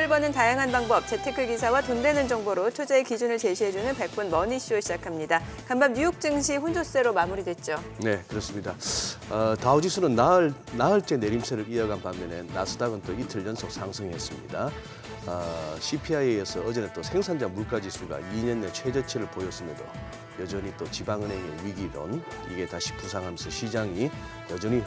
수익을 버는 다양한 방법, 재테크 기사와 돈 되는 정보로 투자의 기준을 제시해주는 100분 머니쇼 시작합니다. 간밤 뉴욕 증시 혼조세로 마무리됐죠. 네, 그렇습니다. 다우지수는 나흘째 내림세를 이어간 반면에 나스닥은 또 이틀 연속 상승했습니다. CPI에서 어제는 또 생산자 물가지수가 2년 내 최저치를 보였음에도 여전히 또 지방은행의 위기론, 이게 다시 부상하면서 시장이 여전히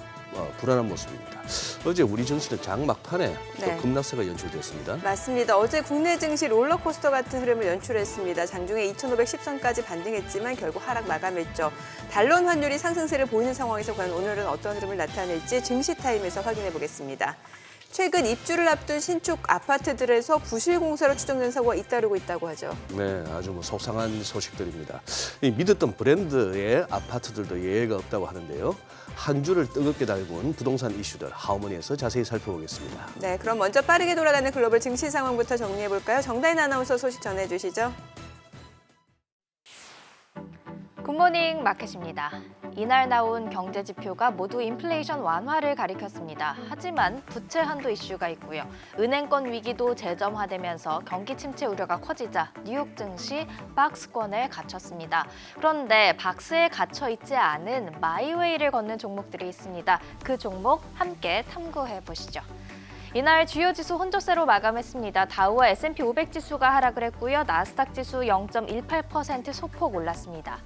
불안한 모습입니다. 어제 우리 증시는 장 막판에 또 급락세가 연출됐습니다. 맞습니다. 어제 국내 증시 롤러코스터 같은 흐름을 연출했습니다. 장중에 2,510선까지 반등했지만 결국 하락 마감했죠. 달러 환율이 상승세를 보이는 상황에서 과연 오늘은 어떤 흐름을 나타낼지 증시타임에서 확인해 보겠습니다. 최근 입주를 앞둔 신축 아파트들에서 부실 공사로 추정되는 사고가 잇따르고 있다고 하죠. 네, 아주 속상한 소식들입니다. 믿었던 브랜드의 아파트들도 예외가 없다고 하는데요. 한 줄을 뜨겁게 달군 부동산 이슈들 하우머니에서 자세히 살펴보겠습니다. 네, 그럼 먼저 빠르게 돌아가는 글로벌 증시 상황부터 정리해 볼까요? 정다인 아나운서 소식 전해주시죠. 굿모닝 마켓입니다. 이날 나온 경제 지표가 모두 인플레이션 완화를 가리켰습니다. 하지만 부채 한도 이슈가 있고요. 은행권 위기도 재점화되면서 경기 침체 우려가 커지자 뉴욕 증시 박스권에 갇혔습니다. 그런데 박스에 갇혀 있지 않은 마이웨이를 걷는 종목들이 있습니다. 그 종목 함께 탐구해 보시죠. 이날 주요 지수 혼조세로 마감했습니다. 다우와 S&P 500 지수가 하락을 했고요. 나스닥 지수 0.18% 소폭 올랐습니다.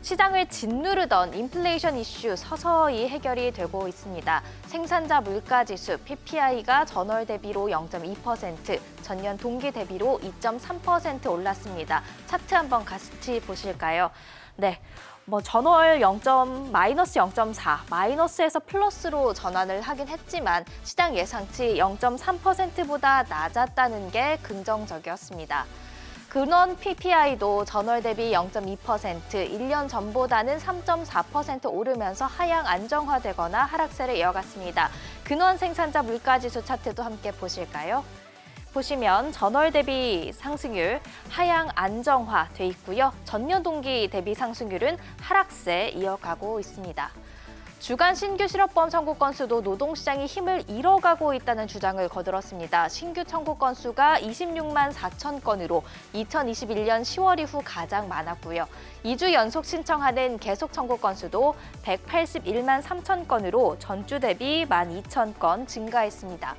시장을 짓누르던 인플레이션 이슈 서서히 해결이 되고 있습니다. 생산자 물가지수 PPI가 전월 대비로 0.2%, 전년 동기 대비로 2.3% 올랐습니다. 차트 한번 같이 보실까요? 네. 전월 마이너스 0.4, 마이너스에서 플러스로 전환을 하긴 했지만 시장 예상치 0.3%보다 낮았다는 게 긍정적이었습니다. 근원 PPI도 전월 대비 0.2%, 1년 전보다는 3.4% 오르면서 하향 안정화되거나 하락세를 이어갔습니다. 근원 생산자 물가지수 차트도 함께 보실까요? 보시면 전월 대비 상승률 하향 안정화돼 있고요. 전년 동기 대비 상승률은 하락세 이어가고 있습니다. 주간 신규 실업보험 청구 건수도 노동시장이 힘을 잃어가고 있다는 주장을 거들었습니다. 신규 청구 건수가 26만 4천 건으로 2021년 10월 이후 가장 많았고요. 2주 연속 신청하는 계속 청구 건수도 181만 3천 건으로 전주 대비 12,000건 증가했습니다.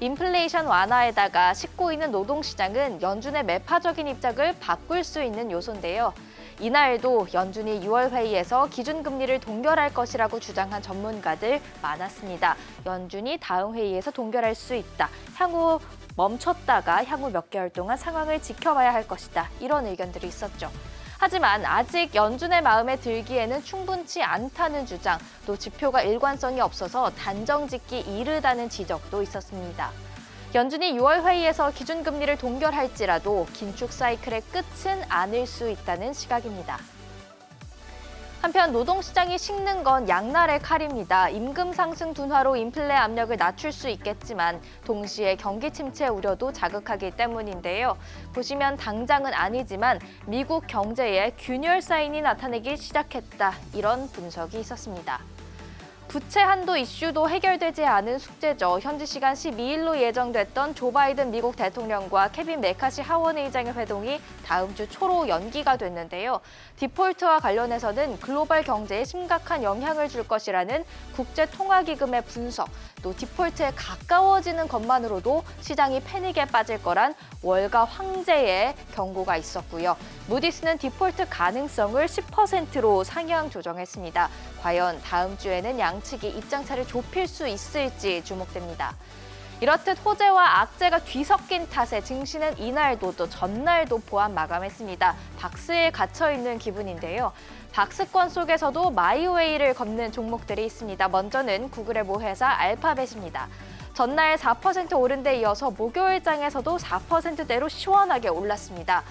인플레이션 완화에다가 싣고 있는 노동시장은 연준의 매파적인 입장을 바꿀 수 있는 요소인데요. 이날도 연준이 6월 회의에서 기준금리를 동결할 것이라고 주장한 전문가들 많았습니다. 연준이 다음 회의에서 동결할 수 있다. 향후 멈췄다가 향후 몇 개월 동안 상황을 지켜봐야 할 것이다. 이런 의견들이 있었죠. 하지만 아직 연준의 마음에 들기에는 충분치 않다는 주장, 또 지표가 일관성이 없어서 단정 짓기 이르다는 지적도 있었습니다. 연준이 6월 회의에서 기준금리를 동결할지라도 긴축 사이클의 끝은 아닐 수 있다는 시각입니다. 한편 노동시장이 식는 건 양날의 칼입니다. 임금 상승 둔화로 인플레 압력을 낮출 수 있겠지만 동시에 경기 침체 우려도 자극하기 때문인데요. 보시면 당장은 아니지만 미국 경제에 균열 사인이 나타나기 시작했다. 이런 분석이 있었습니다. 부채 한도 이슈도 해결되지 않은 숙제죠. 현지 시간 12일로 예정됐던 조 바이든 미국 대통령과 케빈 메카시 하원 의장의 회동이 다음 주 초로 연기가 됐는데요. 디폴트와 관련해서는 글로벌 경제에 심각한 영향을 줄 것이라는 국제통화기금의 분석, 또 디폴트에 가까워지는 것만으로도 시장이 패닉에 빠질 거란 월가 황제의 경고가 있었고요. 무디스는 디폴트 가능성을 10%로 상향 조정했습니다. 과연 다음 주에는 양측이 입장차를 좁힐 수 있을지 주목됩니다. 이렇듯 호재와 악재가 뒤섞인 탓에 증시는 이날도 또 전날도 보합 마감했습니다. 박스에 갇혀있는 기분인데요. 박스권 속에서도 마이웨이를 걷는 종목들이 있습니다. 먼저는 구글의 모회사 알파벳입니다. 전날 4% 오른 데 이어서 목요일장에서도 4%대로 시원하게 올랐습니다.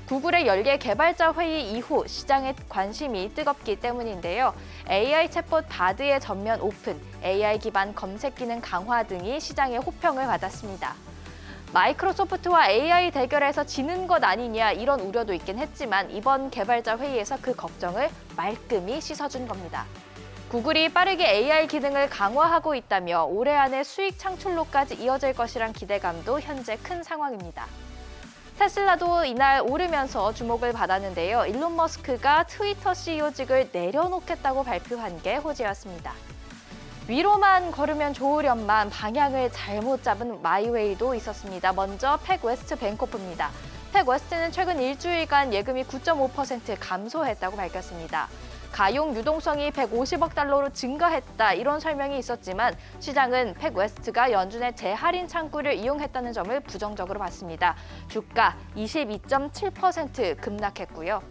구글의 연례 개발자 회의 이후 시장의 관심이 뜨겁기 때문인데요. AI 챗봇 바드의 전면 오픈, AI 기반 검색 기능 강화 등이 시장의 호평을 받았습니다. 마이크로소프트와 AI 대결에서 지는 것 아니냐 이런 우려도 있긴 했지만 이번 개발자 회의에서 그 걱정을 말끔히 씻어준 겁니다. 구글이 빠르게 AI 기능을 강화하고 있다며 올해 안에 수익 창출로까지 이어질 것이란 기대감도 현재 큰 상황입니다. 테슬라도 이날 오르면서 주목을 받았는데요. 일론 머스크가 트위터 CEO직을 내려놓겠다고 발표한 게 호재였습니다. 위로만 걸으면 좋으련만 방향을 잘못 잡은 마이웨이도 있었습니다. 먼저 팩웨스트 뱅코프입니다. 팩웨스트는 최근 일주일간 예금이 9.5% 감소했다고 밝혔습니다. 가용 유동성이 150억 달러로 증가했다 이런 설명이 있었지만 시장은 팩웨스트가 연준의 재할인 창구를 이용했다는 점을 부정적으로 봤습니다. 주가 22.7% 급락했고요.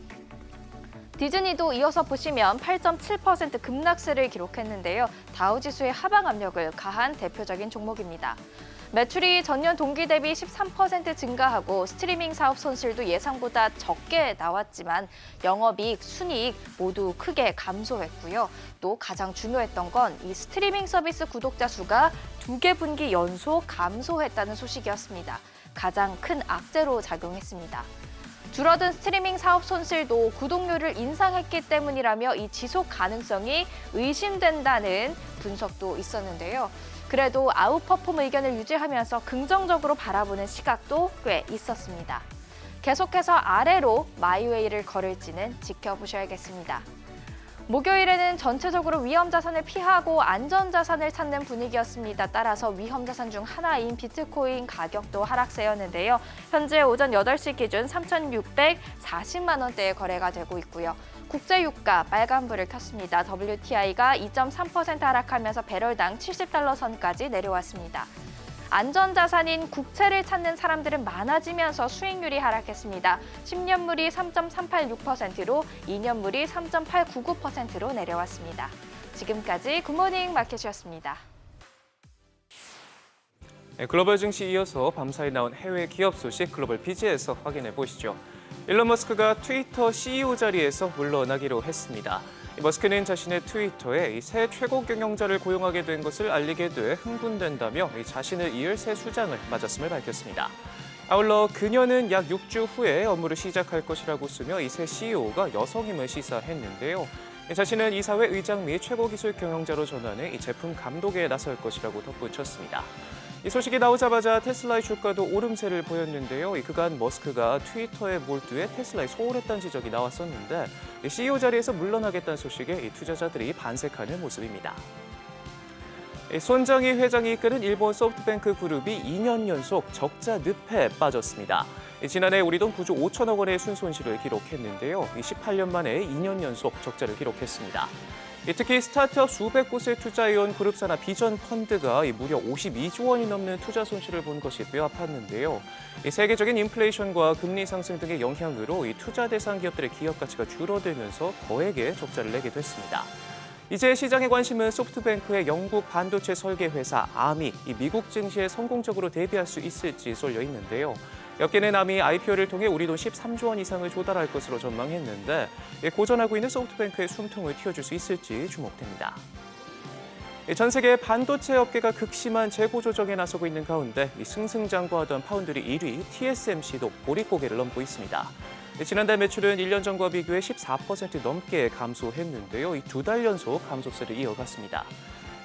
디즈니도 이어서 보시면 8.7% 급락세를 기록했는데요. 다우지수의 하방 압력을 가한 대표적인 종목입니다. 매출이 전년 동기 대비 13% 증가하고 스트리밍 사업 손실도 예상보다 적게 나왔지만 영업이익, 순이익 모두 크게 감소했고요. 또 가장 중요했던 건 이 스트리밍 서비스 구독자 수가 2개 분기 연속 감소했다는 소식이었습니다. 가장 큰 악재로 작용했습니다. 줄어든 스트리밍 사업 손실도 구독료를 인상했기 때문이라며 이 지속 가능성이 의심된다는 분석도 있었는데요. 그래도 아웃퍼폼 의견을 유지하면서 긍정적으로 바라보는 시각도 꽤 있었습니다. 계속해서 아래로 마이웨이를 걸을지는 지켜보셔야겠습니다. 목요일에는 전체적으로 위험자산을 피하고 안전자산을 찾는 분위기였습니다. 따라서 위험자산 중 하나인 비트코인 가격도 하락세였는데요. 현재 오전 8시 기준 3,640만 원대의 거래가 되고 있고요. 국제유가 빨간불을 켰습니다. WTI가 2.3% 하락하면서 배럴당 70달러 선까지 내려왔습니다. 안전자산인 국채를 찾는 사람들은 많아지면서 수익률이 하락했습니다. 10년물이 3.386%로 2년물이 3.899%로 내려왔습니다. 지금까지 굿모닝 마켓이었습니다. 글로벌 증시 이어서 밤사이 나온 해외 기업 소식 글로벌 비즈에서 확인해 보시죠. 일론 머스크가 트위터 CEO 자리에서 물러나기로 했습니다. 머스크는 자신의 트위터에 새 최고 경영자를 고용하게 된 것을 알리게 돼 흥분된다며 자신을 이을 새 수장을 맞았음을 밝혔습니다. 아울러 그녀는 약 6주 후에 업무를 시작할 것이라고 쓰며 이 새 CEO가 여성임을 시사했는데요. 자신은 이사회 의장 및 최고 기술 경영자로 전환해 이 제품 감독에 나설 것이라고 덧붙였습니다. 이 소식이 나오자마자 테슬라의 주가도 오름세를 보였는데요. 그간 머스크가 트위터에 몰두해 테슬라에 소홀했다는 지적이 나왔었는데 CEO 자리에서 물러나겠다는 소식에 투자자들이 반색하는 모습입니다. 손정희 회장이 이끄는 일본 소프트뱅크 그룹이 2년 연속 적자 늪에 빠졌습니다. 지난해 우리 돈 9조 5천억 원의 순손실을 기록했는데요. 18년 만에 2년 연속 적자를 기록했습니다. 특히 스타트업 수백 곳에 투자해온 그룹 산하 비전 펀드가 무려 52조 원이 넘는 투자 손실을 본 것이 뼈아팠는데요. 세계적인 인플레이션과 금리 상승 등의 영향으로 투자 대상 기업들의 기업 가치가 줄어들면서 거액의 적자를 내게 됐습니다. 이제 시장의 관심은 소프트뱅크의 영국 반도체 설계 회사 아미, 미국 증시에 성공적으로 대비할 수 있을지 쏠려 있는데요. 역계는 아미 IPO를 통해 우리 돈 13조 원 이상을 조달할 것으로 전망했는데 고전하고 있는 소프트뱅크의 숨통을 틔워줄 수 있을지 주목됩니다. 전 세계 반도체 업계가 극심한 재고 조정에 나서고 있는 가운데 승승장구하던 파운드리 1위 TSMC도 보릿고개를 넘고 있습니다. 지난달 매출은 1년 전과 비교해 14% 넘게 감소했는데요. 2달 연속 감소세를 이어갔습니다.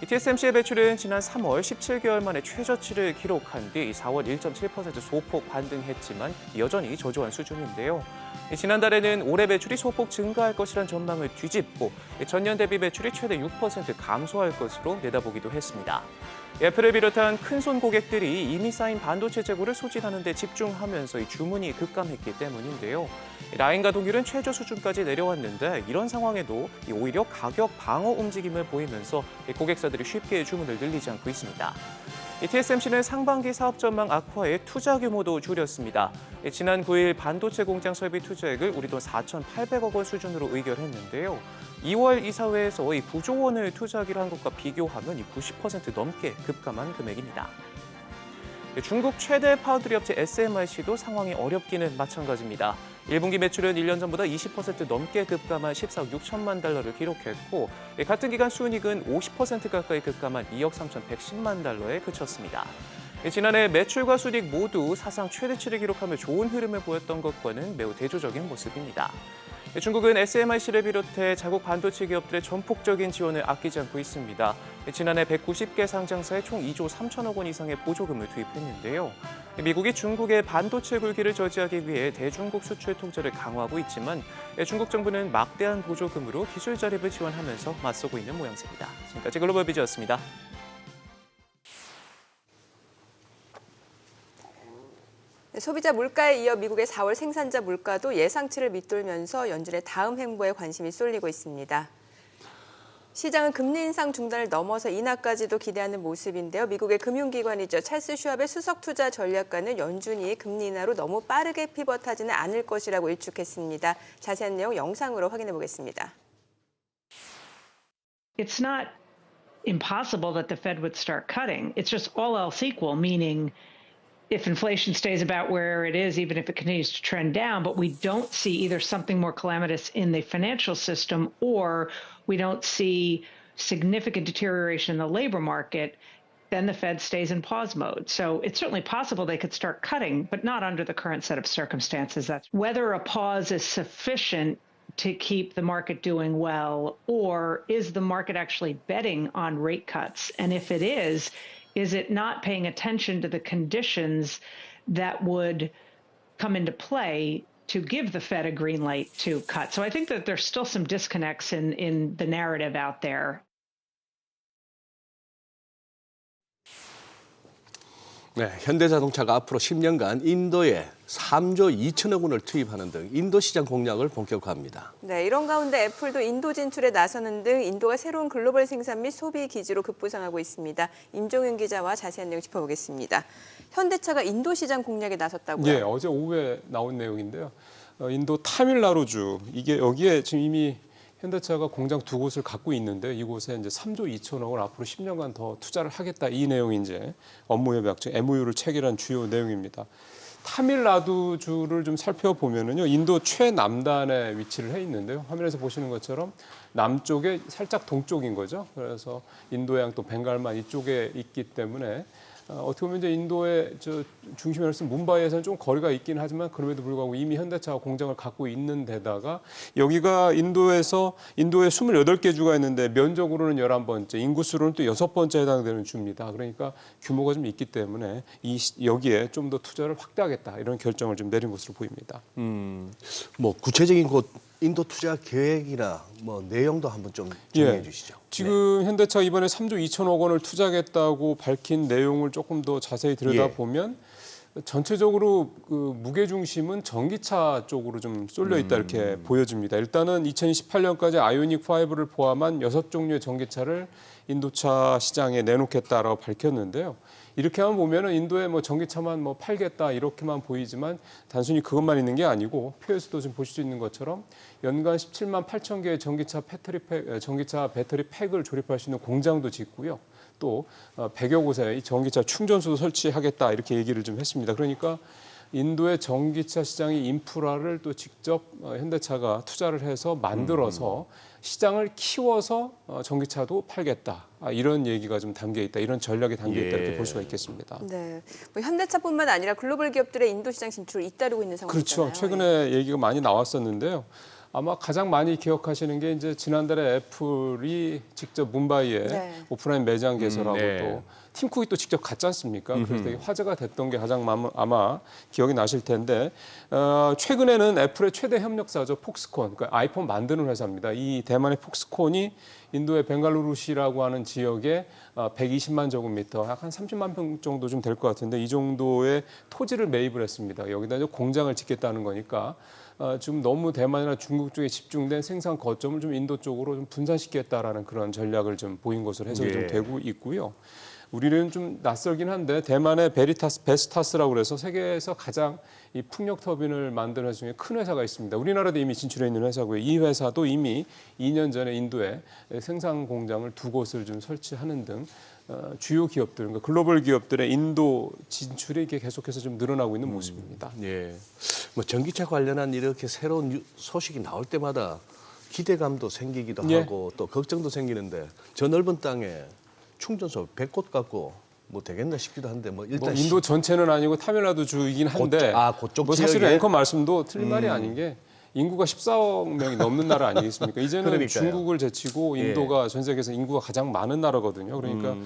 TSMC의 매출은 지난 3월 17개월 만에 최저치를 기록한 뒤 4월 1.7% 소폭 반등했지만 여전히 저조한 수준인데요. 지난달에는 올해 매출이 소폭 증가할 것이란 전망을 뒤집고 전년 대비 매출이 최대 6% 감소할 것으로 내다보기도 했습니다. 애플을 비롯한 큰손 고객들이 이미 쌓인 반도체 재고를 소진하는 데 집중하면서 주문이 급감했기 때문인데요. 라인과 동일은 최저 수준까지 내려왔는데 이런 상황에도 오히려 가격 방어 움직임을 보이면서 고객사들이 쉽게 주문을 늘리지 않고 있습니다. TSMC는 상반기 사업 전망 악화에 투자 규모도 줄였습니다. 지난 9일 반도체 공장 설비 투자액을 우리 돈 4,800억 원 수준으로 의결했는데요. 2월 이사회에서 9조 원을 투자하기로 한 것과 비교하면 90% 넘게 급감한 금액입니다. 중국 최대 파우드리 업체 SMIC도 상황이 어렵기는 마찬가지입니다. 1분기 매출은 1년 전보다 20% 넘게 급감한 14억 6천만 달러를 기록했고 같은 기간 순이익은 50% 가까이 급감한 2억 3,110만 달러에 그쳤습니다. 지난해 매출과 순이익 모두 사상 최대치를 기록하며 좋은 흐름을 보였던 것과는 매우 대조적인 모습입니다. 중국은 SMIC를 비롯해 자국 반도체 기업들의 전폭적인 지원을 아끼지 않고 있습니다. 지난해 190개 상장사에 총 2조 3천억 원 이상의 보조금을 투입했는데요. 미국이 중국의 반도체 굴기를 저지하기 위해 대중국 수출 통제를 강화하고 있지만 중국 정부는 막대한 보조금으로 기술 자립을 지원하면서 맞서고 있는 모양새입니다. 지금까지 글로벌 비즈였습니다. 소비자 물가에 이어 미국의 4월 생산자 물가도 예상치를 밑돌면서 연준의 다음 행보에 관심이 쏠리고 있습니다. 시장은 금리 인상 중단을 넘어서 인하까지도 기대하는 모습인데요. 미국의 금융기관이죠. 찰스 슈왑의 수석 투자 전략가는 연준이 금리 인하로 너무 빠르게 피벗하지는 않을 것이라고 일축했습니다. 자세한 내용 영상으로 확인해 보겠습니다. It's not impossible that the Fed would start cutting. It's just all else equal, meaning if inflation stays about where it is, even if it continues to trend down, but we don't see either something more calamitous in the financial system or we don't see significant deterioration in the labor market, then the Fed stays in pause mode. So it's certainly possible they could start cutting, but not under the current set of circumstances. That's whether a pause is sufficient to keep the market doing well, or is the market actually betting on rate cuts? And if it is it not paying attention to the conditions that would come into play to give the Fed a green light to cut? So I think that there's still some disconnects in the narrative out there. 네, 현대자동차가 앞으로 10년간 인도에 3조 2천억 원을 투입하는 등 인도 시장 공략을 본격화합니다. 네, 이런 가운데 애플도 인도 진출에 나서는 등 인도가 새로운 글로벌 생산 및 소비 기지로 급부상하고 있습니다. 임종윤 기자와 자세한 내용 짚어보겠습니다. 현대차가 인도 시장 공략에 나섰다고요? 예, 어제 오후에 나온 내용인데요. 인도 타밀나루주, 이게 여기에 지금 이미 현대차가 공장 두 곳을 갖고 있는데 이곳에 이제 3조 2천억을 앞으로 10년간 더 투자를 하겠다, 이 내용이 이제 업무협약 MOU를 체결한 주요 내용입니다. 타밀나두주를 좀 살펴보면은요, 인도 최남단에 위치를 해 있는데요. 화면에서 보시는 것처럼 남쪽에 살짝 동쪽인 거죠. 그래서 인도양 또 벵갈만 이쪽에 있기 때문에 어떻게 보면 이제 인도의 중심이라고 했을 때 뭄바이에서는 좀 거리가 있긴 하지만 그럼에도 불구하고 이미 현대차가 공장을 갖고 있는 데다가 여기가 인도의 28개 주가 있는데 면적으로는 11번째, 인구수로는 또 6번째 해당되는 주입니다. 그러니까 규모가 좀 있기 때문에 여기에 좀 더 투자를 확대하겠다, 이런 결정을 좀 내린 것으로 보입니다. 뭐 구체적인 인도 투자 계획이나 뭐 내용도 한번 좀 정리해 주시죠. 지금 현대차 이번에 3조 2천억 원을 투자하겠다고 밝힌 내용을 조금 더 자세히 들여다보면 전체적으로 그 무게 중심은 전기차 쪽으로 좀 쏠려 있다, 이렇게 보여집니다. 일단은 2028년까지 아이오닉 5를 포함한 6종류의 전기차를 인도차 시장에 내놓겠다라고 밝혔는데요. 이렇게 하면 보면은 인도에 뭐 전기차만 뭐 팔겠다 이렇게만 보이지만 단순히 그것만 있는 게 아니고 표에서도 좀 보실 수 있는 것처럼 연간 17만 8천 개의 전기차 배터리 팩을 조립할 수 있는 공장도 짓고요. 또 100여 곳에 이 전기차 충전소도 설치하겠다, 이렇게 얘기를 좀 했습니다. 그러니까 인도의 전기차 시장의 인프라를 또 직접 현대차가 투자를 해서 만들어서 시장을 키워서 전기차도 팔겠다, 이런 얘기가 좀 담겨 있다, 이런 전략이 담겨 있다, 이렇게 볼 수가 있겠습니다. 네, 뭐 현대차뿐만 아니라 글로벌 기업들의 인도 시장 진출을 잇따르고 있는 상황이잖아요. 그렇죠. 최근에 얘기가 많이 나왔었는데요. 아마 가장 많이 기억하시는 게 이제 지난달에 애플이 직접 뭄바이에 오프라인 매장 개설하고 또 팀쿡이 또 직접 갔지 않습니까? 그래서 되게 화제가 됐던 게 가장 아마 기억이 나실 텐데, 최근에는 애플의 최대 협력사죠, 폭스콘, 그러니까 아이폰 만드는 회사입니다. 이 대만의 폭스콘이 인도의 벵갈루루시라고 하는 지역에 120만 제곱미터, 약 한 30만 평 정도 좀 될 것 같은데, 이 정도의 토지를 매입을 했습니다. 여기다 이제 공장을 짓겠다는 거니까 지금 너무 대만이나 중국 쪽에 집중된 생산 거점을 좀 인도 쪽으로 좀 분산시키겠다라는 그런 전략을 좀 보인 것으로 해석이 좀 되고 있고요. 우리는 좀 낯설긴 한데 대만의 베스타스라고 그래서 세계에서 가장 이 풍력 터빈을 만드는 회사 중에 큰 회사가 있습니다. 우리나라도 이미 진출해 있는 회사고요. 이 회사도 이미 2년 전에 인도에 생산 공장을 2곳을 좀 설치하는 등 주요 기업들, 그러니까 글로벌 기업들의 인도 진출이 이렇게 계속해서 좀 늘어나고 있는 모습입니다. 예, 뭐 전기차 관련한 이렇게 새로운 소식이 나올 때마다 기대감도 생기기도 하고 또 걱정도 생기는데, 저 넓은 땅에 충전소 100곳 갖고 뭐 되겠나 싶기도 한데, 뭐 일단 인도 전체는 아니고 타밀나두 주이긴 한데 그쪽 뭐 사실은 지역에? 앵커 말씀도 틀린 말이 아닌 게 인구가 14억 명이 넘는 나라 아니겠습니까? 이제는 그러니까요. 중국을 제치고 인도가 전 세계에서 인구가 가장 많은 나라거든요. 그러니까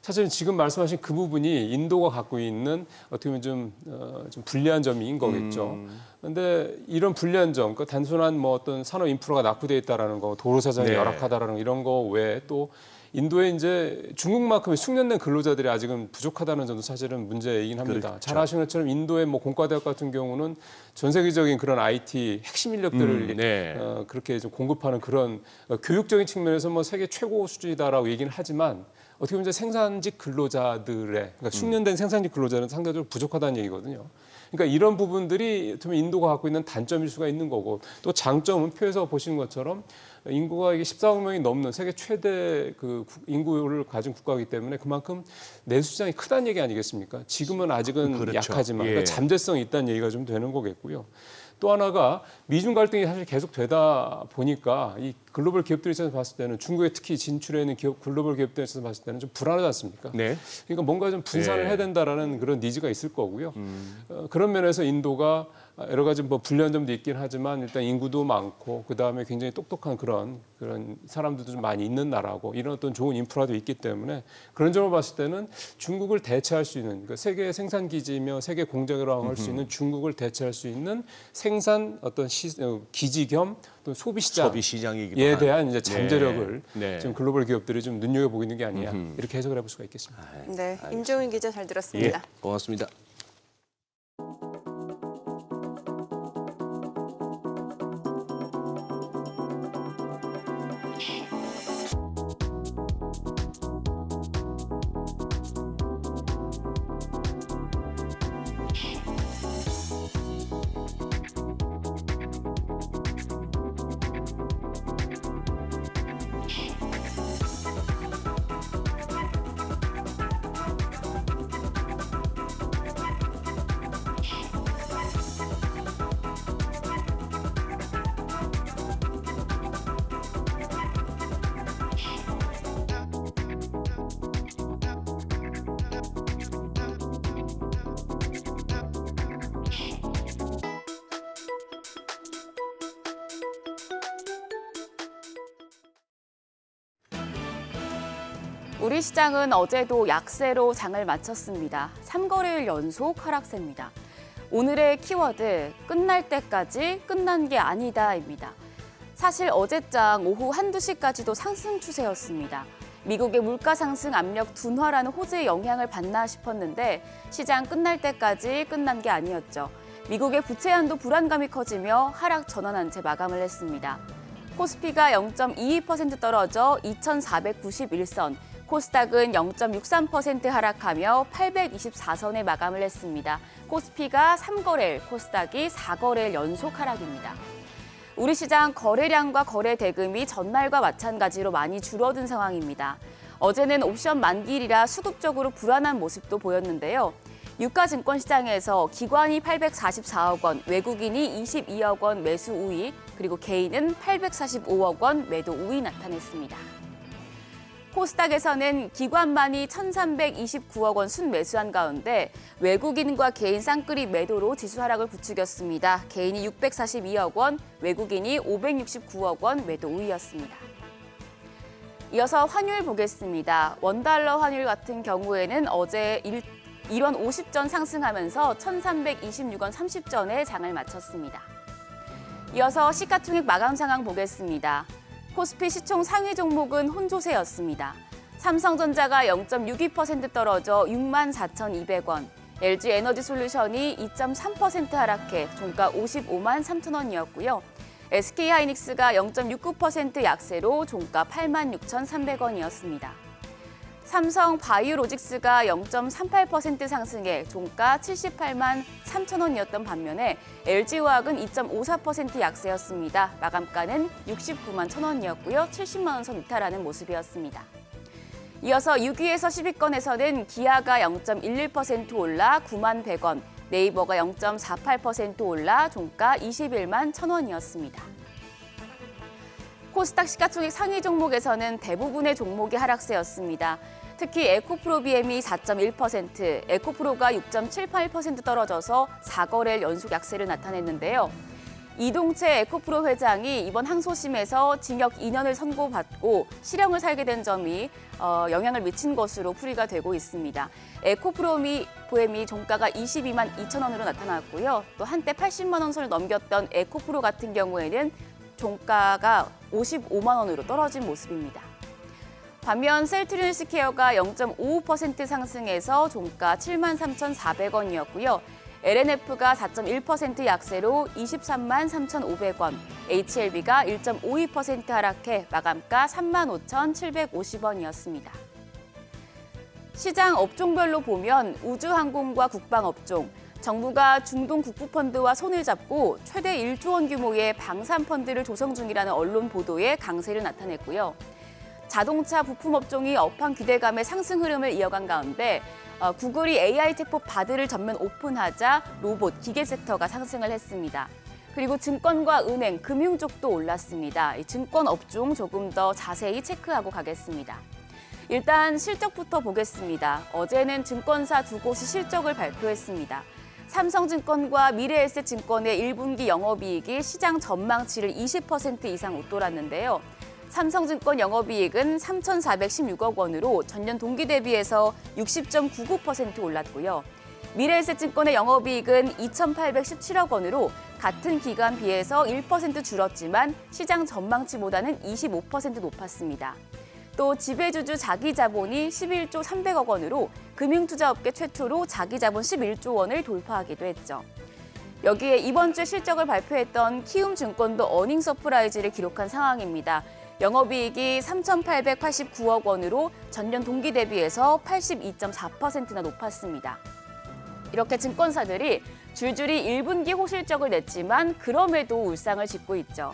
사실 지금 말씀하신 그 부분이 인도가 갖고 있는 어떻게 보면 좀 불리한 점인 거겠죠. 그런데 이런 불리한 점, 그러니까 단순한 뭐 어떤 산업 인프라가 낙후되어 있다라는 거, 도로 사정이 네. 열악하다라는 거, 이런 거 외에 또 인도에 이제 중국만큼의 숙련된 근로자들이 아직은 부족하다는 점도 사실은 문제이긴 합니다. 그렇죠. 잘 아시는 것처럼 인도의 뭐 공과대학 같은 경우는 전 세계적인 그런 IT 핵심 인력들을 네. 그렇게 좀 공급하는 그런 교육적인 측면에서 뭐 세계 최고 수준이다라고 얘기는 하지만 어떻게 보면 이제 생산직 근로자들의 그러니까 숙련된 생산직 근로자는 상대적으로 부족하다는 얘기거든요. 그러니까 이런 부분들이 어떻게 보면 인도가 갖고 있는 단점일 수가 있는 거고 또 장점은 표에서 보시는 것처럼 인구가 이게 14억 명이 넘는 세계 최대 그 인구를 가진 국가이기 때문에 그만큼 내수 시장이 크다는 얘기 아니겠습니까? 지금은 아직은 그렇죠. 약하지만 예. 그러니까 잠재성이 있다는 얘기가 좀 되는 거겠고요. 또 하나가 미중 갈등이 사실 계속 되다 보니까 이 글로벌 기업들 입장에서 봤을 때는 중국에 특히 진출해 있는 기업, 글로벌 기업들 입장에서 봤을 때는 좀 불안하지 않습니까? 네. 그러니까 뭔가 좀 분산을 예. 해야 된다라는 그런 니즈가 있을 거고요. 그런 면에서 인도가 여러 가지 뭐 불리한 점도 있긴 하지만 일단 인구도 많고 그 다음에 굉장히 똑똑한 그런 사람들도 좀 많이 있는 나라고 이런 어떤 좋은 인프라도 있기 때문에 그런 점을 봤을 때는 중국을 대체할 수 있는 그러니까 세계 생산 기지며 세계 공장이라고 할 수 있는 중국을 대체할 수 있는 생산 어떤 기지 겸 또 소비 시장이기도 에 한. 대한 이제 잠재력을 네. 지금 글로벌 기업들이 좀 눈여겨보고 있는 게 아니냐 이렇게 해석을 해볼 수가 있겠습니다. 네, 임종인 기자 잘 들었습니다. 예, 고맙습니다. 우리 시장은 어제도 약세로 장을 마쳤습니다. 3거래일 연속 하락세입니다. 오늘의 키워드, 끝날 때까지 끝난 게 아니다입니다. 사실 어제장 오후 한두 시까지도 상승 추세였습니다. 미국의 물가 상승 압력 둔화라는 호재의 영향을 받나 싶었는데 시장 끝날 때까지 끝난 게 아니었죠. 미국의 부채 한도 불안감이 커지며 하락 전환한 채 마감을 했습니다. 코스피가 0.22% 떨어져 2,491선, 코스닥은 0.63% 하락하며 824선에 마감을 했습니다. 코스피가 3거래일, 코스닥이 4거래일 연속 하락입니다. 우리 시장 거래량과 거래 대금이 전날과 마찬가지로 많이 줄어든 상황입니다. 어제는 옵션 만기일이라 수급적으로 불안한 모습도 보였는데요. 유가증권 시장에서 기관이 844억 원, 외국인이 22억 원 매수 우위, 그리고 개인은 845억 원 매도 우위 나타냈습니다. 코스닥에서는 기관만이 1,329억 원 순매수한 가운데 외국인과 개인 쌍끌이 매도로 지수 하락을 부추겼습니다. 개인이 642억 원, 외국인이 569억 원 매도 우위였습니다. 이어서 환율 보겠습니다. 원달러 환율 같은 경우에는 어제 1원 50전 상승하면서 1,326원 30전에 장을 마쳤습니다. 이어서 시가총액 마감 상황 보겠습니다. 코스피 시총 상위 종목은 혼조세였습니다. 삼성전자가 0.62% 떨어져 64,200원, LG에너지솔루션이 2.3% 하락해 종가 55만 3천 원이었고요. SK하이닉스가 0.69% 약세로 종가 86,300원이었습니다. 삼성 바이오로직스가 0.38% 상승해 종가 78만 3천 원이었던 반면에 LG화학은 2.54% 약세였습니다. 마감가는 69만 1천 원이었고요. 70만 원 선 이탈하는 모습이었습니다. 이어서 6위에서 10위권에서는 기아가 0.11% 올라 9만 100원, 네이버가 0.48% 올라 종가 21만 1천 원이었습니다. 코스닥 시가총액 상위 종목에서는 대부분의 종목이 하락세였습니다. 특히 에코프로비엠이 4.1%, 에코프로가 6.78% 떨어져서 4거래일 연속 약세를 나타냈는데요. 이동채 에코프로 회장이 이번 항소심에서 징역 2년을 선고받고 실형을 살게 된 점이 영향을 미친 것으로 풀이가 되고 있습니다. 에코프로 보엠이 종가가 22만 2천 원으로 나타났고요. 또 한때 80만 원 선을 넘겼던 에코프로 같은 경우에는 종가가 55만 원으로 떨어진 모습입니다. 반면 셀트리온스케어가 0.55% 상승해서 종가 7만 3,400원이었고요. LNF가 4.1% 약세로 23만 3,500원, HLB가 1.52% 하락해 마감가 3만 5,750원이었습니다. 시장 업종별로 보면 우주항공과 국방업종, 정부가 중동 국부펀드와 손을 잡고 최대 1조 원 규모의 방산펀드를 조성 중이라는 언론 보도에 강세를 나타냈고요. 자동차 부품 업종이 업황 기대감의 상승 흐름을 이어간 가운데 구글이 AI 챗봇 바드를 전면 오픈하자 로봇, 기계 섹터가 상승을 했습니다. 그리고 증권과 은행, 금융 쪽도 올랐습니다. 이 증권 업종 조금 더 자세히 체크하고 가겠습니다. 일단 실적부터 보겠습니다. 어제는 증권사 두 곳이 실적을 발표했습니다. 삼성증권과 미래에셋증권의 1분기 영업이익이 시장 전망치를 20% 이상 웃돌았는데요. 삼성증권 영업이익은 3,416억 원으로 전년 동기 대비해서 60.99% 올랐고요. 미래에셋증권의 영업이익은 2,817억 원으로 같은 기간 비해서 1% 줄었지만 시장 전망치보다는 25% 높았습니다. 또 지배주주 자기자본이 11조 300억 원으로 금융투자업계 최초로 자기자본 11조 원을 돌파하기도 했죠. 여기에 이번 주에 실적을 발표했던 키움증권도 어닝 서프라이즈를 기록한 상황입니다. 영업이익이 3,889억 원으로 전년 동기 대비해서 82.4%나 높았습니다. 이렇게 증권사들이 줄줄이 1분기 호실적을 냈지만 그럼에도 울상을 짓고 있죠.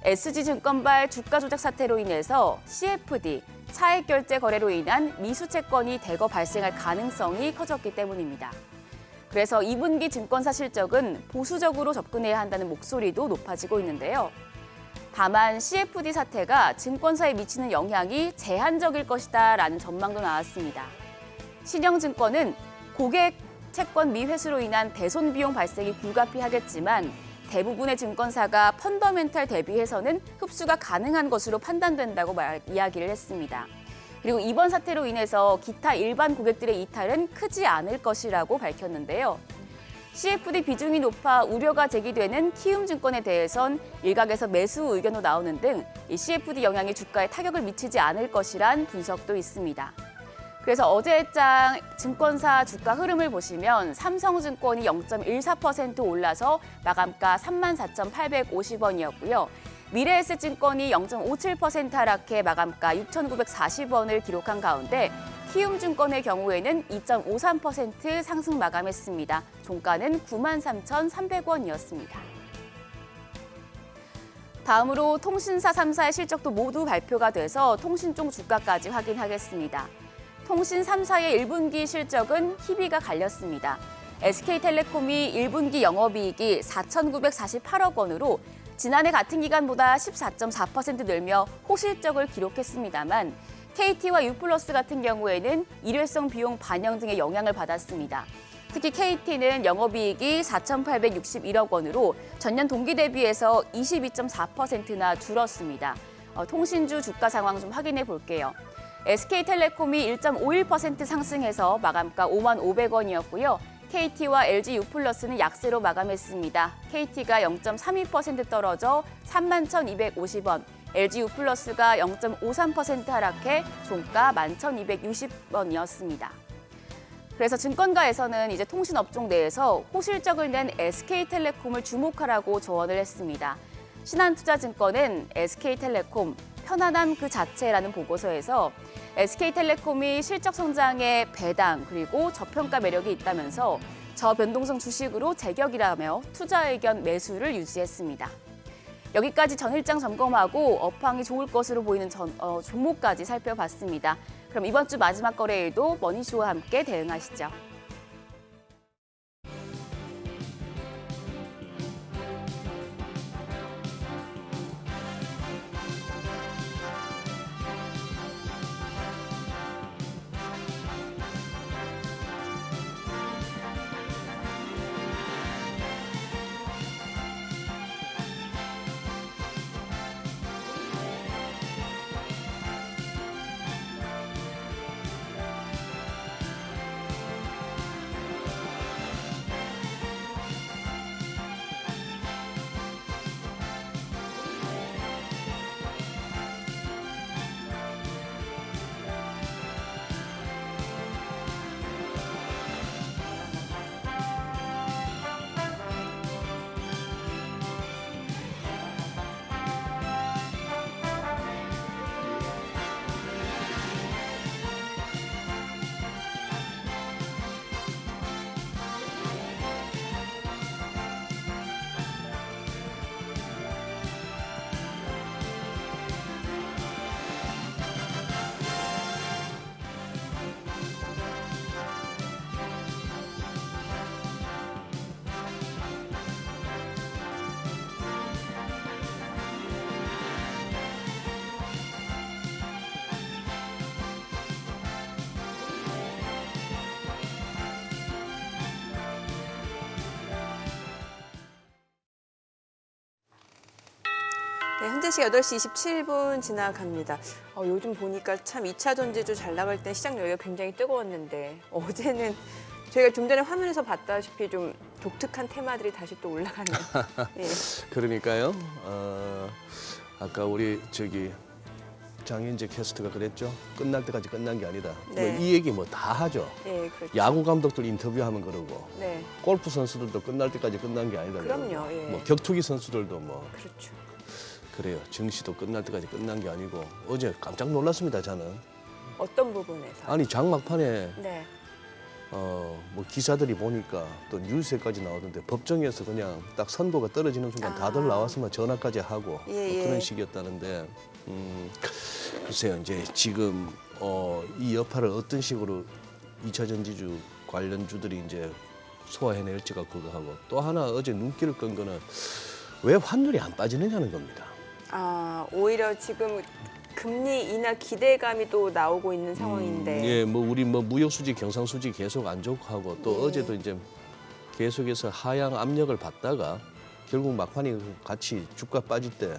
SG증권발 주가 조작 사태로 인해서 CFD, 차액결제 거래로 인한 미수채권이 대거 발생할 가능성이 커졌기 때문입니다. 그래서 2분기 증권사 실적은 보수적으로 접근해야 한다는 목소리도 높아지고 있는데요. 다만 CFD 사태가 증권사에 미치는 영향이 제한적일 것이다라는 전망도 나왔습니다. 신영증권은 고객 채권 미회수로 인한 대손 비용 발생이 불가피하겠지만 대부분의 증권사가 펀더멘탈 대비해서는 흡수가 가능한 것으로 판단된다고 이야기를 했습니다. 그리고 이번 사태로 인해서 기타 일반 고객들의 이탈은 크지 않을 것이라고 밝혔는데요. CFD 비중이 높아 우려가 제기되는 키움증권에 대해선 일각에서 매수 의견도 나오는 등 이 CFD 영향이 주가에 타격을 미치지 않을 것이란 분석도 있습니다. 그래서 어제장 증권사 주가 흐름을 보시면 삼성증권이 0.14% 올라서 마감가 34,850원이었고요. 미래에셋증권이 0.57% 하락해 마감가 6,940원을 기록한 가운데 키움증권의 경우에는 2.53% 상승 마감했습니다. 종가는 93,300원이었습니다. 다음으로 통신사 3사의 실적도 모두 발표가 돼서 통신종 주가까지 확인하겠습니다. 통신 3사의 1분기 실적은 희비가 갈렸습니다. SK텔레콤이 1분기 영업이익이 4,948억 원으로 지난해 같은 기간보다 14.4% 늘며 호실적을 기록했습니다만 KT와 U+ 같은 경우에는 일회성 비용 반영 등의 영향을 받았습니다. 특히 KT는 영업이익이 4,861억 원으로 전년 동기 대비해서 22.4%나 줄었습니다. 통신주 주가 상황 좀 확인해 볼게요. SK텔레콤이 1.51% 상승해서 마감가 5만 500원이었고요. KT와 LG U+는 약세로 마감했습니다. KT가 0.32% 떨어져 31,250원, LG U+가 0.53% 하락해 종가 11,260원이었습니다. 그래서 증권가에서는 이제 통신업종 내에서 호실적을 낸 SK텔레콤을 주목하라고 조언을 했습니다. 신한투자증권은 SK텔레콤, 편안함 그 자체라는 보고서에서 SK텔레콤이 실적 성장에 배당 그리고 저평가 매력이 있다면서 저변동성 주식으로 제격이라며 투자 의견 매수를 유지했습니다. 여기까지 전일장 점검하고 업황이 좋을 것으로 보이는 종목까지 살펴봤습니다. 그럼 이번 주 마지막 거래일도 머니쇼와 함께 대응하시죠. 네, 현재 시각 8시 27분 지나갑니다. 요즘 보니까 참 2차 전지주 잘 나갈 때 시장 여기가 굉장히 뜨거웠는데 어제는 저희가 좀 전에 화면에서 봤다시피 좀 독특한 테마들이 다시 또 올라가는. 예. 그러니까요. 아까 우리 장현재 캐스트가 그랬죠. 끝날 때까지 끝난 게 아니다. 네. 이 얘기 뭐 다 하죠. 예, 그렇죠. 야구 감독들 인터뷰하면 그러고 네, 골프 선수들도 끝날 때까지 끝난 게 아니다. 그럼요, 그러고. 예. 뭐 격투기 선수들도 뭐 그렇죠. 그래요. 증시도 끝날 때까지 끝난 게 아니고 어제 깜짝 놀랐습니다. 저는. 어떤 부분에서? 아니 장막판에 네, 뭐 기사들이 보니까 또 뉴스에까지 나오던데 법정에서 그냥 딱 선고가 떨어지는 순간 다들 나왔으면 전화까지 하고 예, 뭐 예. 그런 식이었다는데 글쎄요. 이제 지금 이 여파를 어떤 식으로 2차 전지주 관련주들이 이제 소화해낼지가 그거 하고 또 하나 어제 눈길을 끈 거는 왜 환율이 안 빠지느냐는 겁니다. 오히려 지금 금리 인하 기대감이 또 나오고 있는 상황인데. 예, 뭐 우리 뭐 무역 수지, 경상 수지 계속 안 좋고 하고 또 예. 어제도 이제 계속해서 하향 압력을 받다가 결국 막판이 같이 주가 빠질 때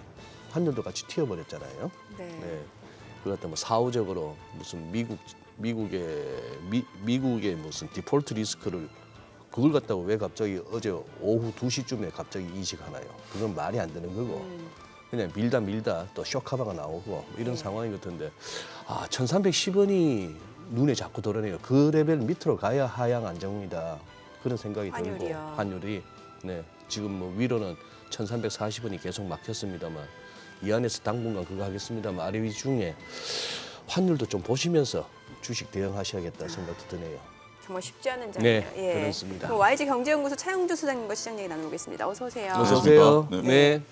환율도 같이 튀어버렸잖아요. 네. 네. 그걸 갖다 뭐 사후적으로 무슨 미국의 무슨 디폴트 리스크를 그걸 갖다가 왜 갑자기 어제 오후 2시쯤에 갑자기 인식하나요? 그건 말이 안 되는 거고. 그냥 밀다 또 쇼카바가 나오고 뭐 이런 상황인 것 같은데 1310원이 눈에 자꾸 들어오네요. 그 레벨 밑으로 가야 하향 안정이다. 그런 생각이 들고 환율이요. 환율이 네, 지금 뭐 위로는 1340원이 계속 막혔습니다만 이 안에서 당분간 그거 하겠습니다만 아래 위 중에 환율도 좀 보시면서 주식 대응하셔야겠다 생각도 드네요. 정말 쉽지 않은 장이에요. 네, 그렇습니다. 그럼 YG경제연구소 차영주 소장님과 시장 얘기 나눠보겠습니다. 어서 오세요. 어서 오세요. 네. 네.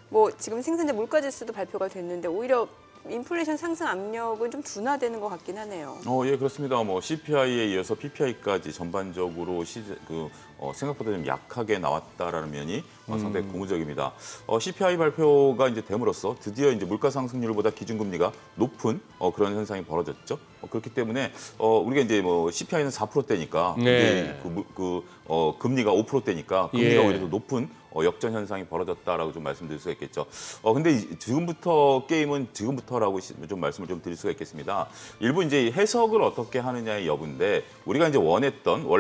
뭐 지금 생산자 물가지수도 발표가 됐는데 오히려 인플레이션 상승 압력은 좀 둔화되는 것 같긴 하네요. 예, 그렇습니다. 뭐 CPI에 이어서 PPI까지 전반적으로 생각보다 좀 약하게 나왔다라는 면이 상당히 고무적입니다. CPI 발표가 이제 됨으로써 드디어 이제 물가 상승률보다 기준금리가 높은 그런 현상이 벌어졌죠. 그렇기 때문에 우리가 이제 뭐 CPI는 4%대니까 네. 금리가 5%대니까 금리가 예. 오히려 더 높은 역전 현상이 벌어졌다라고 좀 말씀드릴 수가 있겠죠. 근데 지금부터 게임은 지금부터라고 좀 말씀을 좀 드릴 수가 있겠습니다. 일부 이제 해석을 어떻게 하느냐의 여부인데 우리가 이제 원래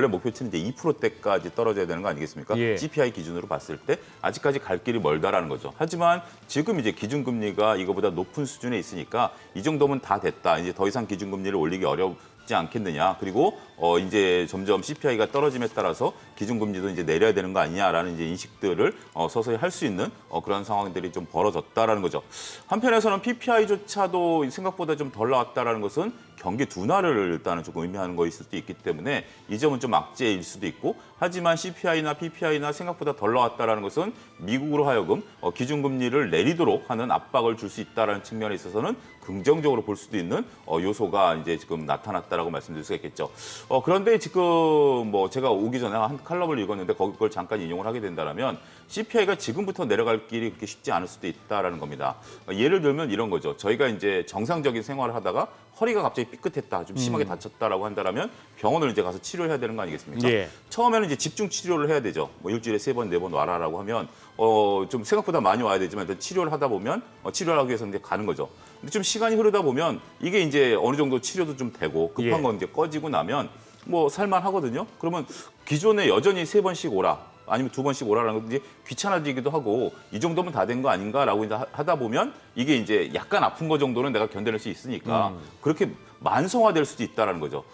목표치는 이제 2%대까지 떨어져야 되는 거 아니겠습니까? 예. CPI 기준으로 봤을 때 아직까지 갈 길이 멀다라는 거죠. 하지만 지금 이제 기준금리가 이거보다 높은 수준에 있으니까 이 정도면 다 됐다. 이제 더 이상 기준금리를 올리기 어렵지 않겠느냐. 그리고 이제 점점 CPI가 떨어짐에 따라서 기준금리도 이제 내려야 되는 거 아니냐라는 이제 인식들을 서서히 할 수 있는 그런 상황들이 좀 벌어졌다라는 거죠. 한편에서는 PPI조차도 생각보다 좀 덜 나왔다라는 것은 경기 둔화를 일단은 조금 의미하는 거일 수도 있기 때문에 이 점은 좀 악재일 수도 있고 하지만 CPI나 PPI나 생각보다 덜 나왔다라는 것은 미국으로 하여금 기준금리를 내리도록 하는 압박을 줄 수 있다라는 측면에 있어서는 긍정적으로 볼 수도 있는 요소가 이제 지금 나타났다라고 말씀드릴 수가 있겠죠. 그런데 지금 뭐 제가 오기 전에 한 칼럼을 읽었는데 그걸 잠깐 인용을 하게 된다면 CPI가 지금부터 내려갈 길이 그렇게 쉽지 않을 수도 있다라는 겁니다. 예를 들면 이런 거죠. 저희가 이제 정상적인 생활을 하다가 허리가 갑자기 삐끗했다, 좀 심하게 다쳤다라고 한다면 병원을 이제 가서 치료해야 되는 거 아니겠습니까? 예. 처음에는 이제 집중 치료를 해야 되죠. 뭐 일주일에 3번, 4번 와라라고 하면 좀 생각보다 많이 와야 되지만 일단 치료를 하다 보면 치료를 하기 위해서 이제 가는 거죠. 근데 좀 시간이 흐르다 보면 이게 이제 어느 정도 치료도 좀 되고 급한 예. 건 이제 꺼지고 나면 뭐 살만하거든요. 그러면 기존에 여전히 3번씩 오라. 아니면 2번씩 오라라는 건 이제 귀찮아지기도 하고 이 정도면 다 된 거 아닌가라고 이제 하다 보면 이게 이제 약간 아픈 거 정도는 내가 견뎌낼 수 있으니까 그렇게 만성화될 수도 있다라는 거죠.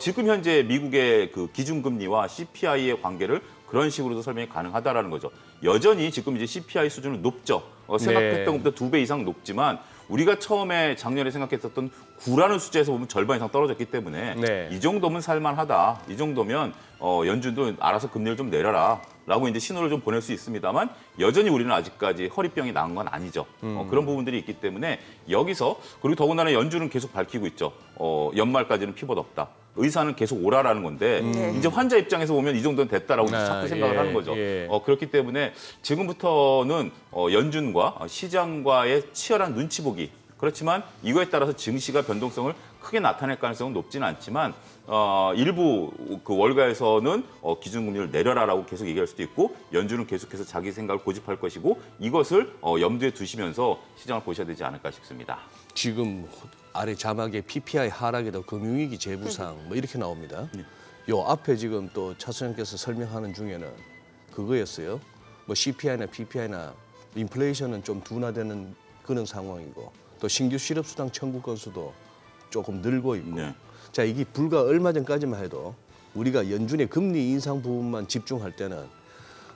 지금 현재 미국의 그 기준금리와 CPI의 관계를 그런 식으로도 설명이 가능하다라는 거죠. 여전히 지금 이제 CPI 수준은 높죠. 생각했던 것보다 2배 이상 높지만 우리가 처음에 작년에 생각했었던 9라는 숫자에서 보면 절반 이상 떨어졌기 때문에 네. 이 정도면 살만하다. 이 정도면 연준도 알아서 금리를 좀 내려라. 라고 이제 신호를 좀 보낼 수 있습니다만 여전히 우리는 아직까지 허리병이 나은 건 아니죠. 그런 부분들이 있기 때문에 여기서 그리고 더군다나 연준은 계속 밝히고 있죠. 연말까지는 피벗 없다. 의사는 계속 오라라는 건데 이제 환자 입장에서 보면 이 정도는 됐다라고 자꾸 생각을 하는 거죠. 그렇기 때문에 지금부터는 연준과 시장과의 치열한 눈치 보기 그렇지만 이거에 따라서 증시가 변동성을 크게 나타낼 가능성은 높지는 않지만 일부 그 월가에서는 기준금리를 내려라라고 계속 얘기할 수도 있고 연준은 계속해서 자기 생각을 고집할 것이고 이것을 염두에 두시면서 시장을 보셔야 되지 않을까 싶습니다. 지금 아래 자막에 PPI 하락에도 금융위기 재부상 뭐 이렇게 나옵니다. 요 앞에 지금 또 차 소장께서 설명하는 중에는 그거였어요. 뭐 CPI나 PPI나 인플레이션은 좀 둔화되는 그런 상황이고 또 신규 실업수당 청구 건수도 조금 늘고 있고 네. 자 이게 불과 얼마 전까지만 해도 우리가 연준의 금리 인상 부분만 집중할 때는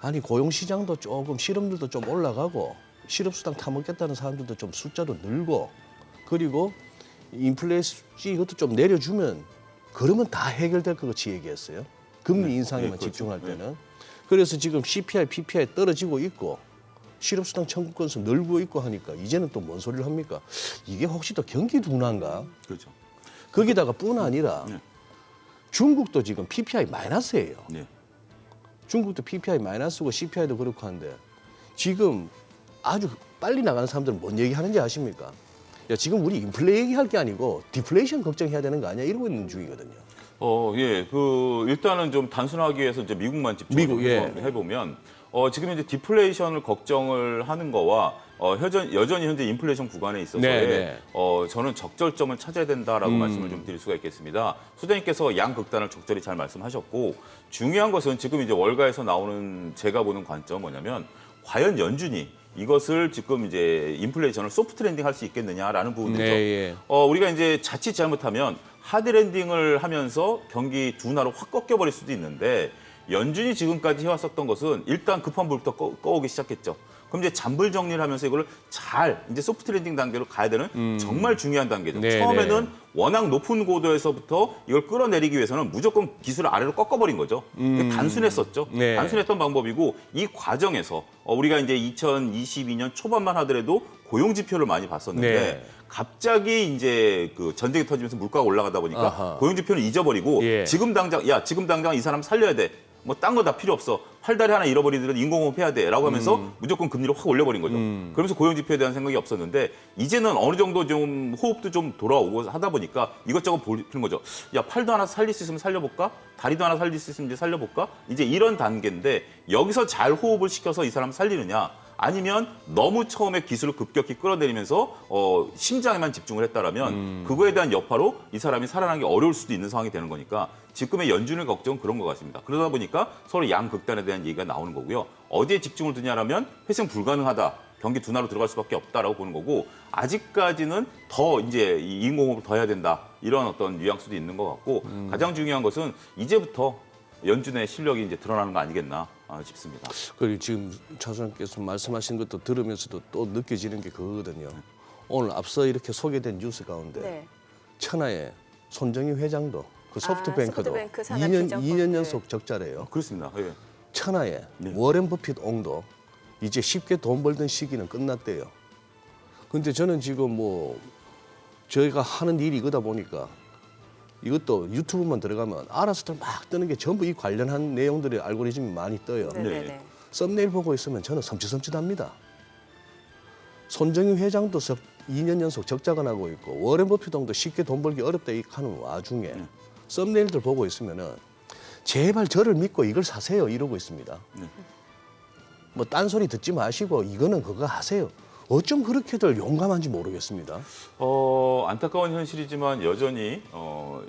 아니 고용시장도 조금 실업률도 좀 올라가고 실업수당 타먹겠다는 사람들도 좀 숫자도 늘고 그리고 인플레이션 이것도 좀 내려주면 그러면 다 해결될 것 같이 얘기했어요. 금리 인상에만 그렇죠. 집중할 때는. 그래서 지금 CPI, PPI 떨어지고 있고 실업수당 청구 건수 늘고 있고 하니까 이제는 또 뭔 소리를 합니까? 이게 혹시 또 경기 둔화인가? 그렇죠. 거기다가 뿐 아니라 네. 중국도 지금 PPI 마이너스예요. 네. 중국도 PPI 마이너스고 CPI도 그렇고 한데 지금 아주 빨리 나가는 사람들은 뭔 얘기하는지 아십니까? 야 지금 우리 인플레 얘기할 게 아니고 디플레이션 걱정해야 되는 거 아니야? 이러고 있는 중이거든요. 예. 일단은 좀 단순하기 위해서 이제 미국만 집중해보면 지금 이제 디플레이션을 걱정을 하는 거와 여전히 현재 인플레이션 구간에 있어서의 저는 적절점을 찾아야 된다라고 말씀을 좀 드릴 수가 있겠습니다. 소장님께서 양극단을 적절히 잘 말씀하셨고 중요한 것은 지금 이제 월가에서 나오는 제가 보는 관점은 뭐냐면 과연 연준이 이것을 지금 이제 인플레이션을 소프트 랜딩 할 수 있겠느냐라는 부분이죠. 우리가 이제 자칫 잘못하면 하드 랜딩을 하면서 경기 둔화로 확 꺾여버릴 수도 있는데 연준이 지금까지 해왔었던 것은 일단 급한 불부터 꺼오기 시작했죠. 그럼 이제 잔불 정리를 하면서 이거를 잘 이제 소프트 랜딩 단계로 가야 되는 정말 중요한 단계죠. 처음에는 워낙 높은 고도에서부터 이걸 끌어내리기 위해서는 무조건 기술을 아래로 꺾어버린 거죠. 단순했었죠. 단순했던 방법이고 이 과정에서 우리가 이제 2022년 초반만 하더라도 고용 지표를 많이 봤었는데 갑자기 이제 그 전쟁이 터지면서 물가가 올라가다 보니까 고용 지표는 잊어버리고 지금 당장 이 사람 살려야 돼. 뭐 딴 거 다 필요 없어. 팔다리 하나 잃어버리더라도 인공호흡 해야 돼라고 하면서 무조건 금리를 확 올려버린 거죠. 그러면서 고용 지표에 대한 생각이 없었는데 이제는 어느 정도 좀 호흡도 좀 돌아오고 하다 보니까 이것저것 보는 거죠. 야 팔도 하나 살릴 수 있으면 살려볼까? 다리도 하나 살릴 수 있으면 이제 살려볼까? 이제 이런 단계인데 여기서 잘 호흡을 시켜서 이 사람 살리느냐? 아니면 너무 처음에 기술을 급격히 끌어내리면서 심장에만 집중을 했다라면 그거에 대한 여파로 이 사람이 살아나기 어려울 수도 있는 상황이 되는 거니까 지금의 연준의 걱정은 그런 것 같습니다. 그러다 보니까 서로 양극단에 대한 얘기가 나오는 거고요. 어디에 집중을 두냐라면 회생 불가능하다. 경기 둔화로 들어갈 수밖에 없다라고 보는 거고 아직까지는 더 이제 인공호흡을 더 해야 된다. 이런 어떤 뉘앙스도 있는 것 같고 가장 중요한 것은 이제부터 연준의 실력이 이제 드러나는 거 아니겠나 싶습니다. 그리고 지금 차 소장께서 말씀하신 것도 들으면서도 또 느껴지는 게 그거거든요. 오늘 앞서 이렇게 소개된 뉴스 가운데 천하의 손정희 회장도 그 소프트뱅크도 소프트뱅크 산업 비전펀드. 2년 연속 적자래요. 그렇습니다. 예. 천하의 워렌 버핏 옹도 이제 쉽게 돈 벌던 시기는 끝났대요. 근데 저는 지금 뭐 저희가 하는 일이 이거다 보니까 이것도 유튜브만 들어가면 알아서들 막 뜨는 게 전부 이 관련한 내용들의 알고리즘이 많이 떠요. 네네네. 썸네일 보고 있으면 저는 섬찟섬찟합니다. 손정희 회장도 2년 연속 적자가 나고 있고 워렌 버핏도 쉽게 돈 벌기 어렵다 하는 와중에 썸네일들 보고 있으면은 제발 저를 믿고 이걸 사세요 이러고 있습니다. 뭐 딴소리 듣지 마시고 이거는 그거 하세요. 어쩜 그렇게들 용감한지 모르겠습니다. 안타까운 현실이지만 여전히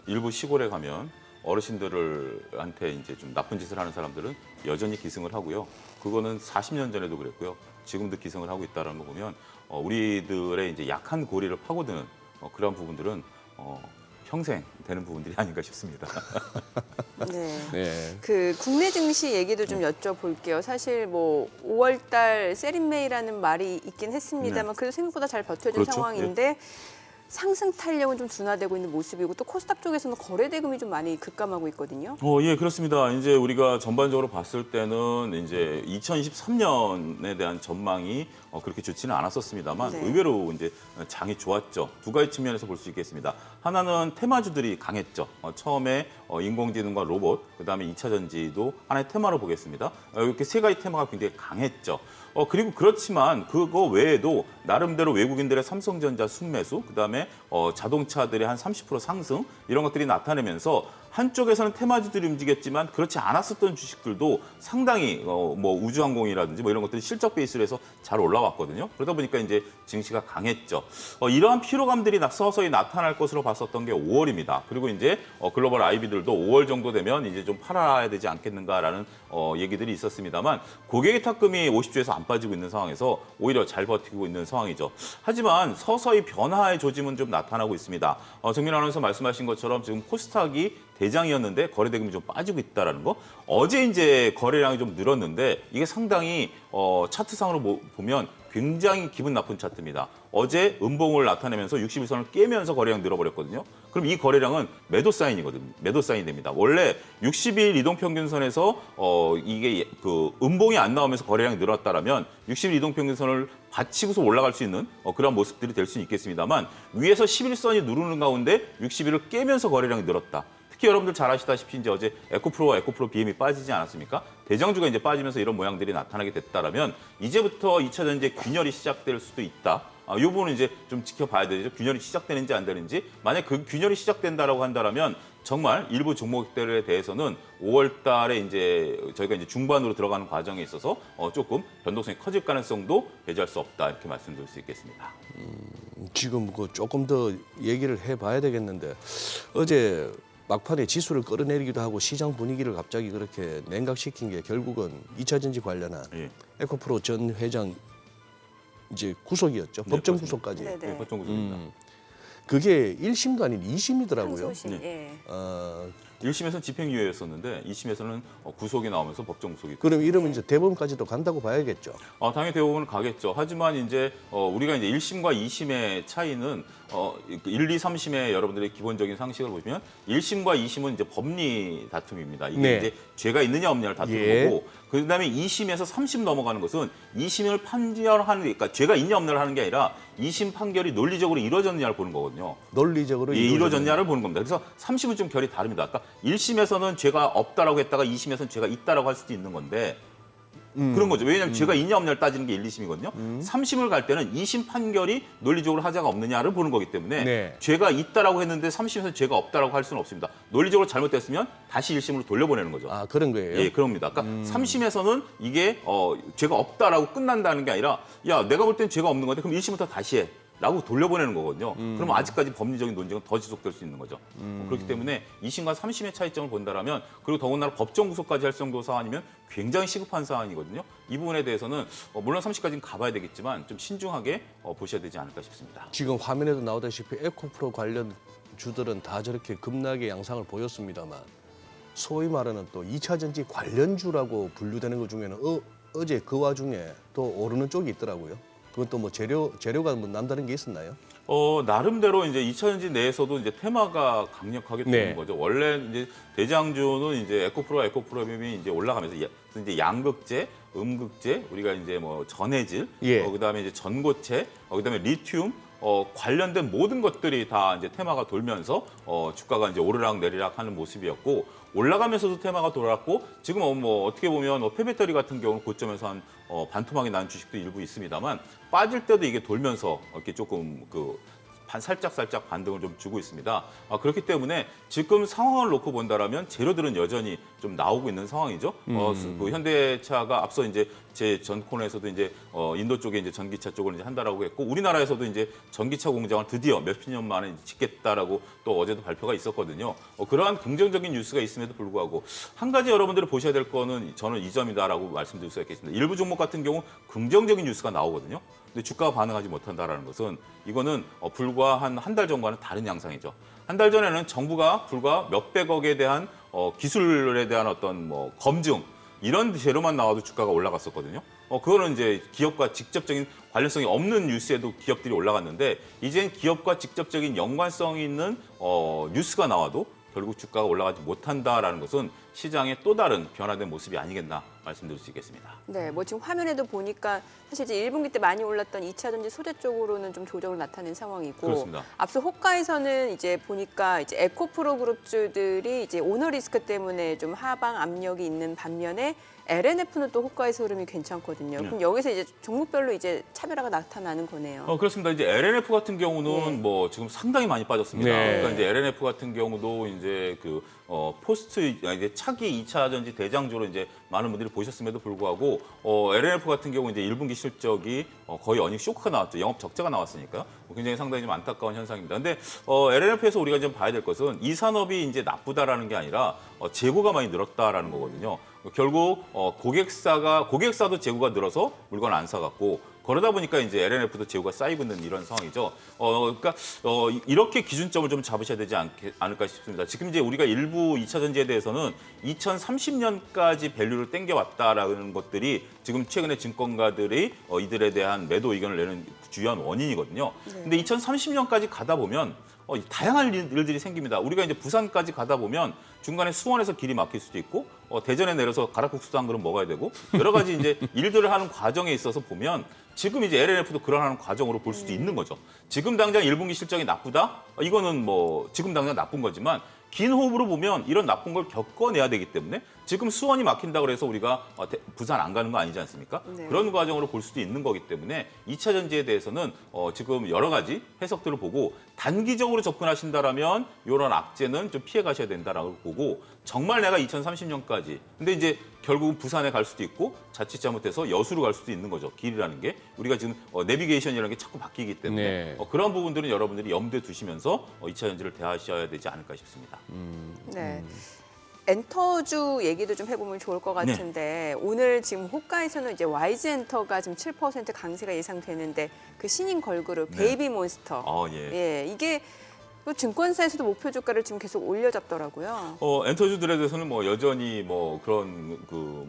일부 시골에 가면 어르신들한테 이제 좀 나쁜 짓을 하는 사람들은 여전히 기승을 하고요. 그거는 40년 전에도 그랬고요. 지금도 기승을 하고 있다는 거 보면 우리들의 이제 약한 고리를 파고드는 그런 부분들은 평생 되는 부분들이 아닌가 싶습니다. 네. 그 국내 증시 얘기도 좀 여쭤볼게요. 사실 뭐 5월달 세린메이라는 말이 있긴 했습니다만 그래도 생각보다 잘 버텨준 그렇죠. 상황인데 상승 탄력은 좀 둔화되고 있는 모습이고 또 코스닥 쪽에서는 거래 대금이 좀 많이 급감하고 있거든요. 예, 그렇습니다. 이제 우리가 전반적으로 봤을 때는 이제 2023년에 대한 전망이 그렇게 좋지는 않았었습니다만 네. 의외로 이제 장이 좋았죠. 두 가지 측면에서 볼 수 있겠습니다. 하나는 테마주들이 강했죠. 처음에 인공지능과 로봇, 그다음에 2차 전지도 하나의 테마로 보겠습니다. 이렇게 세 가지 테마가 굉장히 강했죠. 그리고 그렇지만 그거 외에도 나름대로 외국인들의 삼성전자 순매수, 그다음에 자동차들의 한 30% 상승 이런 것들이 나타내면서 한쪽에서는 테마주들이 움직였지만 그렇지 않았었던 주식들도 상당히 뭐 우주항공이라든지 뭐 이런 것들이 실적 베이스로 해서 잘 올라왔거든요. 그러다 보니까 이제 증시가 강했죠. 이러한 피로감들이 서서히 나타날 것으로 봤었던 게 5월입니다. 그리고 이제 글로벌 IB들도 5월 정도 되면 이제 좀 팔아야 되지 않겠는가라는 얘기들이 있었습니다만 고객의 탁금이 50주에서 안 빠지고 있는 상황에서 오히려 잘 버티고 있는 상황이죠. 하지만 서서히 변화의 조짐은 좀 나타나고 있습니다. 정민 아나운서 말씀하신 것처럼 지금 코스닥이 대장이었는데 거래 대금이 좀 빠지고 있다라는 거. 어제 이제 거래량이 좀 늘었는데 이게 상당히 차트상으로 보면 굉장히 기분 나쁜 차트입니다. 어제 음봉을 나타내면서 60일선을 깨면서 거래량 늘어버렸거든요. 그럼 이 거래량은 매도 사인이거든요. 매도 사인이 됩니다. 원래 60일 이동평균선에서 이게 그 음봉이 안 나오면서 거래량이 늘었다라면 60일 이동평균선을 받치고서 올라갈 수 있는 그런 모습들이 될 수는 있겠습니다만 위에서 11선이 누르는 가운데 60일을 깨면서 거래량이 늘었다. 특히 여러분들 잘 아시다시피 이제 어제 에코프로와 에코프로 BM이 빠지지 않았습니까? 대장주가 이제 빠지면서 이런 모양들이 나타나게 됐다라면 이제부터 2차 전지의 균열이 시작될 수도 있다. 이 부분은 이제 좀 지켜봐야 되죠. 균열이 시작되는지 안 되는지. 만약 그 균열이 시작된다라고 한다라면 정말 일부 종목들에 대해서는 5월 달에 이제 저희가 이제 중반으로 들어가는 과정에 있어서 조금 변동성이 커질 가능성도 배제할 수 없다. 이렇게 말씀드릴 수 있겠습니다. 지금 조금 더 얘기를 해봐야 되겠는데 어제 막판에 지수를 끌어내리기도 하고 시장 분위기를 갑자기 그렇게 냉각시킨 게 결국은 2차 전지 관련한 에코프로 전 회장 이제 구속이었죠. 네, 법정 그렇습니다. 구속까지. 네, 네. 법정 구속입니다. 그게 1심도 아닌 2심이더라고요. 항소심. 예. 1심에서는 집행유예였었는데 2심에서는 구속이 나오면서 법정 구속이. 그럼 이러면 이제 대법원까지도 간다고 봐야겠죠. 당연히 대법원은 가겠죠. 하지만 이제 우리가 이제 1심과 2심의 차이는 1, 2, 3심의 여러분들의 기본적인 상식을 보시면 1심과 2심은 이제 법리 다툼입니다. 이게 네. 이제 죄가 있느냐 없느냐를 다투는 예. 거고 그다음에 2심에서 3심 넘어가는 것은 2심을 판결하는 그러니까 죄가 있냐 없느냐를 하는 게 아니라 2심 판결이 논리적으로 이루어졌느냐를 보는 거거든요. 논리적으로 이루어졌냐를 보는 겁니다. 그래서 3심은 좀 결이 다릅니다. 아까 1심에서는 죄가 없다라고 했다가 2심에서는 죄가 있다라고 할 수도 있는 건데 그런 거죠. 왜냐하면 죄가 있냐 없냐를 따지는 게 1, 2심이거든요. 3심을 갈 때는 2심 판결이 논리적으로 하자가 없느냐를 보는 거기 때문에 네. 죄가 있다라고 했는데 3심에서 죄가 없다라고 할 수는 없습니다. 논리적으로 잘못됐으면 다시 1심으로 돌려보내는 거죠. 아 그런 거예요? 예, 그럽니다. 그러니까 3심에서는 이게 죄가 없다라고 끝난다는 게 아니라 야 내가 볼 땐 죄가 없는 건데 그럼 1심부터 다시 해. 라고 돌려보내는 거거든요. 그럼 아직까지 법리적인 논쟁은 더 지속될 수 있는 거죠. 그렇기 때문에 2심과 3심의 차이점을 본다라면 그리고 더군다나 법정 구속까지 할 정도 사안이면 굉장히 시급한 사안이거든요. 이 부분에 대해서는 물론 3심까지는 가봐야 되겠지만 좀 신중하게 보셔야 되지 않을까 싶습니다. 지금 화면에도 나오다시피 에코프로 관련 주들은 다 저렇게 급락의 양상을 보였습니다만 소위 말하는 또 2차 전지 관련주라고 분류되는 것 중에는 어제 그 와중에 또 오르는 쪽이 있더라고요. 그건 또 뭐 재료가 뭐 남다른 게 있었나요? 나름대로 이제 2차 전지 내에서도 이제 테마가 강력하게 되는 네. 거죠. 원래 이제 대장주는 이제 에코프로빔이 이제 올라가면서 이제 양극재, 음극재, 우리가 이제 뭐 전해질, 예. 그다음에 이제 전고체, 그다음에 리튬 관련된 모든 것들이 다 이제 테마가 돌면서 주가가 이제 오르락 내리락 하는 모습이었고 올라가면서도 테마가 돌았고 지금 뭐 어떻게 보면 폐배터리 같은 경우는 고점에서 한 반토막이 난 주식도 일부 있습니다만 빠질 때도 이게 돌면서 이렇게 조금 살짝 반등을 좀 주고 있습니다. 그렇기 때문에 지금 상황을 놓고 본다라면 재료들은 여전히 좀 나오고 있는 상황이죠. 그 현대차가 앞서 이제 제 전 코너에서도 이제 인도 쪽에 이제 전기차 쪽을 이제 한다라고 했고 우리나라에서도 이제 전기차 공장을 드디어 몇십 년 만에 짓겠다라고 또 어제도 발표가 있었거든요. 그러한 긍정적인 뉴스가 있음에도 불구하고 한 가지 여러분들이 보셔야 될 거는 저는 이 점이다라고 말씀드릴 수 있겠습니다. 일부 종목 같은 경우 긍정적인 뉴스가 나오거든요. 근데 주가가 반응하지 못한다라는 것은 이거는 불과 한 달 전과는 다른 양상이죠. 한 달 전에는 정부가 불과 몇백억에 대한 기술에 대한 어떤 뭐 검증 이런 재료만 나와도 주가가 올라갔었거든요. 그거는 이제 기업과 직접적인 관련성이 없는 뉴스에도 기업들이 올라갔는데 이젠 기업과 직접적인 연관성이 있는 뉴스가 나와도 결국 주가가 올라가지 못한다라는 것은 시장의 또 다른 변화된 모습이 아니겠나 말씀드릴 수 있겠습니다. 네, 뭐 지금 화면에도 보니까 사실 이제 1분기 때 많이 올랐던 2차 전지 소재 쪽으로는 좀 조정을 나타낸 상황이고 그렇습니다. 앞서 호가에서는 이제 보니까 이제 에코프로 그룹주들이 이제 오너 리스크 때문에 좀 하방 압력이 있는 반면에 LNF는 또 호가에서 흐름이 괜찮거든요. 네. 그럼 여기서 이제 종목별로 이제 차별화가 나타나는 거네요. 그렇습니다. 이제 LNF 같은 경우는 예. 뭐 지금 상당히 많이 빠졌습니다. 네. 그러니까 이제 LNF 같은 경우도 이제 그 포스트 이제 차기 2차 전지 대장주로 이제 많은 분들이 보셨음에도 불구하고 LNF 같은 경우 이제 1분기 실적이 거의 어닝 쇼크가 나왔죠. 영업 적자가 나왔으니까요. 굉장히 상당히 좀 안타까운 현상입니다. 근데 LNF에서 우리가 좀 봐야 될 것은 이 산업이 이제 나쁘다라는 게 아니라 재고가 많이 늘었다라는 거거든요. 결국 고객사도 재고가 늘어서 물건을 안 사갖고 그러다 보니까 이제 LNF도 재고가 쌓이고 있는 이런 상황이죠. 그러니까 이렇게 기준점을 좀 잡으셔야 되지 않을까 싶습니다. 지금 이제 우리가 일부 2차 전지에 대해서는 2030년까지 밸류를 땡겨왔다라는 것들이 지금 최근에 증권가들이 이들에 대한 매도 의견을 내는 주요한 원인이거든요. 근데 2030년까지 가다 보면 다양한 일들이 생깁니다. 우리가 이제 부산까지 가다 보면 중간에 수원에서 길이 막힐 수도 있고 대전에 내려서 가락국수도 한 그릇 먹어야 되고 여러 가지 이제 일들을 하는 과정에 있어서 보면 지금 이제 LNF도 그러한 과정으로 볼 수도 있는 거죠. 지금 당장 1분기 실적이 나쁘다? 이거는 뭐 지금 당장 나쁜 거지만 긴 호흡으로 보면 이런 나쁜 걸 겪어내야 되기 때문에 지금 수원이 막힌다고 해서 우리가 부산 안 가는 거 아니지 않습니까? 네. 그런 과정으로 볼 수도 있는 거기 때문에 2차 전지에 대해서는 지금 여러 가지 해석들을 보고 단기적으로 접근하신다라면 이런 악재는 좀 피해 가셔야 된다라고 보고 정말 내가 2030년까지 근데 이제 결국은 부산에 갈 수도 있고 자칫 잘못해서 여수로 갈 수도 있는 거죠. 길이라는 게 우리가 지금 내비게이션이라는 게 자꾸 바뀌기 때문에 네. 그런 부분들은 여러분들이 염두에 두시면서 2차 전지를 대하셔야 되지 않을까 싶습니다. 네. 엔터주 얘기도 좀 해보면 좋을 것 같은데 오늘 지금 호가에서는 이제 YG 엔터가 지금 7% 강세가 예상되는데 그 신인 걸그룹 베이비몬스터 예. 이게 또 증권사에서도 목표 주가를 지금 계속 올려잡더라고요. 엔터주들에 대해서는 뭐 여전히 뭐 그런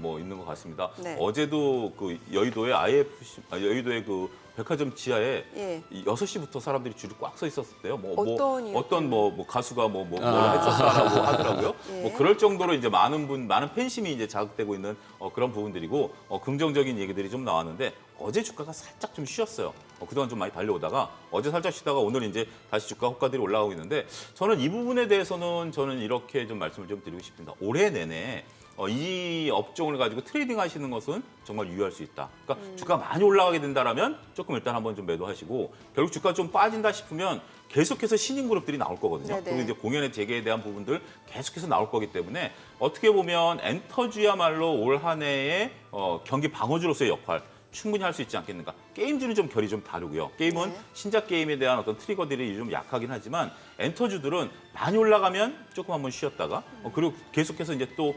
뭐 있는 것 같습니다. 네. 어제도 그 여의도의 여의도의 그 백화점 지하에 6시부터 사람들이 줄이 꽉 서 있었대요. 어떤 가수가 뭐라 했었다라고 하더라고요. 예. 뭐 그럴 정도로 이제 많은 팬심이 이제 자극되고 있는 그런 부분들이고 긍정적인 얘기들이 좀 나왔는데 어제 주가가 살짝 좀 쉬었어요. 그동안 좀 많이 달려오다가 어제 살짝 쉬다가 오늘 이제 다시 주가 호가들이 올라가고 있는데 저는 이 부분에 대해서는 저는 이렇게 좀 말씀을 좀 드리고 싶습니다. 올해 내내 이 업종을 가지고 트레이딩 하시는 것은 정말 유효할 수 있다. 그러니까 주가 많이 올라가게 된다라면 조금 일단 한번 좀 매도하시고 결국 주가 좀 빠진다 싶으면 계속해서 신인 그룹들이 나올 거거든요. 네네. 그리고 이제 공연의 재개에 대한 부분들 계속해서 나올 거기 때문에 어떻게 보면 엔터주야말로 올 한 해의 경기 방어주로서의 역할 충분히 할 수 있지 않겠는가. 게임주는 좀 결이 좀 다르고요. 게임은 신작 게임에 대한 어떤 트리거들이 좀 약하긴 하지만 엔터주들은 많이 올라가면 조금 한번 쉬었다가 그리고 계속해서 이제 또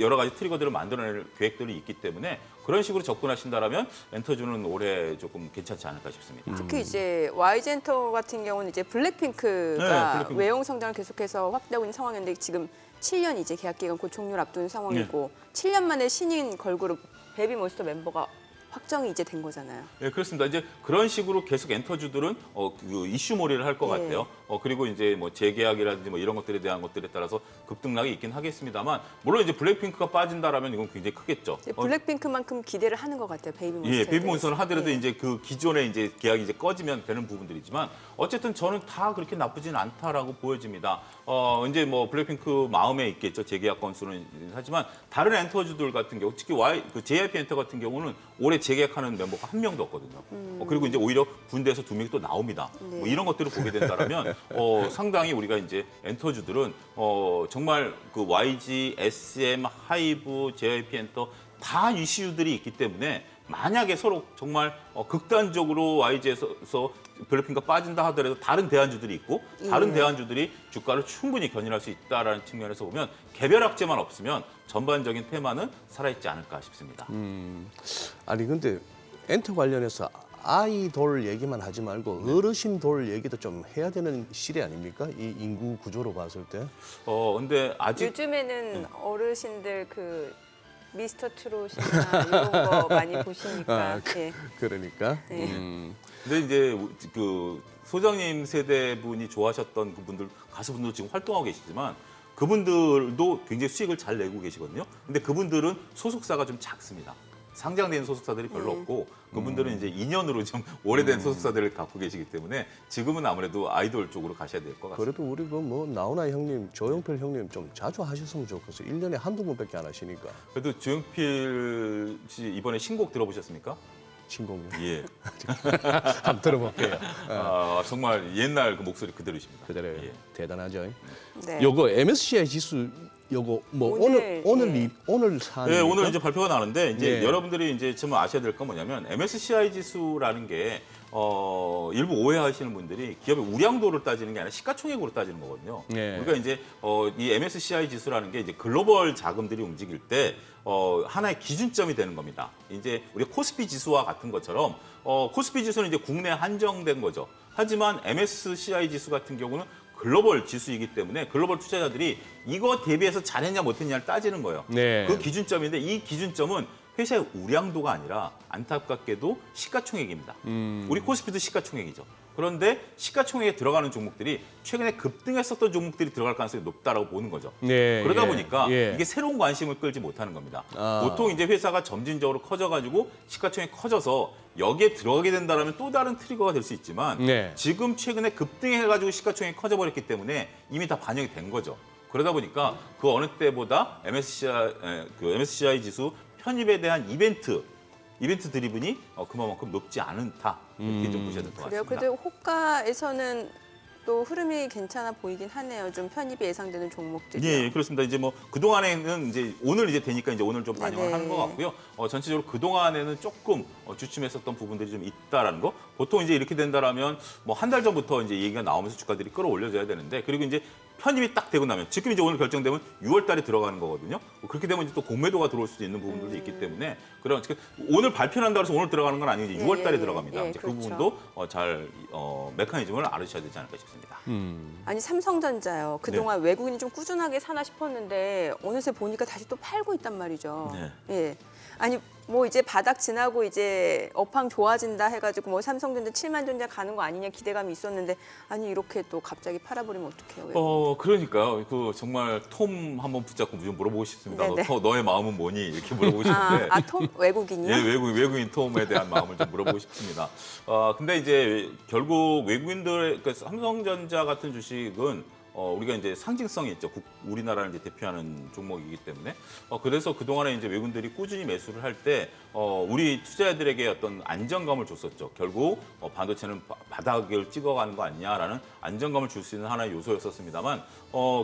여러 가지 트리거들을 만들어낼 계획들이 있기 때문에 그런 식으로 접근하신다라면 엔터주는 올해 조금 괜찮지 않을까 싶습니다. 특히 이제 YG 엔터 같은 경우는 이제 블랙핑크가 블랙핑크. 외형 성장을 계속해서 확대하고 있는 상황인데 지금 7년 이제 계약 기간 곧 종료를 앞둔 상황이고 7년 만에 신인 걸그룹 베이비몬스터 멤버가 확정이 이제 된 거잖아요. 네, 그렇습니다. 이제 그런 식으로 계속 엔터주들은 그 이슈몰이를 할 것 같아요. 그리고 이제 뭐 재계약이라든지 뭐 이런 것들에 대한 것들에 따라서 급등락이 있긴 하겠습니다만 물론 이제 블랙핑크가 빠진다라면 이건 굉장히 크겠죠. 블랙핑크만큼 기대를 하는 것 같아요. 베이비몬스터. 예, 베이비몬스터는 하더라도 이제 그 기존의 이제 계약이 이제 꺼지면 되는 부분들이지만 어쨌든 저는 다 그렇게 나쁘진 않다라고 보여집니다. 이제 뭐 블랙핑크 마음에 있겠죠. 재계약 건수는 하지만 다른 엔터주들 같은 경우 특히 JYP 엔터 같은 경우는 올해 재계약하는 멤버가 한 명도 없거든요. 그리고 이제 오히려 군대에서 2명이 또 나옵니다. 네. 뭐 이런 것들을 보게 된다면 상당히 우리가 이제 엔터주들은 정말 그 YG, SM, 하이브, JYP 엔터 다 이슈들이 있기 때문에 만약에 서로 정말 극단적으로 YG에서 블랙핑크가 빠진다 하더라도 다른 대안주들이 있고 다른 대안주들이 주가를 충분히 견인할 수 있다는 측면에서 보면 개별 악재만 없으면 전반적인 테마는 살아있지 않을까 싶습니다. 아니 근데 엔터 관련해서 아이돌 얘기만 하지 말고 어르신 돌 얘기도 좀 해야 되는 시대 아닙니까? 이 인구 구조로 봤을 때. 근데 아직 요즘에는 어르신들 미스터 트롯이나 이런 거 많이 보시니까. 예. 그러니까. 네. 근데 이제 그 소장님 세대 분이 좋아하셨던 그분들 가수분들 지금 활동하고 계시지만 그분들도 굉장히 수익을 잘 내고 계시거든요. 근데 그분들은 소속사가 좀 작습니다. 상장된 소속사들이 별로 없고 그분들은 이제 인연으로 좀 오래된 소속사들을 갖고 계시기 때문에 지금은 아무래도 아이돌 쪽으로 가셔야 될 것 같습니다. 그래도 우리 그 뭐 나훈아 형님, 조용필 형님 좀 자주 하셨으면 좋겠어. 1년에 한두 번밖에 안 하시니까. 그래도 조용필 씨 이번에 신곡 들어보셨습니까? 신곡요. 예. 한번 들어볼게요. 아, 정말 옛날 그 목소리 그대로십니다. 그대로 예. 대단하죠. 네. 요거 MSCI 지수 요거 뭐 오늘 사안. 네, 오늘 이제 발표가 나는데 이제 예. 여러분들이 이제 좀 아셔야 될 건 뭐냐면 MSCI 지수라는 게 일부 오해하시는 분들이 기업의 우량도를 따지는 게 아니라 시가총액으로 따지는 거거든요. 예. 우리가 이제 이 MSCI 지수라는 게 이제 글로벌 자금들이 움직일 때 하나의 기준점이 되는 겁니다. 이제 우리 코스피 지수와 같은 것처럼 코스피 지수는 이제 국내 한정된 거죠. 하지만 MSCI 지수 같은 경우는 글로벌 지수이기 때문에 글로벌 투자자들이 이거 대비해서 잘했냐 못했냐를 따지는 거예요. 네. 그 기준점인데 이 기준점은 회사의 우량도가 아니라 안타깝게도 시가총액입니다. 우리 코스피도 시가총액이죠. 그런데 시가총액에 들어가는 종목들이 최근에 급등했었던 종목들이 들어갈 가능성이 높다라고 보는 거죠. 네, 그러다 예, 보니까 예. 이게 새로운 관심을 끌지 못하는 겁니다. 아. 보통 이제 회사가 점진적으로 커져가지고 시가총액이 커져서 여기에 들어가게 된다면 또 다른 트리거가 될 수 있지만 네. 지금 최근에 급등해가지고 시가총액이 커져버렸기 때문에 이미 다 반영이 된 거죠. 그러다 보니까 그 어느 때보다 MSCI 지수 편입에 대한 이벤트 드리븐이 그만큼 높지 않다. 이렇게 좀 보셔야 될 것 그래요. 같습니다. 그래도 호가에서는 또 흐름이 괜찮아 보이긴 하네요. 좀 편입이 예상되는 종목들이. 예, 그렇습니다. 이제 뭐 그동안에는 이제 오늘 이제 되니까 이제 오늘 좀 반영을 네네. 하는 것 같고요. 전체적으로 그동안에는 조금 주춤했었던 부분들이 좀 있다라는 거. 보통 이제 이렇게 된다라면 뭐 한 달 전부터 이제 얘기가 나오면서 주가들이 끌어올려져야 되는데 그리고 이제 편입이 딱 되고 나면 지금 이제 오늘 결정되면 6월 달에 들어가는 거거든요. 그렇게 되면 이제 또 공매도가 들어올 수도 있는 부분들도 있기 때문에 그런 오늘 발표한다고 해서 오늘 들어가는 건 아니고 이제 6월 달에 들어갑니다. 예, 이제 그렇죠. 그 부분도 잘 메커니즘을 알으셔야 되지 않을까 싶습니다. 아니 삼성전자요. 그동안 네. 외국인이 좀 꾸준하게 사나 싶었는데 어느새 보니까 다시 또 팔고 있단 말이죠. 네. 예. 아니 뭐 이제 바닥 지나고 이제 업황 좋아진다 해가지고 뭐 삼성전자 7만 전자 가는 거 아니냐 기대감이 있었는데 아니 이렇게 또 갑자기 팔아버리면 어떡해요? 그러니까요. 그 정말 톰 한번 붙잡고 좀 물어보고 싶습니다. 네네. 너의 마음은 뭐니? 이렇게 물어보고 싶은데. 톰 외국인이요? 예, 외국인 톰에 대한 마음을 좀 물어보고 싶습니다. 근데 이제 결국 외국인들, 그러니까 삼성전자 같은 주식은 우리가 이제 상징성이 있죠. 우리나라를 이제 대표하는 종목이기 때문에. 그래서 그동안에 이제 외국인들이 꾸준히 매수를 할 때, 우리 투자자들에게 어떤 안정감을 줬었죠. 결국 반도체는 바닥을 찍어가는 거 아니냐라는 안정감을 줄 수 있는 하나의 요소였었습니다만,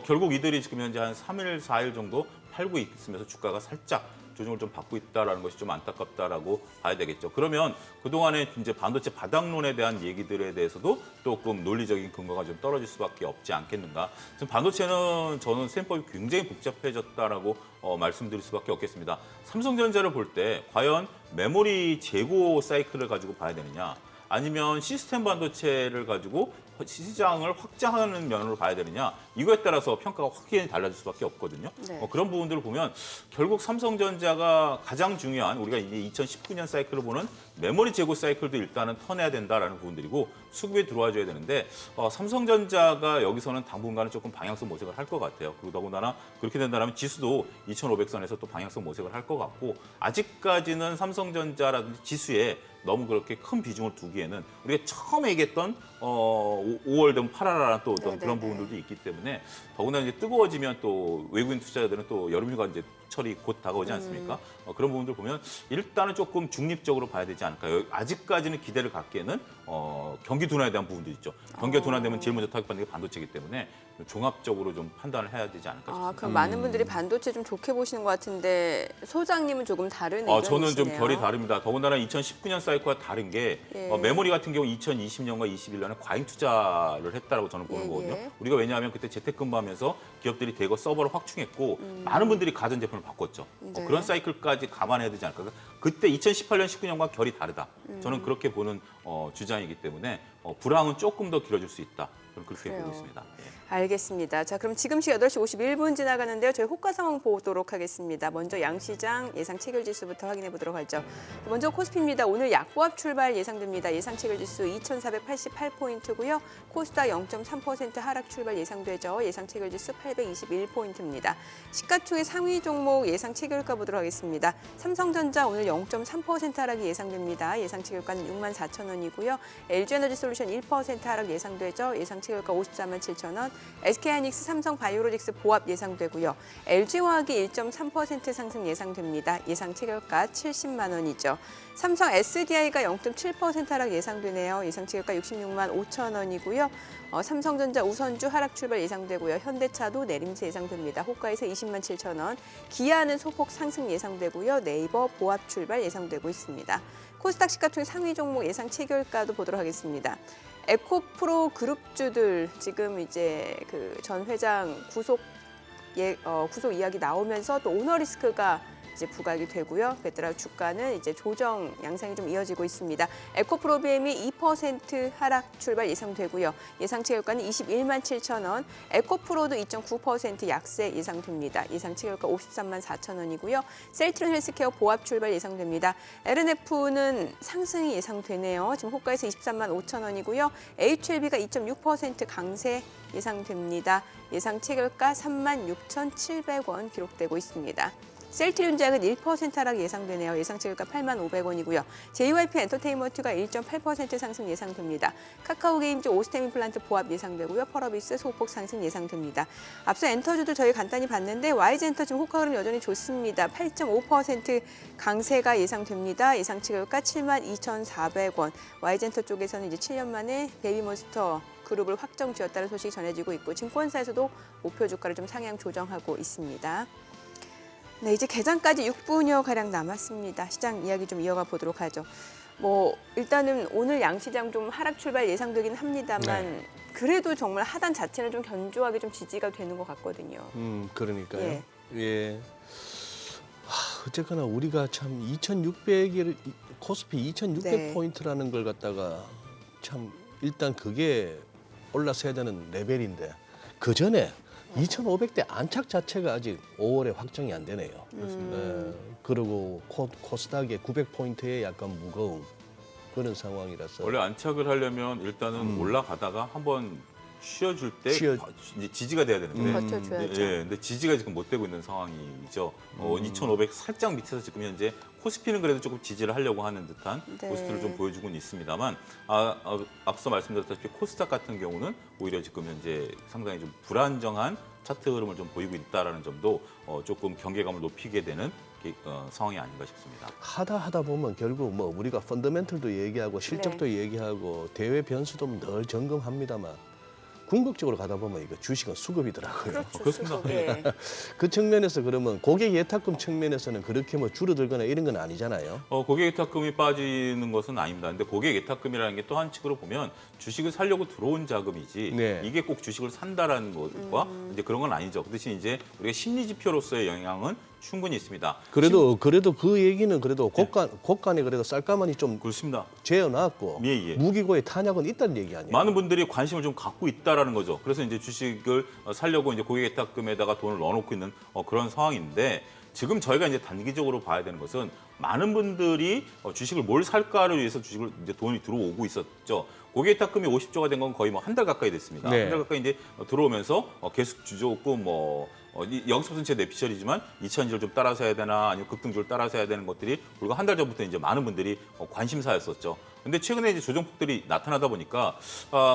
결국 이들이 지금 현재 한 3일, 4일 정도 팔고 있으면서 주가가 살짝 조정을 좀 받고 있다라는 것이 좀 안타깝다라고 봐야 되겠죠. 그러면 그동안에 이제 반도체 바닥론에 대한 얘기들에 대해서도 조금 논리적인 근거가 좀 떨어질 수밖에 없지 않겠는가. 지금 반도체는 저는 셈법이 굉장히 복잡해졌다라고 말씀드릴 수밖에 없겠습니다. 삼성전자를 볼 때 과연 메모리 재고 사이클을 가지고 봐야 되느냐, 아니면 시스템 반도체를 가지고 시장을 확장하는 면으로 봐야 되느냐, 이거에 따라서 평가가 확연히 달라질 수밖에 없거든요. 네. 그런 부분들을 보면 결국 삼성전자가 가장 중요한 우리가 이제 2019년 사이클을 보는 메모리 재고 사이클도 일단은 터내야 된다라는 부분들이고 수급에 들어와줘야 되는데 삼성전자가 여기서는 당분간은 조금 방향성 모색을 할 것 같아요. 그리고 더군다나 그렇게 된다면 지수도 2,500선에서 또 방향성 모색을 할 것 같고 아직까지는 삼성전자라든지 지수에 너무 그렇게 큰 비중을 두기에는 우리가 처음에 얘기했던 5월 되면 팔아라라는 또 어떤 그런 부분들도 있기 때문에 더군다나 이제 뜨거워지면 또 외국인 투자자들은 또 여름휴가 이제 철이 곧 다가오지 않습니까? 그런 부분들 보면 일단은 조금 중립적으로 봐야 되지 않을까요? 아직까지는 기대를 갖기에는 경기 둔화에 대한 부분도 있죠. 경기가 둔화되면 제일 먼저 타격받는 게 반도체이기 때문에 종합적으로 좀 판단을 해야 되지 않을까 싶습니다. 그럼 많은 분들이 반도체 좀 좋게 보시는 것 같은데 소장님은 조금 다른 의견이시네요. 저는 좀 결이 다릅니다. 더군다나 2019년 사이클과 다른 게 예. 메모리 같은 경우 2020년과 21년에 과잉 투자를 했다라고 저는 보는 거거든요. 우리가 왜냐하면 그때 재택근무하면서 기업들이 대거 서버를 확충했고 많은 분들이 가전제품을 바꿨죠. 네. 그런 사이클까지 감안해야 되지 않을까. 그때 2018년, 19년과 결이 다르다. 저는 그렇게 보는 주장이기 때문에 불황은 조금 더 길어질 수 있다. 저는 그렇게 그래요. 보고 있습니다. 예. 알겠습니다. 자, 그럼 지금 시각 8시 51분 지나가는데요. 저희 호가 상황 보도록 하겠습니다. 먼저 양시장 예상 체결 지수부터 확인해 보도록 하죠. 먼저 코스피입니다. 오늘 약보합 출발 예상됩니다. 예상 체결 지수 2,488포인트고요. 코스닥 0.3% 하락 출발 예상되죠. 예상 체결 지수 821포인트입니다. 시가총액 상위 종목 예상 체결가 보도록 하겠습니다. 삼성전자 오늘 0.3% 하락이 예상됩니다. 예상 체결가는 64,000원이고요. LG에너지솔루션 1% 하락 예상되죠. 예상 체결가 547,000원. SK하이닉스, 삼성바이오로직스 보합 예상되고요. LG화학이 1.3% 상승 예상됩니다. 예상 체결가 70만 원이죠. 삼성 SDI가 0.7% 하락 예상되네요. 예상 체결가 66만 5천 원이고요. 삼성전자 우선주 하락 출발 예상되고요. 현대차도 내림세 예상됩니다. 호가에서 20만 7천 원. 기아는 소폭 상승 예상되고요. 네이버 보합 출발 예상되고 있습니다. 코스닥 시가총액 상위 종목 예상 체결가도 보도록 하겠습니다. 에코프로 그룹주들 지금 이제 그 전 회장 구속 이야기 나오면서 또 오너 리스크가 이제 부각이 되고요. 그에 따라 주가는 이제 조정 양상이 좀 이어지고 있습니다. 에코프로비엠이 2% 하락 출발 예상되고요. 예상 체결가는 21만 7천 원. 에코프로도 2.9% 약세 예상됩니다. 예상 체결가 53만 4천 원이고요. 셀트론 헬스케어 보합 출발 예상됩니다. LNF는 상승이 예상되네요. 지금 호가에서 23만 5천 원이고요. HLB가 2.6% 강세 예상됩니다. 예상 체결가 3만 6,700원 기록되고 있습니다. 셀트리온제약은 1% 하락 예상되네요. 예상 체결가 8만 500원이고요. JYP 엔터테인먼트가 1.8% 상승 예상됩니다. 카카오게임즈 오스템 임플란트 보합 예상되고요. 펄어비스 소폭 상승 예상됩니다. 앞서 엔터주도 저희 간단히 봤는데 YG엔터 지금 호가 흐름 여전히 좋습니다. 8.5% 강세가 예상됩니다. 예상 체결가 7만 2,400원. YG엔터 쪽에서는 이제 7년 만에 베이비몬스터 그룹을 확정 지었다는 소식이 전해지고 있고 증권사에서도 목표 주가를 좀 상향 조정하고 있습니다. 네, 이제 개장까지 6분여 가량 남았습니다. 시장 이야기 좀 이어가 보도록 하죠. 일단은 오늘 양시장 좀 하락 출발 예상되긴 합니다만 그래도 정말 하단 자체는 좀 견조하게 좀 지지가 되는 것 같거든요. 그러니까요. 예. 어쨌거나 우리가 참 2,600을 코스피 2,600 포인트라는 걸 갖다가 참 일단 그게 올라서야 되는 레벨인데 그 전에 2,500대 안착 자체가 아직 5월에 확정이 안 되네요. 그리고 코스닥의 900포인트에 약간 무거운 그런 상황이라서. 원래 안착을 하려면 일단은 올라가다가 한번 쉬어줄 때 이제 지지가 돼야 되는데 버텨줘야죠. 근데 지지가 지금 못 되고 있는 상황이죠. 2,500 살짝 밑에서 지금 현재 코스피는 그래도 조금 지지를 하려고 하는 듯한 모습들을 좀 보여주고는 있습니다만 앞서 말씀드렸다시피 코스닥 같은 경우는 오히려 지금 현재 상당히 좀 불안정한 차트 흐름을 좀 보이고 있다라는 점도 조금 경계감을 높이게 되는 상황이 아닌가 싶습니다. 하다 보면 결국 우리가 펀더멘털도 얘기하고 실적도 얘기하고 대외 변수도 늘 점검합니다만 궁극적으로 가다 보면 이거 주식은 수급이더라고요. 그렇죠. 그렇습니다. 수급. 그 측면에서 그러면 고객 예탁금 측면에서는 그렇게 줄어들거나 이런 건 아니잖아요. 고객 예탁금이 빠지는 것은 아닙니다. 근데 고객 예탁금이라는 게 또 한 측으로 보면 주식을 살려고 들어온 자금이지 이게 꼭 주식을 산다라는 것과 이제 그런 건 아니죠. 그 대신 이제 우리가 심리 지표로서의 영향은 충분히 있습니다. 그래도 그 얘기는 그래도 곳간에 그래도 쌀가마니 좀 그렇습니다. 재어놨고 무기고의 탄약은 있다는 얘기 아니에요? 많은 분들이 관심을 좀 갖고 있다라는 거죠. 그래서 이제 주식을 살려고 이제 고객 예탁금에다가 돈을 넣어놓고 있는 그런 상황인데 지금 저희가 이제 단기적으로 봐야 되는 것은 많은 분들이 주식을 뭘 살까를 위해서 주식을 이제 돈이 들어오고 있었죠. 고객 예탁금이 50조가 된 건 거의 한 달 가까이 됐습니다. 한 달 가까이 이제 들어오면서 계속 주저없고 영수증체 내피셜이지만 2,000주를 좀 따라서 해야 되나 아니면 급등주를 따라서 해야 되는 것들이 불과 한 달 전부터 이제 많은 분들이 관심사였었죠. 근데 최근에 이제 조정폭들이 나타나다 보니까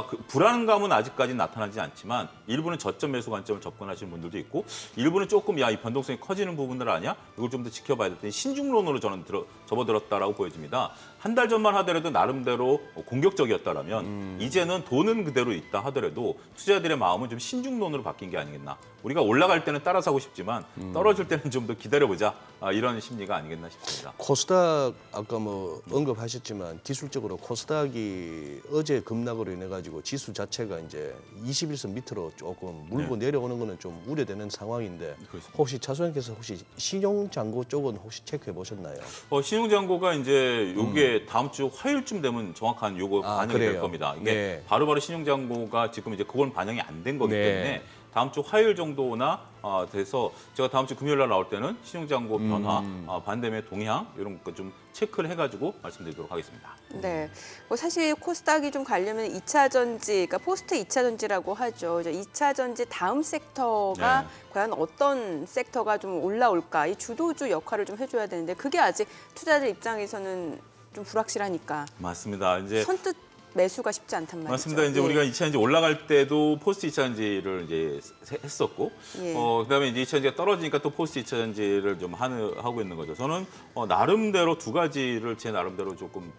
그 불안감은 아직까지 나타나지 않지만 일부는 저점 매수 관점을 접근하시는 분들도 있고 일부는 조금 이 변동성이 커지는 부분들 아니야? 이걸 좀 더 지켜봐야 될 테니 신중론으로 저는 접어들었다라고 보여집니다. 한 달 전만 하더라도 나름대로 공격적이었다라면 이제는 돈은 그대로 있다 하더라도 투자자들의 마음은 좀 신중론으로 바뀐 게 아니겠나. 우리가 올라갈 때는 따라 사고 싶지만 떨어질 때는 좀 더 기다려보자. 이런 심리가 아니겠나 싶습니다. 코스닥 아까 뭐 언급하셨지만 기술적으로 코스닥이 어제 급락으로 인해 가지고 지수 자체가 이제 21선 밑으로 조금 물고 내려오는 거는 좀 우려되는 상황인데 그렇습니다. 혹시 차 소장님께서 혹시 신용잔고 쪽은 혹시 체크해 보셨나요? 신용잔고가 이제 요게 다음 주 화요일쯤 되면 정확한 요거 반영이 될 그래요? 겁니다. 이게 네. 바로바로 신용잔고가 지금 이제 그건 반영이 안 된 거기 네. 때문에 다음 주 화요일 정도나 돼서 제가 다음 주 금요일 날 나올 때는 신용잔고 변화, 반대매 동향 이런 거 좀 체크를 해가지고 말씀드리도록 하겠습니다. 네, 뭐 사실 코스닥이 좀 가려면 2차 전지, 그러니까 포스트 2차 전지라고 하죠. 2차 전지 다음 섹터가 네. 과연 어떤 섹터가 좀 올라올까, 이 주도주 역할을 좀 해줘야 되는데 그게 아직 투자자들 입장에서는 좀 불확실하니까 맞습니다. 이제 선뜻 매수가 쉽지 않단 말이죠. 맞습니다. 이제 예. 우리가 2차 전지 올라갈 때도 포스트 2차 전지를 이제 했었고, 예. 그다음에 이제 2차 전지가 떨어지니까 또 포스트 2차 전지를 좀 하고 있는 거죠. 저는 나름대로 두 가지를 제 나름대로 조금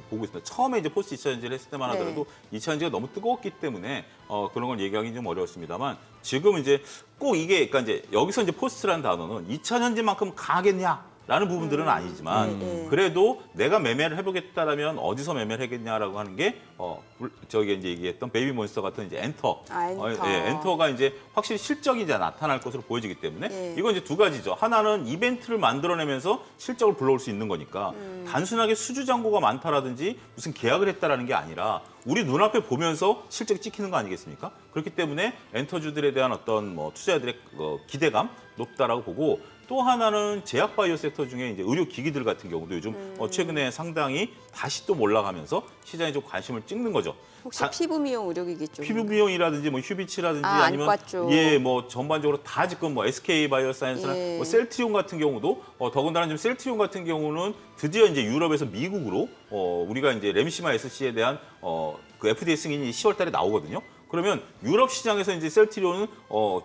보고 있습니다. 처음에 이제 포스트 2차 전지를 했을 때만 하더라도 2차 전지가 너무 뜨거웠기 때문에 그런 걸 얘기하기 좀 어려웠습니다만 지금 이제 꼭 이게 그러니까 이제 여기서 이제 포스트라는 단어는 2차 전지만큼 강하겠냐? 라는 부분들은 아니지만 그래도 내가 매매를 해보겠다라면 어디서 매매를 하겠냐라고 하는 게 저희가 이제 얘기했던 베이비몬스터 같은 이제 엔터, 엔터. 엔터가 이제 확실히 실적이 이제 나타날 것으로 보여지기 때문에 예. 이건 이제 두 가지죠. 하나는 이벤트를 만들어내면서 실적을 불러올 수 있는 거니까 단순하게 수주 잔고가 많다라든지 무슨 계약을 했다라는 게 아니라 우리 눈앞에 보면서 실적이 찍히는 거 아니겠습니까? 그렇기 때문에 엔터주들에 대한 어떤 뭐 투자자들의 기대감 높다라고 보고 또 하나는 제약 바이오 섹터 중에 이제 의료 기기들 같은 경우도 요즘 최근에 상당히 다시 또 올라가면서 시장에 좀 관심을 찍는 거죠. 혹시 피부 미용 의료기기 쪽? 피부 미용이라든지 뭐 휴비치라든지 아니면 안과 쪽. 뭐 전반적으로 다 지금 뭐 SK 바이오사이언스나 예. 뭐 셀트리온 같은 경우도 더군다나 지금 셀트리온 같은 경우는 드디어 이제 유럽에서 미국으로 우리가 이제 렘시마 SC에 대한 그 FDA 승인이 10월달에 나오거든요. 그러면 유럽 시장에서 이제 셀트리온은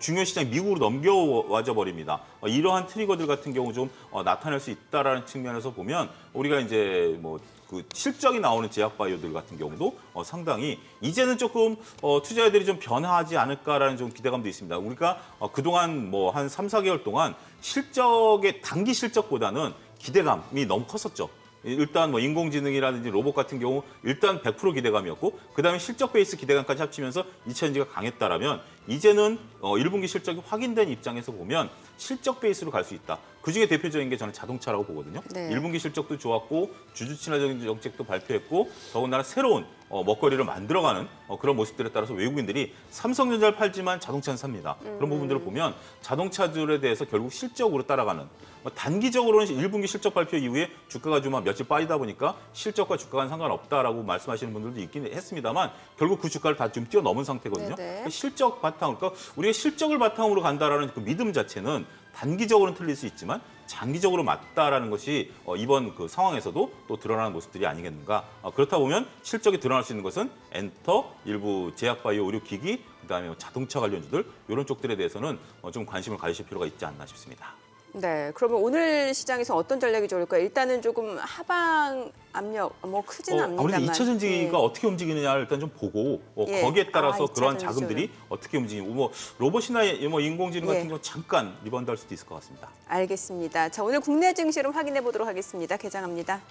중요 시장 미국으로 넘겨와져 버립니다. 이러한 트리거들 같은 경우 좀 나타날 수 있다라는 측면에서 보면 우리가 이제 뭐 그 실적이 나오는 제약 바이오들 같은 경우도 상당히 이제는 조금 투자자들이 좀 변화하지 않을까라는 좀 기대감도 있습니다. 우리가 그동안 뭐 한 3, 4개월 동안 실적의 단기 실적보다는 기대감이 너무 컸었죠. 일단 뭐 인공지능이라든지 로봇 같은 경우 일단 100% 기대감이었고 그다음에 실적 베이스 기대감까지 합치면서 2차전지가 강했다라면 이제는 1분기 실적이 확인된 입장에서 보면 실적 베이스로 갈 수 있다. 그중에 대표적인 게 저는 자동차라고 보거든요. 네. 1분기 실적도 좋았고 주주 친화적인 정책도 발표했고 더군다나 새로운 먹거리를 만들어가는 그런 모습들에 따라서 외국인들이 삼성전자를 팔지만 자동차는 삽니다. 그런 부분들을 보면 자동차들에 대해서 결국 실적으로 따라가는 단기적으로는 1분기 실적 발표 이후에 주가가 좀 며칠 빠지다 보니까 실적과 주가와는 상관없다라고 말씀하시는 분들도 있긴 했습니다만 결국 그 주가를 다 좀 뛰어넘은 상태거든요. 네네. 그러니까 실적 바탕, 그러니까 우리가 실적을 바탕으로 간다라는 그 믿음 자체는 단기적으로는 틀릴 수 있지만 장기적으로 맞다라는 것이 이번 그 상황에서도 또 드러나는 모습들이 아니겠는가. 그렇다 보면 실적이 드러날 수 있는 것은 엔터, 일부 제약바이오 의료기기, 그다음에 자동차 관련주들 이런 쪽들에 대해서는 좀 관심을 가지실 필요가 있지 않나 싶습니다. 네, 그러면 오늘 시장에서 어떤 전략이 좋을까요? 일단은 조금 하방 압력, 뭐 크지는 않는다만. 아무래도 2차 전지가 어떻게 움직이느냐를 일단 좀 보고 예. 거기에 따라서 2차 그러한 전지 자금들이 어떻게 움직이고 뭐 로봇이나 뭐 인공지능 같은 예. 경우 잠깐 리바운드 할 수도 있을 것 같습니다. 알겠습니다. 자, 오늘 국내 증시를 확인해 보도록 하겠습니다. 개장합니다.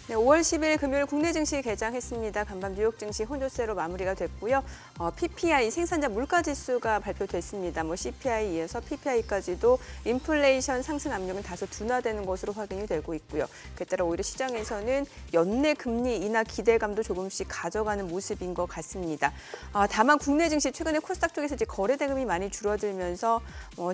네, 5월 10일 금요일 국내 증시 개장했습니다. 간밤 뉴욕 증시 혼조세로 마무리가 됐고요. PPI 생산자 물가 지수가 발표됐습니다. 뭐 CPI에 이어서 PPI까지도 인플레이션 상승 압력은 다소 둔화되는 것으로 확인이 되고 있고요. 그에 따라 오히려 시장에서는 연내 금리 인하 기대감도 조금씩 가져가는 모습인 것 같습니다. 다만 국내 증시 최근에 코스닥 쪽에서 이제 거래 대금이 많이 줄어들면서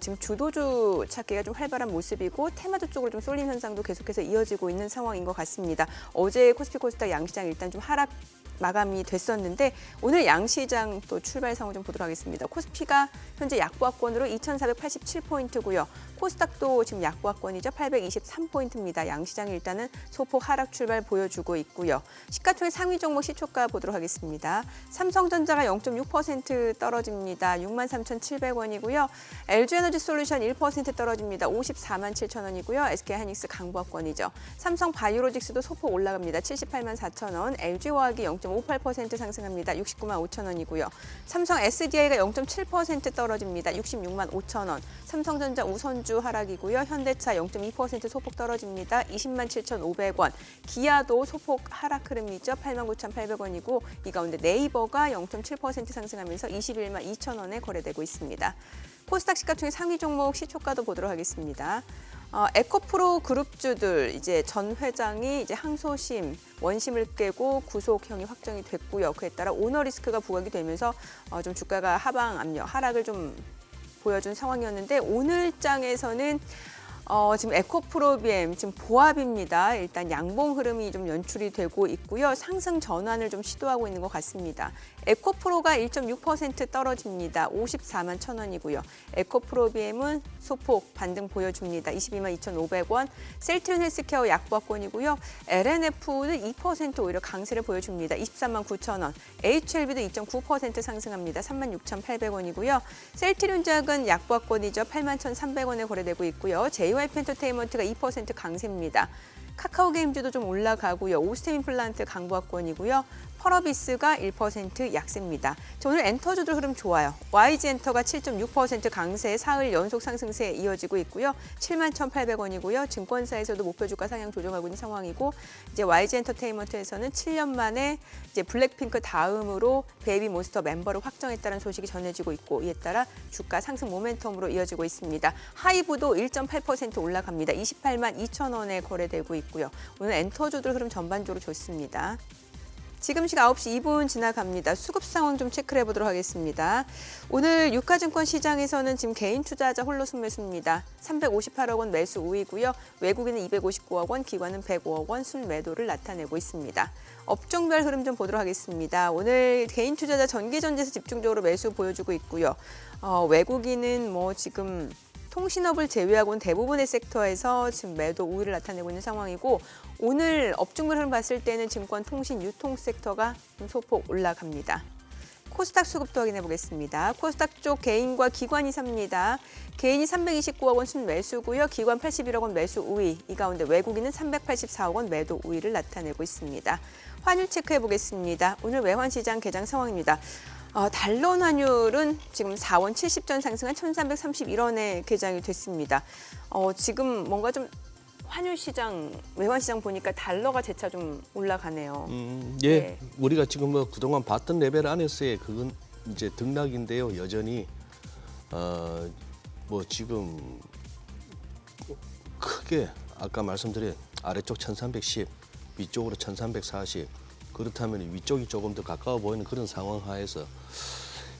지금 주도주 찾기가 좀 활발한 모습이고 테마주 쪽으로 좀 쏠림 현상도 계속해서 이어지고 있는 상황인 것 같습니다. 어제 코스피 코스닥 양시장 일단 좀 하락 마감이 됐었는데 오늘 양시장 또 출발 상황 좀 보도록 하겠습니다. 코스피가 현재 약보합권으로 2,487포인트고요. 코스닥도 지금 약보합권이죠. 823포인트입니다. 양시장이 일단은 소폭 하락 출발 보여주고 있고요. 시가총액 상위 종목 시초가 보도록 하겠습니다. 삼성전자가 0.6% 떨어집니다. 63,700원이고요. LG에너지솔루션 1% 떨어집니다. 54만 7천원이고요. SK하이닉스 강보합권이죠. 삼성바이오로직스도 소폭 올라갑니다. 78만 4천원. LG화학이 0.58% 상승합니다. 69만 5천원이고요. 삼성 SDI가 0.7% 떨어집니다. 66만 5천원. 삼성전자 우선주 하락이고요. 현대차 0.2% 소폭 떨어집니다. 20만 7,500원. 기아도 소폭 하락 흐름이죠. 8만 9,800원이고 이 가운데 네이버가 0.7% 상승하면서 21만 2천원에 거래되고 있습니다. 코스닥 시가총액 상위 종목 시초가도 보도록 하겠습니다. 에코프로 그룹주들 이제 전 회장이 이제 항소심 원심을 깨고 구속형이 확정이 됐고요. 그에 따라 오너 리스크가 부각이 되면서 좀 주가가 하방 압력 하락을 좀 보여준 상황이었는데 오늘 장에서는 지금 에코프로비엠 지금 보합입니다. 일단 양봉 흐름이 좀 연출이 되고 있고요. 상승 전환을 좀 시도하고 있는 것 같습니다. 에코프로가 1.6% 떨어집니다. 54만 1,000원이고요. 에코프로비엠은 소폭 반등 보여줍니다. 22만 2,500원. 셀트리온 헬스케어 약보합권이고요. LNF는 2% 오히려 강세를 보여줍니다. 23만 9,000원. HLB도 2.9% 상승합니다. 36,800원이고요. 셀트리온 작은 약보합권이죠. 81,300원에 거래되고 있고요. JYP 엔터테인먼트가 2% 강세입니다. 카카오게임즈도 좀 올라가고요. 오스템 임플란트 강보합권이고요. 펄어비스가 1% 약세입니다. 오늘 엔터주들 흐름 좋아요. YG엔터가 7.6% 강세 사흘 연속 상승세에 이어지고 있고요. 71,800원이고요. 증권사에서도 목표 주가 상향 조정하고 있는 상황이고 이제 YG엔터테인먼트에서는 7년 만에 이제 블랙핑크 다음으로 베이비몬스터 멤버를 확정했다는 소식이 전해지고 있고 이에 따라 주가 상승 모멘텀으로 이어지고 있습니다. 하이브도 1.8% 올라갑니다. 28만 2천원에 거래되고 있고요. 오늘 엔터주들 흐름 전반적으로 좋습니다. 지금 시각 9시 2분 지나갑니다. 수급 상황 좀 체크를 해보도록 하겠습니다. 오늘 유가증권 시장에서는 지금 개인 투자자 홀로 순매수입니다. 358억 원 매수 우위고요. 외국인은 259억 원, 기관은 105억 원 순매도를 나타내고 있습니다. 업종별 흐름 좀 보도록 하겠습니다. 오늘 개인 투자자 전기전지에서 집중적으로 매수 보여주고 있고요. 외국인은 뭐 지금 통신업을 제외하고는 대부분의 섹터에서 지금 매도 우위를 나타내고 있는 상황이고 오늘 업종별 흐름 봤을 때는 증권, 통신, 유통 섹터가 좀 소폭 올라갑니다. 코스닥 수급도 확인해 보겠습니다. 코스닥 쪽 개인과 기관이 삽니다. 개인이 329억 원 순매수고요. 기관 81억 원 매수 우위. 이 가운데 외국인은 384억 원 매도 우위를 나타내고 있습니다. 환율 체크해 보겠습니다. 오늘 외환시장 개장 상황입니다. 달러 환율은 지금 4원 70전 상승한 1,331원에 개장이 됐습니다. 지금 뭔가 좀 환율 시장, 외환 시장 보니까 달러가 재차 좀 올라가네요. 예, 네. 우리가 지금 뭐 그동안 봤던 레벨 안에서의 그건 이제 등락인데요. 여전히 뭐 지금 크게 아까 말씀드린 아래쪽 1,310, 위쪽으로 1,340. 그렇다면 위쪽이 조금 더 가까워 보이는 그런 상황 하에서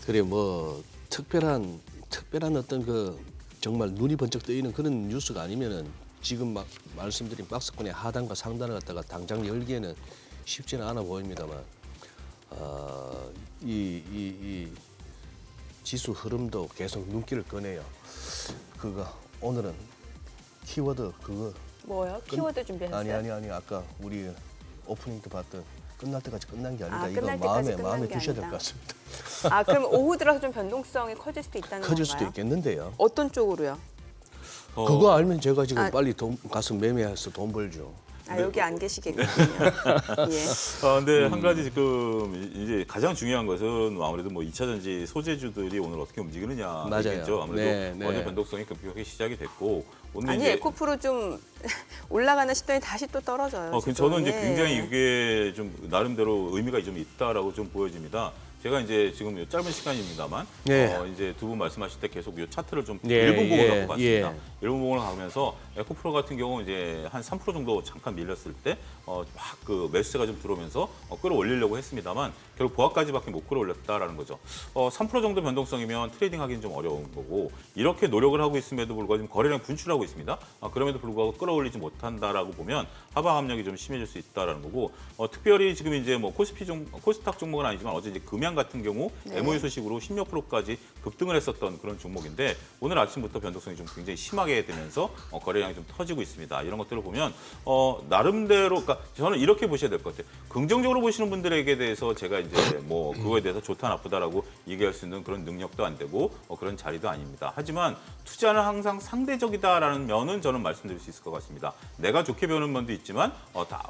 그래 뭐 특별한 어떤 그 정말 눈이 번쩍 뜨이는 그런 뉴스가 아니면은 지금 막 말씀드린 박스권의 하단과 상단을 갖다가 당장 열기에는 쉽지는 않아 보입니다만 이 지수 흐름도 계속 눈길을 끄네요. 그거 오늘은 키워드 그거 뭐요? 키워드 준비하셨어요? 아니 아까 우리 오프닝 때 봤던 끝날 때까지 끝난 게 아니다. 이거 끝날 때까지 끝난 마음에 게 두셔야 될 아니다. 것 같습니다. 그럼 오후 들어서 좀 변동성이 커질 수도 있다는 커질 건가요? 수도 있겠는데요. 어떤 쪽으로요? 그거 알면 제가 지금 아. 빨리 가서 매매해서 돈 벌죠. 여기 안 계시겠군요. 예. 근데 한 가지 지금 이제 가장 중요한 것은 아무래도 뭐 2차 전지 소재주들이 오늘 어떻게 움직이느냐 맞아요. 얘기죠. 아무래도 네. 어제 변동성이 급격하게 시작이 됐고 오늘 아니 이제 에코프로 좀 올라가나 싶더니 다시 또 떨어져요. 그 지금. 저는 이제 예. 굉장히 이게 좀 나름대로 의미가 좀 있다라고 좀 보여집니다. 제가 이제 지금 짧은 시간입니다만 네. 이제 두 분 말씀하실 때 계속 이 차트를 좀 예, 일분봉을 예, 갖고 갔습니다. 예. 일분봉을 가면서 에코프로 같은 경우 이제 한 3% 정도 잠깐 밀렸을 때 막 그 매수세가 좀 들어오면서 끌어올리려고 했습니다만 결국 보합까지밖에 못 끌어올렸다라는 거죠. 3% 정도 변동성이면 트레이딩하기는 좀 어려운 거고 이렇게 노력을 하고 있음에도 불구하고 지금 거래량 분출하고 있습니다. 그럼에도 불구하고 끌어올리지 못한다라고 보면 하방 압력이 좀 심해질 수 있다라는 거고 특별히 지금 이제 뭐 코스닥 종목은 아니지만 어제 이제 금양 알리안 같은 경우 MOU 소식으로 10몇 프로까지 급등을 했었던 그런 종목인데 오늘 아침부터 변동성이 좀 굉장히 심하게 되면서 거래량이 좀 터지고 있습니다. 이런 것들을 보면 나름대로 그러니까 저는 이렇게 보셔야 될 것 같아요. 긍정적으로 보시는 분들에게 대해서 제가 이제 뭐 그거에 대해서 좋다 나쁘다라고 얘기할 수 있는 그런 능력도 안 되고 그런 자리도 아닙니다. 하지만 투자는 항상 상대적이다라는 면은 저는 말씀드릴 수 있을 것 같습니다. 내가 좋게 배우는 면도 있지만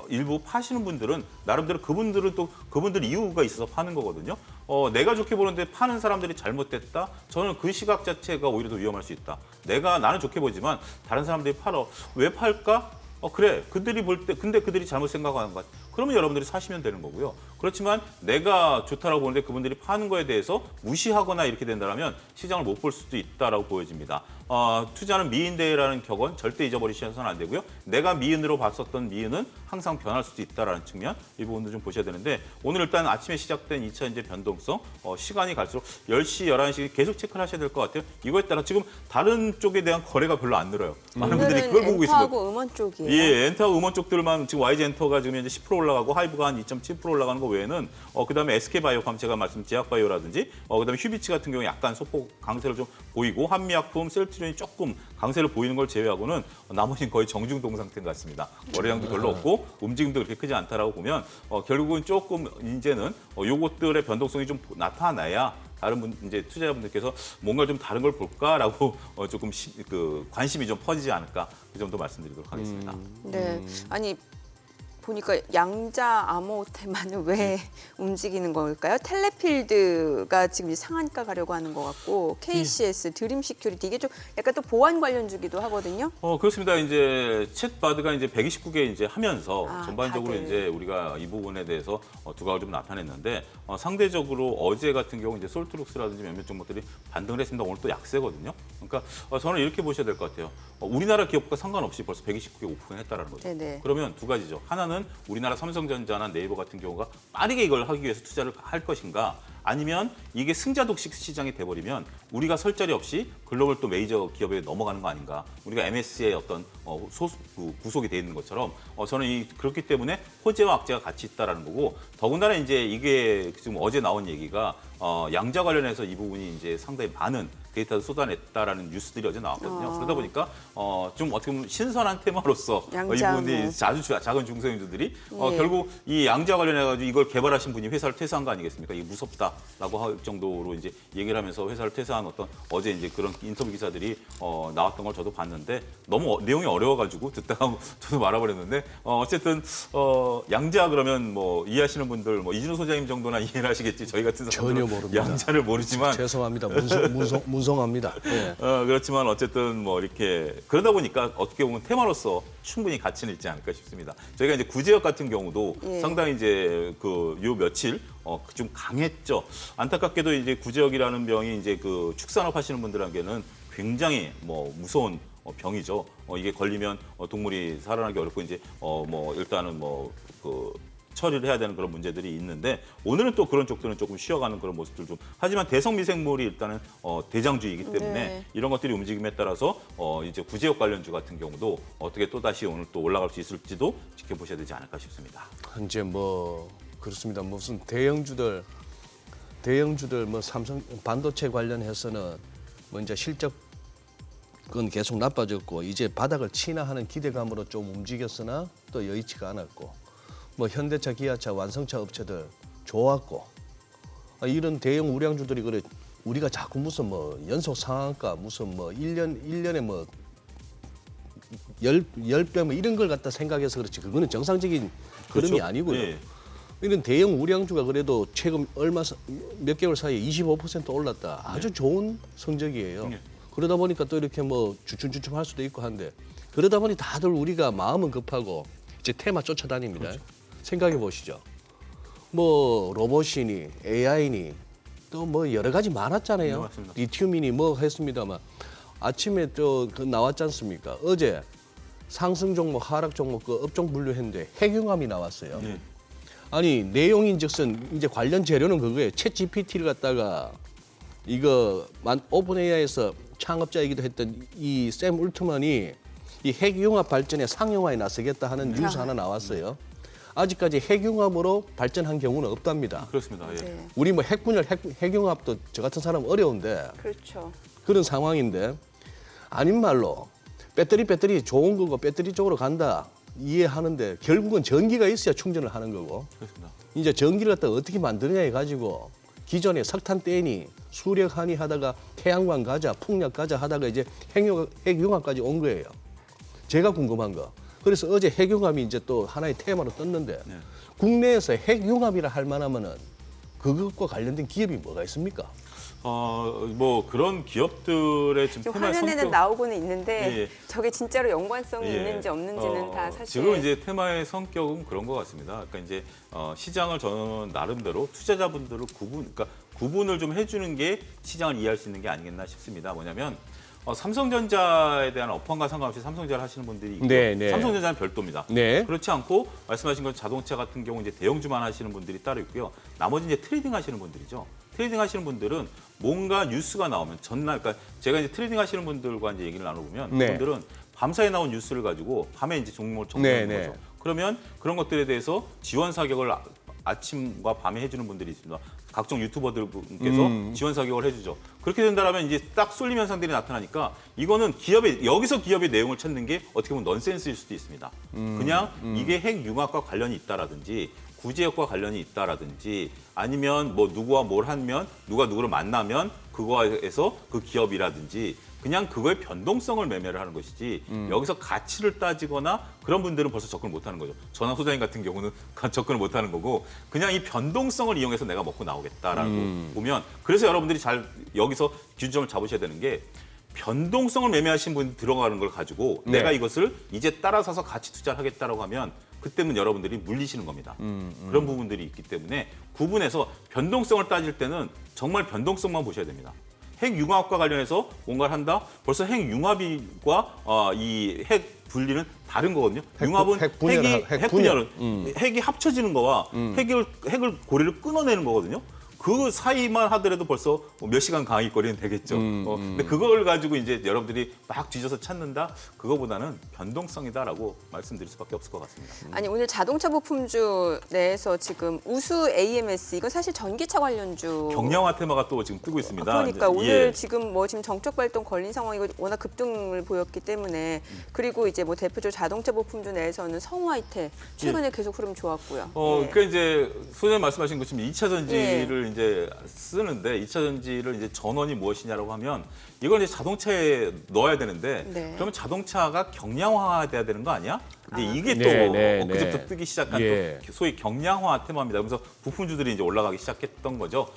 일부 파시는 분들은 나름대로 그분들은 또 그분들 이유가 있어서 파는 거거든요. 내가 좋게 보는데 파는 사람들이 잘못됐다? 저는 그 시각 자체가 오히려 더 위험할 수 있다. 나는 좋게 보지만 다른 사람들이 팔어. 왜 팔까? 그래. 그들이 볼 때, 근데 그들이 잘못 생각하는 것 같아. 그러면 여러분들이 사시면 되는 거고요. 그렇지만 내가 좋다라고 보는데 그분들이 파는 거에 대해서 무시하거나 이렇게 된다면 시장을 못 볼 수도 있다라고 보여집니다. 투자는 미인대라는 격언 절대 잊어버리셔서는 안 되고요. 내가 미인으로 봤었던 미인은 항상 변할 수도 있다라는 측면 이 부분도 좀 보셔야 되는데 오늘 일단 아침에 시작된 2차 이제 변동성 시간이 갈수록 10시, 11시 계속 체크를 하셔야 될 것 같아요. 이거에 따라 지금 다른 쪽에 대한 거래가 별로 안 늘어요. 많은 분들이 그걸 보고 계시거든요. 엔터하고 음원 쪽이에요. 예, 엔터하고 음원 쪽들만 지금 YG 엔터가 지금 현재 10% 올라가고 하이브가 한 2.7% 올라가는 거 외에는 그다음에 SK바이오팜 제가 말씀 제약바이오라든지 그다음에 휴비치 같은 경우 약간 소폭 강세를 좀 보이고 한미약품, 셀트리온이 조금 강세를 보이는 걸 제외하고는 나머지는 거의 정중동 상태인 것 같습니다. 거래량도 별로 없고 움직임도 그렇게 크지 않다라고 보면 결국은 조금 이제는 요것들의 변동성이 좀 나타나야 다른 분 이제 투자자분들께서 뭔가 좀 다른 걸 볼까라고 조금 관심이 좀 퍼지지 않을까 그 정도 말씀드리도록 하겠습니다. 네, 아니 보니까 양자 암호테만은 왜 움직이는 걸까요? 텔레필드가 지금 이제 상한가 가려고 하는 것 같고 KCS, 드림 시큐리티 이게 좀 약간 또 보안 관련주기도 하거든요. 그렇습니다. 이제 챗바드가 이제 129개 이제 하면서 전반적으로 다들. 이제 우리가 이 부분에 대해서 두각을 좀 나타냈는데 상대적으로 어제 같은 경우 이제 솔트룩스라든지 몇몇 종목들이 반등을 했습니다. 오늘 또 약세거든요. 그러니까 저는 이렇게 보셔야 될 것 같아요. 우리나라 기업과 상관없이 벌써 129개 오픈했다라는 거죠. 네네. 그러면 두 가지죠. 하나는 우리나라 삼성전자나 네이버 같은 경우가 빠르게 이걸 하기 위해서 투자를 할 것인가 아니면 이게 승자 독식 시장이 돼버리면 우리가 설 자리 없이 글로벌 또 메이저 기업에 넘어가는 거 아닌가. 우리가 MSC의 어떤 구속이 돼 있는 것처럼 저는 그렇기 때문에 호재와 악재가 같이 있다라는 거고 더군다나 이제 이게 지금 어제 나온 얘기가 양자 관련해서 이 부분이 이제 상당히 많은 데이터를 쏟아냈다라는 뉴스들이 어제 나왔거든요. 그러다 보니까 좀 어떻게 보면 신선한 테마로서 이 부분이 작은 중소형주들이 결국 이 양자 관련해가지고 이걸 개발하신 분이 회사를 퇴사한 거 아니겠습니까? 이게 무섭다라고 할 정도로 이제 얘기를 하면서 회사를 퇴사한 어제 이제 그런 인터뷰 기사들이 나왔던 걸 저도 봤는데 너무 내용이 어려워가지고 듣다가 저도 말아버렸는데 어쨌든 양자 그러면 뭐 이해하시는 분들 뭐 이진우 소장님 정도나 이해를 하시겠지 저희 같은 사람들은 전혀 모릅니다. 양자를 모르지만 죄송합니다. 문성합니다. 네. 그렇지만 어쨌든 뭐 이렇게 그러다 보니까 어떻게 보면 테마로서 충분히 가치는 있지 않을까 싶습니다. 저희가 이제 구제역 같은 경우도 상당히 이제 요 며칠 좀 강했죠. 안타깝게도 이제 구제역이라는 병이 이제 그 축산업 하시는 분들에게는 굉장히 뭐 무서운 병이죠. 이게 걸리면 동물이 살아나기 어렵고 이제 뭐 일단은 처리를 해야 되는 그런 문제들이 있는데 오늘은 또 그런 쪽들은 조금 쉬어가는 그런 모습들 좀 하지만 대성 미생물이 일단은 대장주이기 때문에 이런 것들이 움직임에 따라서 이제 구제역 관련주 같은 경우도 어떻게 또 다시 오늘 또 올라갈 수 있을지도 지켜보셔야 되지 않을까 싶습니다. 이제 그렇습니다. 무슨 대형주들 삼성 반도체 관련해서는 이제 실적은 계속 나빠졌고 이제 바닥을 치나 하는 기대감으로 좀 움직였으나 또 여의치가 않았고. 현대차, 기아차, 완성차 업체들 좋았고 이런 대형 우량주들이 그래 우리가 자꾸 무슨 연속 상한가 무슨 1년에 10배 이런 걸 갖다 생각해서 그렇지 그거는 정상적인 흐름이 그렇죠? 아니고요. 네. 이런 대형 우량주가 그래도 최근 몇 개월 사이에 25% 올랐다. 아주 좋은 성적이에요. 네. 그러다 보니까 또 이렇게 주춤주춤 할 수도 있고 한데 그러다 보니 다들 우리가 마음은 급하고 이제 테마 쫓아다닙니다. 그렇죠. 생각해 보시죠. 로봇이니 AI니 또 여러 가지 많았잖아요. 네, 리튬이니 했습니다만 아침에 또 나왔지 않습니까? 어제 상승 종목, 하락 종목 업종 분류했는데 핵융합이 나왔어요. 네. 아니 내용인즉슨 이제 관련 재료는 그거예요. 챗 GPT를 갖다가 이거 오픈AI에서 창업자이기도 했던 이 샘 울트만이 이 핵융합 발전에 상용화에 나서겠다 하는 뉴스 하나 나왔어요. 아직까지 핵융합으로 발전한 경우는 없답니다. 그렇습니다. 예. 네. 우리 뭐 핵분열, 핵융합도 저 같은 사람 어려운데 그렇죠. 그런 상황인데 아닌 말로 배터리 좋은 거고 배터리 쪽으로 간다 이해하는데 결국은 전기가 있어야 충전을 하는 거고 그렇습니다. 이제 전기를 갖다 어떻게 만드느냐에 가지고 기존에 석탄 떼니 수력하니 하다가 태양광 가자 풍력 가자 하다가 이제 핵융합까지 온 거예요. 제가 궁금한 거. 그래서 어제 핵융합이 이제 또 하나의 테마로 떴는데 네. 국내에서 핵융합이라 할 만하면은 그것과 관련된 기업이 뭐가 있습니까? 뭐 그런 기업들의 지금 지금 테마의 화면에는 성격 나오고는 있는데 예. 저게 진짜로 연관성이 예. 있는지 없는지는 다 사실 지금 이제 테마의 성격은 그런 것 같습니다. 그러니까 이제 시장을 저는 나름대로 투자자분들을 그러니까 구분을 좀 해주는 게 시장을 이해할 수 있는 게 아니겠나 싶습니다. 뭐냐면 삼성전자에 대한 업황과 상관없이 삼성전자를 하시는 분들이 있고 네, 네. 삼성전자는 별도입니다. 네. 그렇지 않고 말씀하신 건 자동차 같은 경우 이제 대형주만 하시는 분들이 따로 있고요. 나머지 이제 트레이딩 하시는 분들이죠. 트레이딩 하시는 분들은 뭔가 뉴스가 나오면 전날, 그러니까 제가 이제 트레이딩 하시는 분들과 이제 얘기를 나눠보면 네. 그분들은 밤사이에 나온 뉴스를 가지고 밤에 이제 종목을 정리하는 네, 네. 거죠. 그러면 그런 것들에 대해서 지원 사격을 아침과 밤에 해주는 분들이 있습니다. 각종 유튜버들께서 지원 사격을 해주죠. 그렇게 된다면 이제 딱 쏠림 현상들이 나타나니까 이거는 여기서 기업의 내용을 찾는 게 어떻게 보면 넌센스일 수도 있습니다. 그냥 이게 핵융합과 관련이 있다라든지 구제역과 관련이 있다라든지 아니면 뭐 누구와 뭘 하면 누가 누구를 만나면 그거에서 그 기업이라든지 그냥 그거의 변동성을 매매를 하는 것이지 여기서 가치를 따지거나 그런 분들은 벌써 접근을 못하는 거죠. 전화 소장님 같은 경우는 접근을 못하는 거고 그냥 이 변동성을 이용해서 내가 먹고 나오겠다라고 보면 그래서 여러분들이 잘 여기서 기준점을 잡으셔야 되는 게 변동성을 매매하신 분이 들어가는 걸 가지고 네. 내가 이것을 이제 따라서서 가치 투자를 하겠다라고 하면 그때는 여러분들이 물리시는 겁니다. 그런 부분들이 있기 때문에 구분해서 변동성을 따질 때는 정말 변동성만 보셔야 됩니다. 핵융합과 관련해서 뭔가를 한다? 벌써 핵융합과 이 핵 분리는 다른 거거든요. 융합은 핵분열은 핵이 합쳐지는 거와 핵을 고리를 끊어내는 거거든요. 그 사이만 하더라도 벌써 몇 시간 강의거리는 되겠죠. 근데 그걸 가지고 이제 여러분들이 막 뒤져서 찾는다? 그거보다는 변동성이다라고 말씀드릴 수밖에 없을 것 같습니다. 아니 오늘 자동차 부품주 내에서 지금 우수 AMS 이건 사실 전기차 관련주 경량화 테마가 또 지금 뜨고 있습니다. 그러니까 이제, 오늘 지금 뭐 지금 정적 발동 걸린 상황이고 워낙 급등을 보였기 때문에 그리고 이제 뭐 대표적 자동차 부품주 내에서는 성우하이텍 최근에 계속 흐름 좋았고요. 그러니까 이제 소장님 말씀하신 것처럼 2차 전지를 이제 쓰는데 2차 전지를 이제 전원이 무엇이냐라고 하면 이걸 이제 자동차에 넣어야 되는데 네. 그러면 자동차가 경량화돼야 되는 거 아니야? 근데 이게 또 엊그제부터 뜨기 시작한 또 소위 경량화 테마입니다. 그래서 부품주들이 이제 올라가기 시작했던 거죠.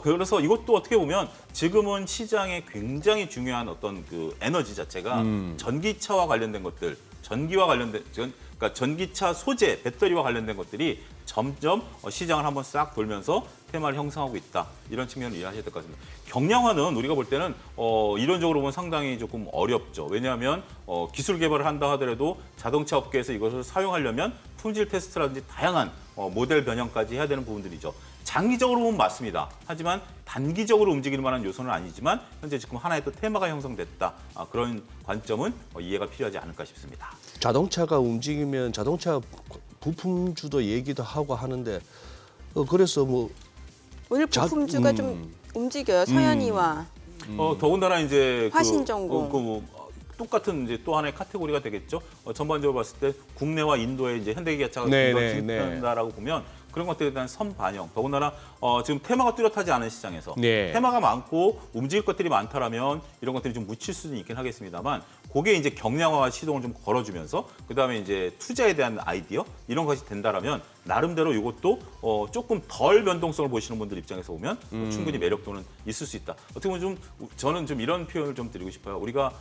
그래서 이것도 어떻게 보면 지금은 시장에 굉장히 중요한 어떤 그 에너지 자체가 전기차와 관련된 것들, 전기와 관련된 그러니까 전기차 소재, 배터리와 관련된 것들이 점점 시장을 한번 싹 돌면서 테마를 형성하고 있다. 이런 측면을 이해하셔야 될 것 같습니다. 경량화는 우리가 볼 때는 이론적으로 보면 상당히 조금 어렵죠. 왜냐하면 기술 개발을 한다 하더라도 자동차 업계에서 이것을 사용하려면 품질 테스트라든지 다양한 모델 변형까지 해야 되는 부분들이죠. 장기적으로 보면 맞습니다. 하지만 단기적으로 움직일 만한 요소는 아니지만 현재 지금 하나의 또 테마가 형성됐다. 그런 관점은 이해가 필요하지 않을까 싶습니다. 자동차가 움직이면 자동차 부품주도 얘기도 하고 하는데 그래서 뭐 오늘 부품주가 좀 움직여요. 서현이와 더군다나 이제 화신전공. 똑같은 이제 또 하나의 카테고리가 되겠죠. 전반적으로 봤을 때 국내와 인도의 이제 현대기아차가 진입한다라고 보면 그런 것들에 대한 선반영. 더군다나 지금 테마가 뚜렷하지 않은 시장에서 테마가 많고 움직일 것들이 많다라면 이런 것들이 좀 묻힐 수는 있긴 하겠습니다만 그게 이제 경량화 시동을 좀 걸어주면서 그다음에 이제 투자에 대한 아이디어 이런 것이 된다라면 나름대로 이것도 조금 덜 변동성을 보시는 분들 입장에서 보면 충분히 매력도는 있을 수 있다. 어떻게 보면 좀 저는 좀 이런 표현을 좀 드리고 싶어요. 우리가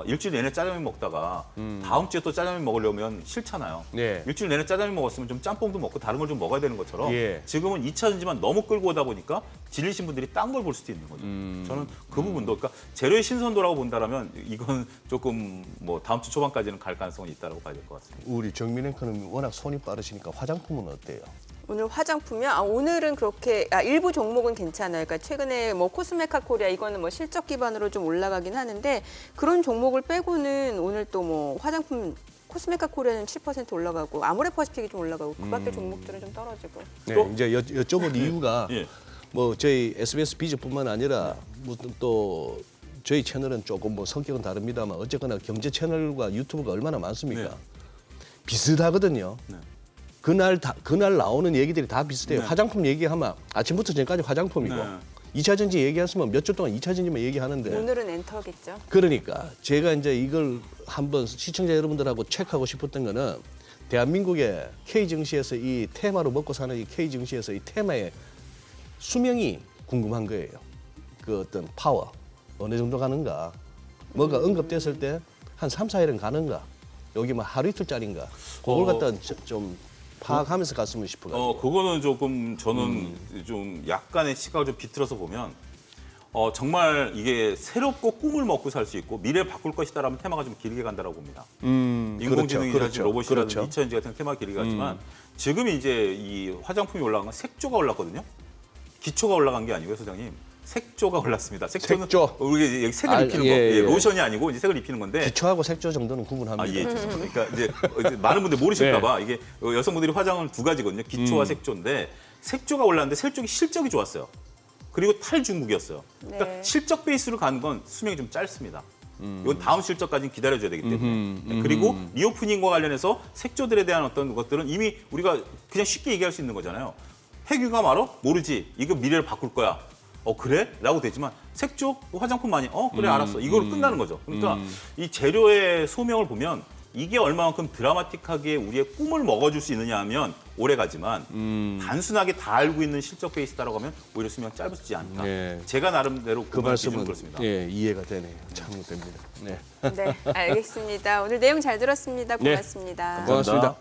일주일 내내 짜장면 먹다가 다음 주에 또 짜장면 먹으려면 싫잖아요. 일주일 내내 짜장면 먹었으면 좀 짬뽕도 먹고 다른 걸 좀 먹어야 되는 것처럼 지금은 2차 전지만 너무 끌고 오다 보니까 질리신 분들이 딴 걸 볼 수도 있는 거죠. 저는 그 부분도 그러니까 재료의 신선도라고 본다라면 이건 조금 뭐 다음 주 초반까지는 갈 가능성이 있다고 봐야 될 것 같습니다. 우리 정민 앵커는 워낙 손이 빠르시니까 화장품은 어때요? 오늘 화장품이요? 오늘은 그렇게 일부 종목은 괜찮아요. 그러니까 최근에 뭐 코스메카 코리아 이거는 뭐 실적 기반으로 좀 올라가긴 하는데 그런 종목을 빼고는 오늘 또 뭐 화장품 코스메카 코리아는 7% 올라가고 아모레퍼시픽이 좀 올라가고 그밖에 종목들은 좀 떨어지고. 네, 이제 여쭤본 이유가 예. 뭐 저희 SBS 비즈뿐만 아니라 또 저희 채널은 조금 뭐 성격은 다릅니다만 어쨌거나 경제 채널과 유튜브가 얼마나 많습니까? 네. 비슷하거든요. 네. 그날 나오는 얘기들이 다 비슷해요. 네. 화장품 얘기하면 아침부터 저녁까지 화장품이고 네. 2차 전지 얘기했으면 몇 주 동안 2차 전지만 얘기하는데 오늘은 엔터겠죠. 그러니까 제가 이제 이걸 한번 시청자 여러분들하고 체크하고 싶었던 거는 대한민국의 K 증시에서 이 테마로 먹고 사는 이 K 증시에서 이 테마의 수명이 궁금한 거예요. 그 어떤 파워 어느 정도 가는가? 뭐가 언급됐을 때 한 3, 4일은 가는가? 여기 뭐 하루 이틀짜리인가? 그걸 갖다 좀 파악하면서 갔으면 싶어가지고. 그거는 조금 저는 좀 약간의 시각을 좀 비틀어서 보면 정말 이게 새롭고 꿈을 먹고 살 수 있고 미래를 바꿀 것이다라는 테마가 좀 길게 간다라고 봅니다. 인공지능이라든지 로봇이라든지 2차전지 같은 테마가 길게 갔지만 지금 이제 이 화장품이 올라간 건 색조가 올랐거든요. 기초가 올라간 게 아니고요, 소장님. 색조가 올랐습니다. 색조는 색조. 우리 여기 색을 입히는 예, 거, 예. 로션이 아니고 이제 색을 입히는 건데. 기초하고 색조 정도는 구분합니다. 아, 예, 죄송합니다. 그러니까 이제 많은 분들이 모르실까봐 이게 여성분들이 화장은 두 가지거든요. 기초와 색조인데 색조가 올랐는데 색조기 실적이 좋았어요. 그리고 탈중국이었어요. 그러니까 네. 실적 베이스로 가는 건 수명이 좀 짧습니다. 이건 다음 실적까지는 기다려줘야 되기 때문에. 그리고 리오프닝과 관련해서 색조들에 대한 어떤 것들은 이미 우리가 그냥 쉽게 얘기할 수 있는 거잖아요. 폐기가 말어? 모르지. 이거 미래를 바꿀 거야. 그래? 라고 되지만 색조 화장품 많이 그래 알았어. 이걸로 끝나는 거죠. 그러니까 이 재료의 소명을 보면 이게 얼마만큼 드라마틱하게 우리의 꿈을 먹어줄 수 있느냐 하면 오래 가지만 단순하게 다 알고 있는 실적 베이스다라고 하면 오히려 수명이 짧아지지 않을까. 네. 제가 나름대로 그 말씀은 그렇습니다. 예, 이해가 되네요. 참 됩니다. 네. 네, 알겠습니다. 오늘 내용 잘 들었습니다. 네. 고맙습니다. 고맙습니다.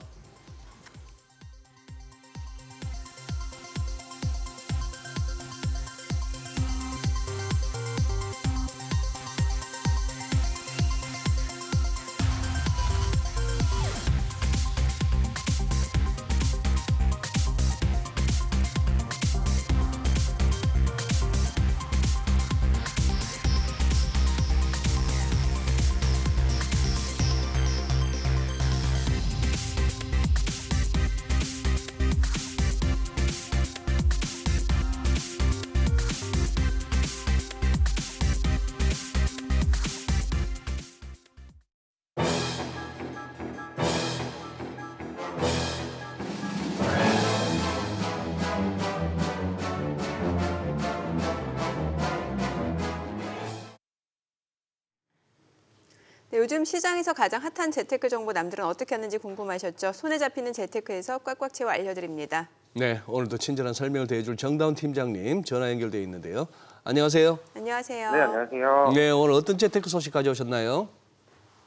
네, 요즘 시장에서 가장 핫한 재테크 정보 남들은 어떻게 하는지 궁금하셨죠? 손에 잡히는 재테크에서 꽉꽉 채워 알려드립니다. 네, 오늘도 친절한 설명을 대해줄 정다운 팀장님 전화 연결돼 있는데요. 안녕하세요. 안녕하세요. 네, 안녕하세요. 네, 오늘 어떤 재테크 소식 가져오셨나요?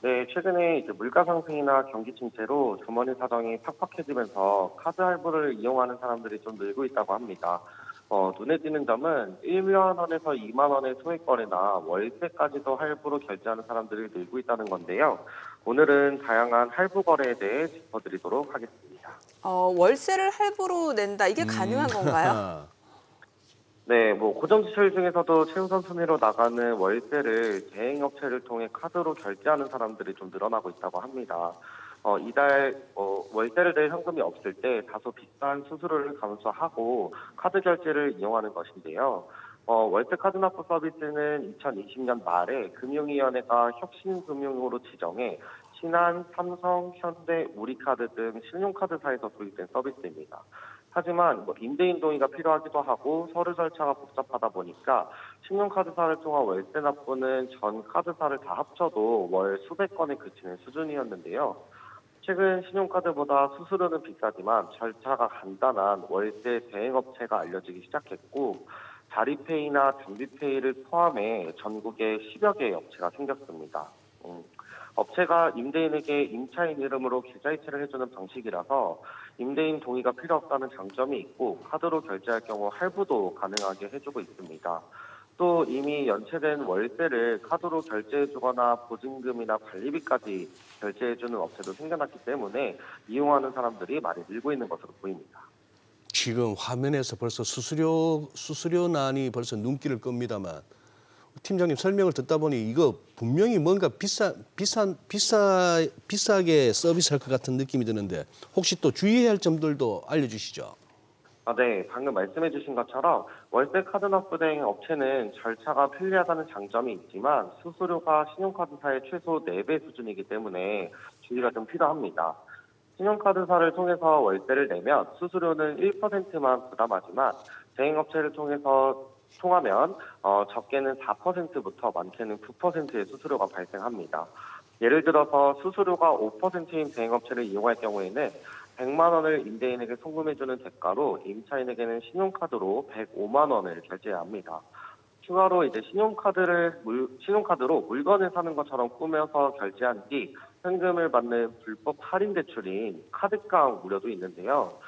네, 최근에 이제 물가 상승이나 경기 침체로 주머니 사정이 팍팍해지면서 카드 할부를 이용하는 사람들이 좀 늘고 있다고 합니다. 눈에 띄는 점은 1만 원에서 2만 원의 소액거래나 월세까지도 할부로 결제하는 사람들이 늘고 있다는 건데요. 오늘은 다양한 할부 거래에 대해 짚어드리도록 하겠습니다. 월세를 할부로 낸다. 이게 가능한 건가요? 네, 고정지출 중에서도 최우선 순위로 나가는 월세를 대행업체를 통해 카드로 결제하는 사람들이 좀 늘어나고 있다고 합니다. 이달 월세를 낼 현금이 없을 때 다소 비싼 수수료를 감수하고 카드 결제를 이용하는 것인데요. 월세 카드 납부 서비스는 2020년 말에 금융위원회가 혁신금융으로 지정해 신한, 삼성, 현대, 우리카드 등 신용카드사에서 도입된 서비스입니다. 하지만 임대인 동의가 필요하기도 하고 서류 절차가 복잡하다 보니까 신용카드사를 통한 월세 납부는 전 카드사를 다 합쳐도 월 수백 건에 그치는 수준이었는데요. 최근 신용카드보다 수수료는 비싸지만 절차가 간단한 월세 대행업체가 알려지기 시작했고 자리페이나 담비페이를 포함해 전국에 10여 개의 업체가 생겼습니다. 업체가 임대인에게 임차인 이름으로 계좌이체를 해주는 방식이라서 임대인 동의가 필요 없다는 장점이 있고 카드로 결제할 경우 할부도 가능하게 해주고 있습니다. 또 이미 연체된 월세를 카드로 결제해주거나 보증금이나 관리비까지 결제해주는 업체도 생겨났기 때문에 이용하는 사람들이 많이 늘고 있는 것으로 보입니다. 지금 화면에서 벌써 수수료난이 벌써 눈길을 끕니다만 팀장님 설명을 듣다 보니 이거 분명히 뭔가 비싸게 서비스할 것 같은 느낌이 드는데 혹시 또 주의해야 할 점들도 알려주시죠. 네, 방금 말씀해 주신 것처럼 월세 카드 납부 대행 업체는 절차가 편리하다는 장점이 있지만 수수료가 신용카드사의 최소 4배 수준이기 때문에 주의가 좀 필요합니다. 신용카드사를 통해서 월세를 내면 수수료는 1%만 부담하지만 대행업체를 통하면 적게는 4%부터 많게는 9%의 수수료가 발생합니다. 예를 들어서 수수료가 5%인 대행업체를 이용할 경우에는 100만 원을 임대인에게 송금해주는 대가로 임차인에게는 신용카드로 105만 원을 결제해야 합니다. 추가로 이제 신용카드로 물건을 사는 것처럼 꾸며서 결제한 뒤 현금을 받는 불법 할인 대출인 카드깡 우려도 있는데요.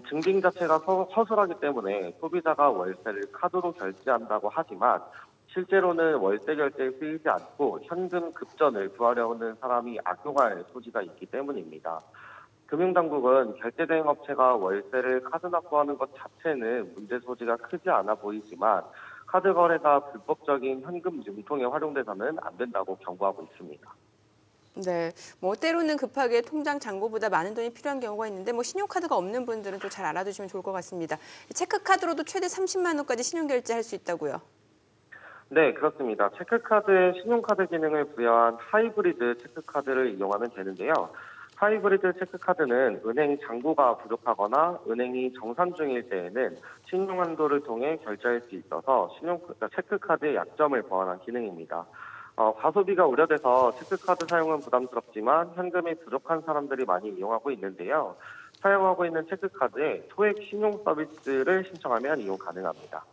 증빙 자체가 서술하기 때문에 소비자가 월세를 카드로 결제한다고 하지만 실제로는 월세 결제에 쓰이지 않고 현금 급전을 구하려는 사람이 악용할 소지가 있기 때문입니다. 금융당국은 결제 대행 업체가 월세를 카드 납부하는 것 자체는 문제 소지가 크지 않아 보이지만 카드 거래가 불법적인 현금 융통에 활용돼서는 안 된다고 경고하고 있습니다. 네, 뭐 때로는 급하게 통장 잔고보다 많은 돈이 필요한 경우가 있는데 신용카드가 없는 분들은 또 잘 알아두시면 좋을 것 같습니다. 체크카드로도 최대 30만 원까지 신용 결제할 수 있다고요? 네, 그렇습니다. 체크카드에 신용카드 기능을 부여한 하이브리드 체크카드를 이용하면 되는데요. 하이브리드 체크카드는 은행 잔고가 부족하거나 은행이 정산 중일 때에는 신용한도를 통해 결제할 수 있어서 체크카드의 약점을 보완한 기능입니다. 과소비가 우려돼서 체크카드 사용은 부담스럽지만 현금이 부족한 사람들이 많이 이용하고 있는데요. 사용하고 있는 체크카드에 소액 신용 서비스를 신청하면 이용 가능합니다.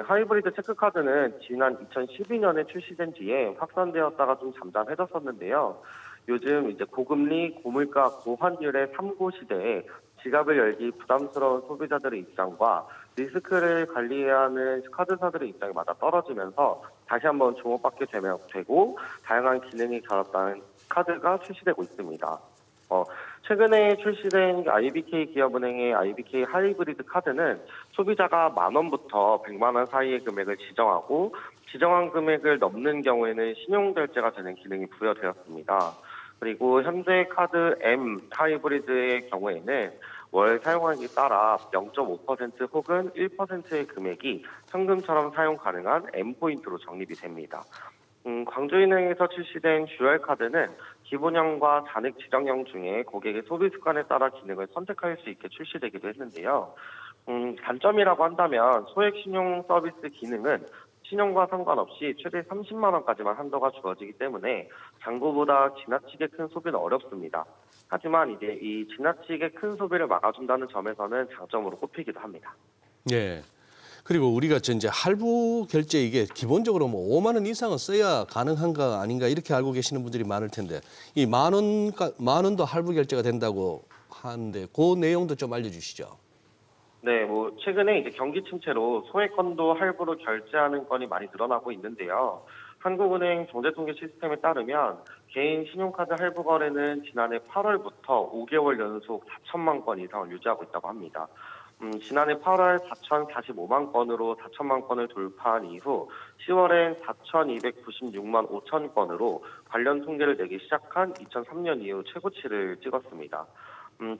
하이브리드 체크카드는 지난 2012년에 출시된 뒤에 확산되었다가 좀 잠잠해졌었는데요. 요즘 이제 고금리, 고물가, 고환율의 3고 시대에 지갑을 열기 부담스러운 소비자들의 입장과 리스크를 관리해야 하는 카드사들의 입장이 맞아 떨어지면서 다시 한번 주목받게 되고 다양한 기능이 결합된 카드가 출시되고 있습니다. 최근에 출시된 IBK 기업은행의 IBK 하이브리드 카드는 소비자가 10,000원부터 100만 원 사이의 금액을 지정하고 지정한 금액을 넘는 경우에는 신용결제가 되는 기능이 부여되었습니다. 그리고 현대카드 M 하이브리드의 경우에는 월 사용하기에 따라 0.5% 혹은 1%의 금액이 현금처럼 사용 가능한 M포인트로 적립이 됩니다. 광주은행에서 출시된 듀얼카드는 기본형과 잔액 지정형 중에 고객의 소비 습관에 따라 기능을 선택할 수 있게 출시되기도 했는데요. 단점이라고 한다면 소액 신용 서비스 기능은 신용과 상관없이 최대 30만 원까지만 한도가 주어지기 때문에 잔고보다 지나치게 큰 소비는 어렵습니다. 하지만 이제 이 지나치게 큰 소비를 막아준다는 점에서는 장점으로 꼽히기도 합니다. 네. 그리고 우리가 이제 할부 결제 이게 기본적으로 5만 원 이상은 써야 가능한가 아닌가 이렇게 알고 계시는 분들이 많을 텐데 이 만 원도 할부 결제가 된다고 하는데 그 내용도 좀 알려주시죠. 네, 최근에 이제 경기 침체로 소액건도 할부로 결제하는 건이 많이 늘어나고 있는데요. 한국은행 경제통계 시스템에 따르면 개인 신용카드 할부 거래는 지난해 8월부터 5개월 연속 4천만 건 이상을 유지하고 있다고 합니다. 지난해 8월 4,045만 건으로 4천만 건을 돌파한 이후 10월엔 4,296만 5천 건으로 관련 통계를 내기 시작한 2003년 이후 최고치를 찍었습니다.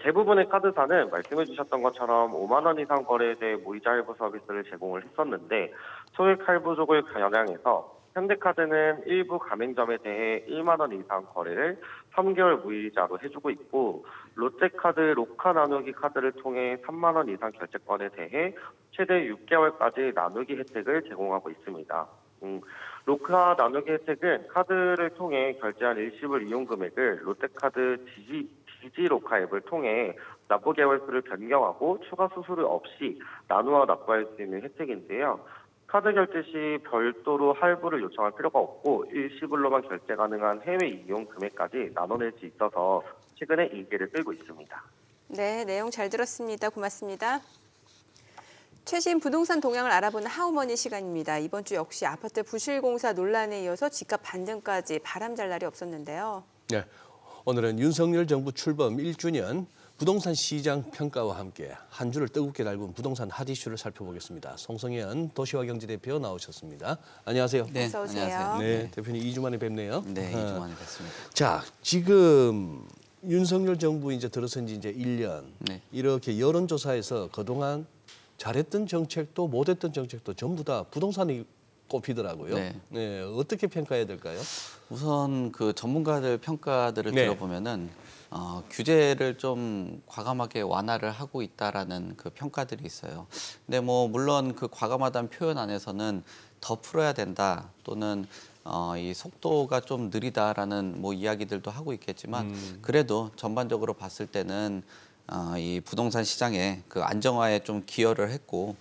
대부분의 카드사는 말씀해 주셨던 것처럼 5만 원 이상 거래에 대해 무이자 할부 서비스를 제공을 했었는데 소액 할부족을 겨냥해서 현대카드는 일부 가맹점에 대해 1만 원 이상 거래를 3개월 무이자로 해주고 있고 롯데카드 로카 나누기 카드를 통해 3만 원 이상 결제권에 대해 최대 6개월까지 나누기 혜택을 제공하고 있습니다. 로카 나누기 혜택은 카드를 통해 결제한 일시불 이용 금액을 롯데카드 디지로카 앱을 통해 납부 개월수를 변경하고 추가 수수료 없이 나누어 납부할 수 있는 혜택인데요. 카드 결제 시 별도로 할부를 요청할 필요가 없고 일시불로만 결제 가능한 해외 이용 금액까지 나눠낼 수 있어서 최근에 인기를 끌고 있습니다. 네, 내용 잘 들었습니다. 고맙습니다. 최신 부동산 동향을 알아보는 하우머니 시간입니다. 이번 주 역시 아파트 부실공사 논란에 이어서 집값 반등까지 바람잘 날이 없었는데요. 네, 오늘은 윤석열 정부 출범 1주년 부동산 시장 평가와 함께 한 주를 뜨겁게 달군 부동산 핫 이슈를 살펴보겠습니다. 송성현 도시화경제 대표 나오셨습니다. 안녕하세요. 네, 어서 오세요. 안녕하세요. 네, 대표님 2주 만에 뵙네요. 네, 2주 만에 뵙습니다. 자, 지금 윤석열 정부 이제 들어선 지 이제 1년. 네. 이렇게 여론조사에서 그동안 잘했던 정책도 못했던 정책도 전부 다 부동산이 꼽히더라고요. 네. 네, 어떻게 평가해야 될까요? 우선 그 전문가들 평가들을 네. 들어보면은 규제를 좀 과감하게 완화를 하고 있다라는 그 평가들이 있어요. 근데 뭐 물론 그 과감하다는 표현 안에서는 더 풀어야 된다 또는 이 속도가 좀 느리다라는 뭐 이야기들도 하고 있겠지만 그래도 전반적으로 봤을 때는 이 부동산 시장의 그 안정화에 좀 기여를 했고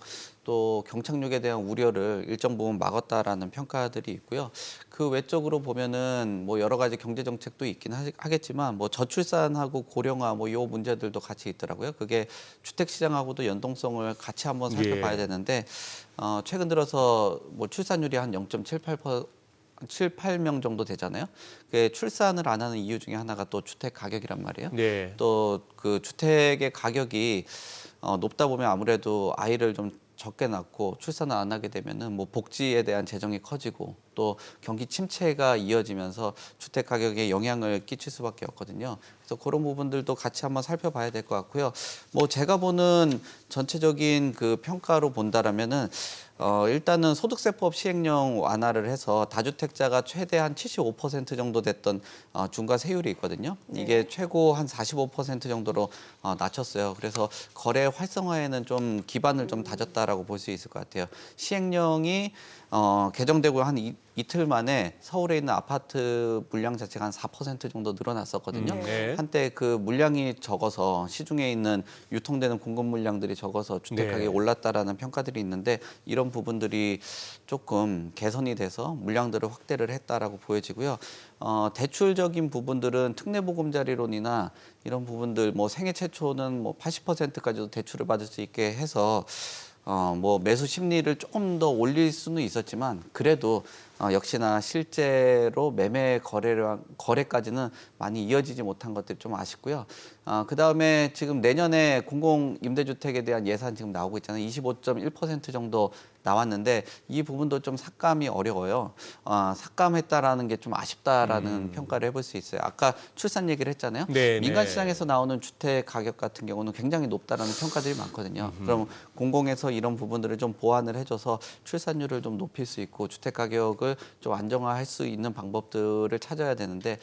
또 경착륙에 대한 우려를 일정 부분 막았다라는 평가들이 있고요. 그 외적으로 보면은 뭐 여러 가지 경제 정책도 있긴 하겠지만 뭐 저출산하고 고령화 뭐 요 문제들도 같이 있더라고요. 그게 주택 시장하고도 연동성을 같이 한번 살펴봐야 되는데 최근 들어서 뭐 출산율이 한 0.78명 정도 되잖아요. 그 출산을 안 하는 이유 중에 하나가 또 주택 가격이란 말이에요. 네. 또 그 주택의 가격이 높다 보면 아무래도 아이를 좀 적게 낳고 출산을 안 하게 되면은 뭐 복지에 대한 재정이 커지고 또 경기 침체가 이어지면서 주택 가격에 영향을 끼칠 수밖에 없거든요. 그래서 그런 부분들도 같이 한번 살펴봐야 될 것 같고요. 뭐 제가 보는 전체적인 그 평가로 본다라면은 일단은 소득세법 시행령 완화를 해서 다주택자가 최대한 75% 정도 됐던 중과 세율이 있거든요. 이게 최고 한 45% 정도로 낮췄어요. 그래서 거래 활성화에는 좀 기반을 좀 다졌다라고 볼 수 있을 것 같아요. 시행령이 개정되고 한 이틀 만에 서울에 있는 아파트 물량 자체가 한 4% 정도 늘어났었거든요. 네. 한때 그 물량이 적어서 시중에 있는 유통되는 공급 물량들이 적어서 주택 가격이 올랐다라는 평가들이 있는데 이런 부분들이 조금 개선이 돼서 물량들을 확대를 했다라고 보여지고요. 대출적인 부분들은 특례보금자리론이나 이런 부분들 뭐 생애 최초는 뭐 80%까지도 대출을 받을 수 있게 해서 뭐 매수 심리를 조금 더 올릴 수는 있었지만 그래도 역시나 실제로 매매 거래까지는 많이 이어지지 못한 것들이 좀 아쉽고요. 그다음에 지금 내년에 공공임대주택에 대한 예산 지금 나오고 있잖아요. 25.1% 정도 나왔는데 이 부분도 좀 삭감이 어려워요. 삭감했다라는 게 좀 아쉽다라는 평가를 해볼 수 있어요. 아까 출산 얘기를 했잖아요. 네, 민간 네. 시장에서 나오는 주택 가격 같은 경우는 굉장히 높다라는 평가들이 많거든요. 그럼 공공에서 이런 부분들을 좀 보완을 해줘서 출산율을 좀 높일 수 있고 주택 가격을 좀 안정화할 수 있는 방법들을 찾아야 되는데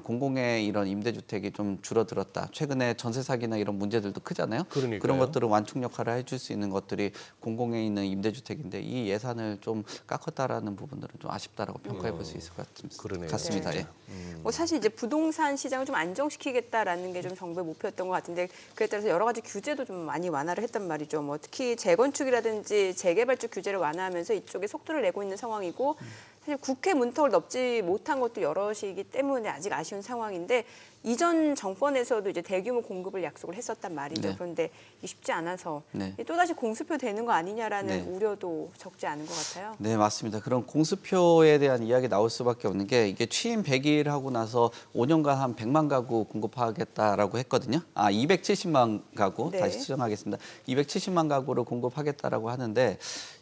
공공의 이런 임대주택이 좀 줄어들었다. 최근에 전세 사기나 이런 문제들도 크잖아요. 그러니까요. 그런 것들은 완충 역할을 해줄 수 있는 것들이 공공에 있는 임대주택인데 이 예산을 좀 깎았다라는 부분들은 좀 아쉽다라고 평가해 볼 수 있을 것 그러네요. 같습니다. 네. 예. 뭐 사실 이제 부동산 시장을 좀 안정시키겠다라는 게 좀 정부의 목표였던 것 같은데 그에 따라서 여러 가지 규제도 좀 많이 완화를 했단 말이죠. 뭐 특히 재건축이라든지 재개발적 규제를 완화하면서 이쪽에 속도를 내고 있는 상황이고 사실 국회 문턱을 넘지 못한 것도 여럿이기 때문에 아직 아쉬운 상황인데 이전 정권에서도 이제 대규모 공급을 약속을 했었단 말이죠. 네. 그런데 이게 쉽지 않아서 네. 또다시 공수표 되는 거 아니냐라는 네. 우려도 적지 않은 것 같아요. 네, 맞습니다. 그런 공수표에 대한 이야기 나올 수밖에 없는 게 이게 취임 100일 하고 나서 5년간 한 100만 가구 공급하겠다라고 했거든요. 270만 가구 네. 다시 수정하겠습니다. 270만 가구를 공급하겠다라고 하는데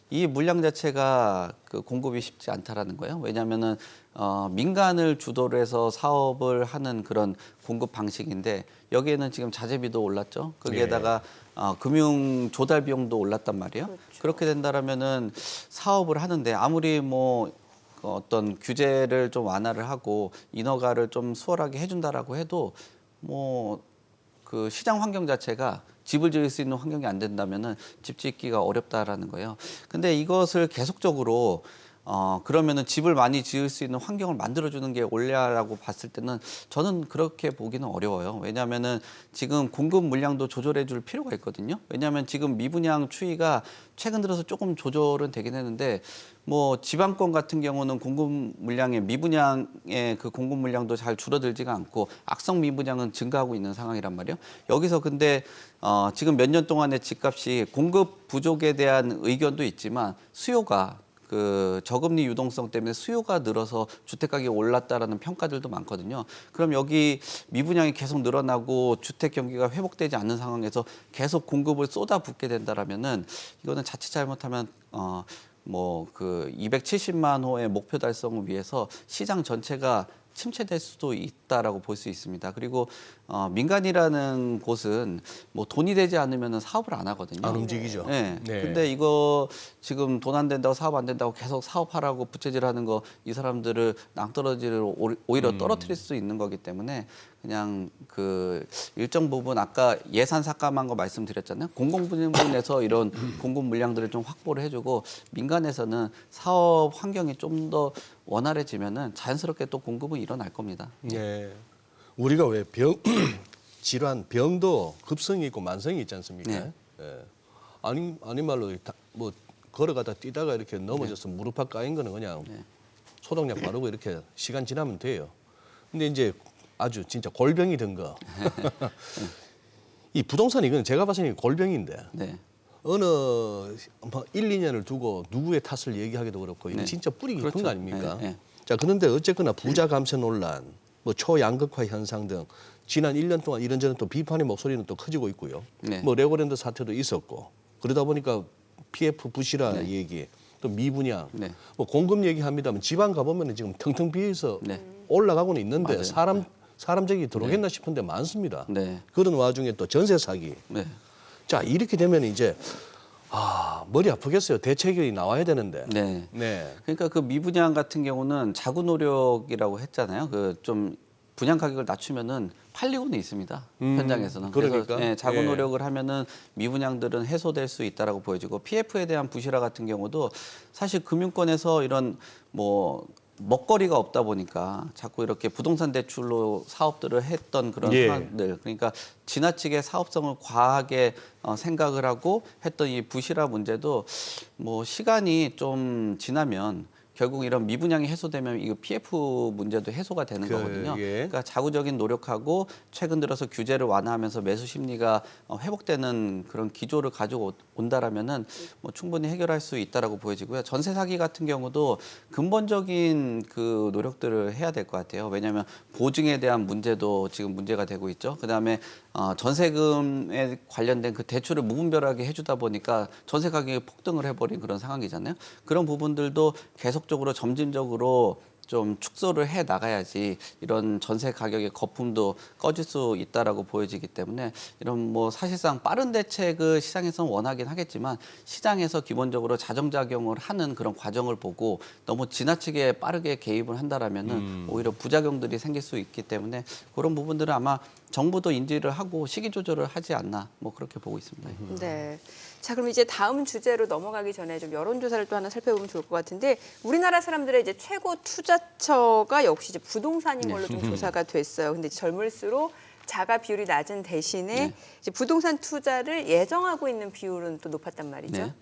이 물량 자체가 그 공급이 쉽지 않다라는 거예요. 왜냐하면은 민간을 주도로 해서 사업을 하는 그런 공급 방식인데 여기에는 지금 자재비도 올랐죠. 거기에다가 금융 조달 비용도 올랐단 말이에요. 그렇죠. 그렇게 된다라면은 사업을 하는데 아무리 뭐 어떤 규제를 좀 완화를 하고 인허가를 좀 수월하게 해준다라고 해도 뭐 그 시장 환경 자체가 집을 지을 수 있는 환경이 안 된다면은 집 짓기가 어렵다라는 거예요. 근데 이것을 계속적으로 그러면은 집을 많이 지을 수 있는 환경을 만들어주는 게 올해라고 봤을 때는 저는 그렇게 보기는 어려워요. 왜냐하면은 지금 공급 물량도 조절해 줄 필요가 있거든요. 왜냐하면 지금 미분양 추이가 최근 들어서 조금 조절은 되긴 했는데 뭐 지방권 같은 경우는 공급 물량의 미분양의 그 공급 물량도 잘 줄어들지가 않고 악성 미분양은 증가하고 있는 상황이란 말이에요. 여기서 근데 지금 몇 년 동안의 집값이 공급 부족에 대한 의견도 있지만 수요가 그 저금리 유동성 때문에 수요가 늘어서 주택 가격이 올랐다라는 평가들도 많거든요. 그럼 여기 미분양이 계속 늘어나고 주택 경기가 회복되지 않는 상황에서 계속 공급을 쏟아붓게 된다라면은 이거는 자칫 잘못하면 뭐 그 270만 호의 목표 달성을 위해서 시장 전체가 침체될 수도 있다라고 볼 수 있습니다. 그리고 민간이라는 곳은 뭐 돈이 되지 않으면 사업을 안 하거든요. 안 움직이죠. 네. 네. 근데 이거 지금 돈 안 된다고 사업 안 된다고 계속 사업하라고 부채질하는 거 이 사람들을 낭떠러지를 오히려 떨어뜨릴 수 있는 거기 때문에 그냥 그 일정 부분 아까 예산 삭감한 거 말씀드렸잖아요. 공공부문에서 이런 공급 물량들을 좀 확보를 해주고 민간에서는 사업 환경이 좀 더 원활해지면은 자연스럽게 또 공급은 일어날 겁니다. 네. 우리가 왜 질환, 병도 급성이 있고 만성이 있지 않습니까? 네. 예. 아닌 말로 뭐 걸어가다 뛰다가 이렇게 넘어져서 무릎 팍 까인 거는 그냥 소독약 바르고 이렇게 시간 지나면 돼요. 근데 이제 아주 진짜 골병이 든 거. 이 부동산 이건 제가 봐서는 골병인데. 네. 어느 뭐 1, 2년을 두고 누구의 탓을 얘기하기도 그렇고 이거 진짜 뿌리 깊은 그렇죠. 거 아닙니까? 네, 네. 자, 그런데 어쨌거나 부자 감세 논란, 뭐 초양극화 현상 등 지난 1년 동안 이런저런 또 비판의 목소리는 또 커지고 있고요. 네. 뭐 레고랜드 사태도 있었고 그러다 보니까 PF 부실화 얘기, 또 미분양, 네. 뭐 공급 얘기합니다만 지방 가보면 지금 텅텅 비어서 네. 올라가고는 있는데 맞아요. 사람적이 들어오겠나 싶은데 많습니다. 네. 그런 와중에 또 전세 사기. 네. 자, 이렇게 되면 이제 머리 아프겠어요. 대책이 나와야 되는데. 네. 네. 그러니까 그 미분양 같은 경우는 자구 노력이라고 했잖아요. 그 좀 분양 가격을 낮추면은 팔리고는 있습니다. 현장에서는. 그러니까. 그래서 예, 자구 예. 노력을 하면은 미분양들은 해소될 수 있다라고 보여지고 PF에 대한 부실화 같은 경우도 사실 금융권에서 이런 뭐 먹거리가 없다 보니까 자꾸 이렇게 부동산 대출로 사업들을 했던 그런 예. 상황들, 그러니까 지나치게 사업성을 과하게 생각을 하고 했던 이 부실화 문제도 뭐 시간이 좀 지나면 결국 이런 미분양이 해소되면 이거 PF 문제도 해소가 되는 거거든요. 예. 그러니까 자구적인 노력하고 최근 들어서 규제를 완화하면서 매수 심리가 회복되는 그런 기조를 가지고 온다라면은 뭐 충분히 해결할 수 있다라고 보여지고요. 전세 사기 같은 경우도 근본적인 그 노력들을 해야 될 것 같아요. 왜냐하면 보증에 대한 문제도 지금 문제가 되고 있죠. 그다음에 전세금에 관련된 그 대출을 무분별하게 해주다 보니까 전세 가격이 폭등을 해버린 그런 상황이잖아요. 그런 부분들도 계속적으로 점진적으로 좀 축소를 해 나가야지 이런 전세 가격의 거품도 꺼질 수 있다라고 보여지기 때문에 이런 뭐 사실상 빠른 대책을 시장에서는 원하긴 하겠지만 시장에서 기본적으로 자정작용을 하는 그런 과정을 보고 너무 지나치게 빠르게 개입을 한다라면은 오히려 부작용들이 생길 수 있기 때문에 그런 부분들은 아마 정부도 인지를 하고 시기 조절을 하지 않나 뭐 그렇게 보고 있습니다. 네. 자, 그럼 이제 다음 주제로 넘어가기 전에 좀 여론조사를 또 하나 살펴보면 좋을 것 같은데 우리나라 사람들의 이제 최고 투자처가 역시 이제 부동산인 걸로 좀 조사가 됐어요. 근데 젊을수록 자가 비율이 낮은 대신에 이제 부동산 투자를 예정하고 있는 비율은 또 높았단 말이죠. 네.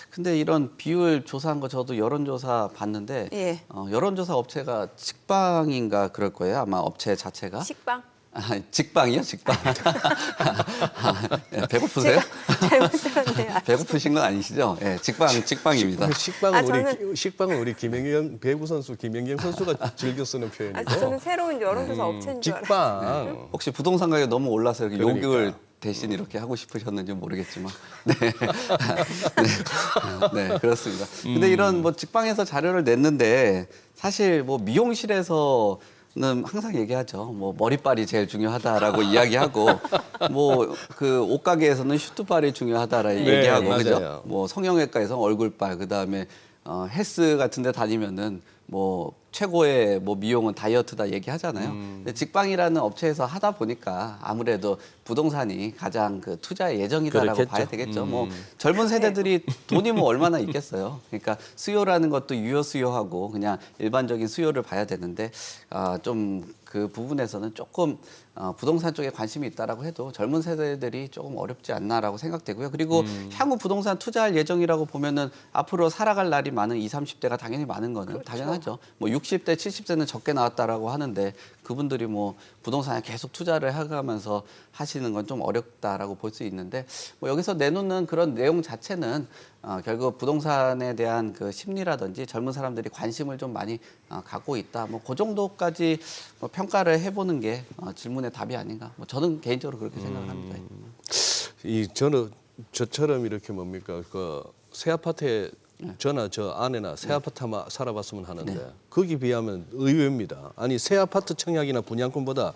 근데 이런 비율 조사한 거 저도 여론조사 봤는데 예. 여론조사 업체가 직방인가 그럴 거예요. 아마 업체 자체가. 식빵? 직방이요? 직방. 배고프세요? 잘못 들었네요. 배고프신 건 아니시죠? 예, 직방입니다. 식빵은 우리 김연경 배구 선수 김연경 선수가 즐겨 쓰는 표현이고. 저는 새로운 여론조사 업체인 줄 알았어요. 직방. 혹시 부동산 가격이 너무 올라서 이렇게 그러니까. 요격을 대신 이렇게 하고 싶으셨는지 모르겠지만, 네, 네, 그렇습니다. 근데 이런 뭐 직방에서 자료를 냈는데 사실 뭐 미용실에서 는 항상 얘기하죠. 뭐 머리빨이 제일 중요하다라고 이야기하고 뭐 그 옷가게에서는 슈트빨이 중요하다라고 네, 얘기하고 맞아요. 그죠? 뭐 성형외과에서 얼굴빨 그다음에 헬스 같은 데 다니면은 뭐 최고의 뭐 미용은 다이어트다 얘기하잖아요. 근데 직방이라는 업체에서 하다 보니까 아무래도 부동산이 가장 그 투자의 예정이다라고 그렇겠죠. 봐야 되겠죠. 뭐 젊은 세대들이 돈이 뭐 얼마나 있겠어요. 그러니까 수요라는 것도 유효 수요하고 그냥 일반적인 수요를 봐야 되는데 좀 그 부분에서는 조금 부동산 쪽에 관심이 있다라고 해도 젊은 세대들이 조금 어렵지 않나라고 생각되고요. 그리고 향후 부동산 투자할 예정이라고 보면은 앞으로 살아갈 날이 많은 20, 30대가 당연히 많은 거는 당연하죠. 뭐 60대, 70대는 적게 나왔다라고 하는데 그분들이 뭐 부동산에 계속 투자를 해가면서 하시는 건 좀 어렵다라고 볼 수 있는데 뭐 여기서 내놓는 그런 내용 자체는 결국 부동산에 대한 그 심리라든지 젊은 사람들이 관심을 좀 많이 갖고 있다. 뭐 그 정도까지 뭐 평가를 해보는 게 질문의 답이 아닌가. 뭐 저는 개인적으로 그렇게 생각합니다. 저는 저처럼 이렇게 뭡니까 그 새 아파트에 저나 저 아내나 새 아파트만 살아봤으면 하는데 거기 비하면 의외입니다. 아니 새 아파트 청약이나 분양권보다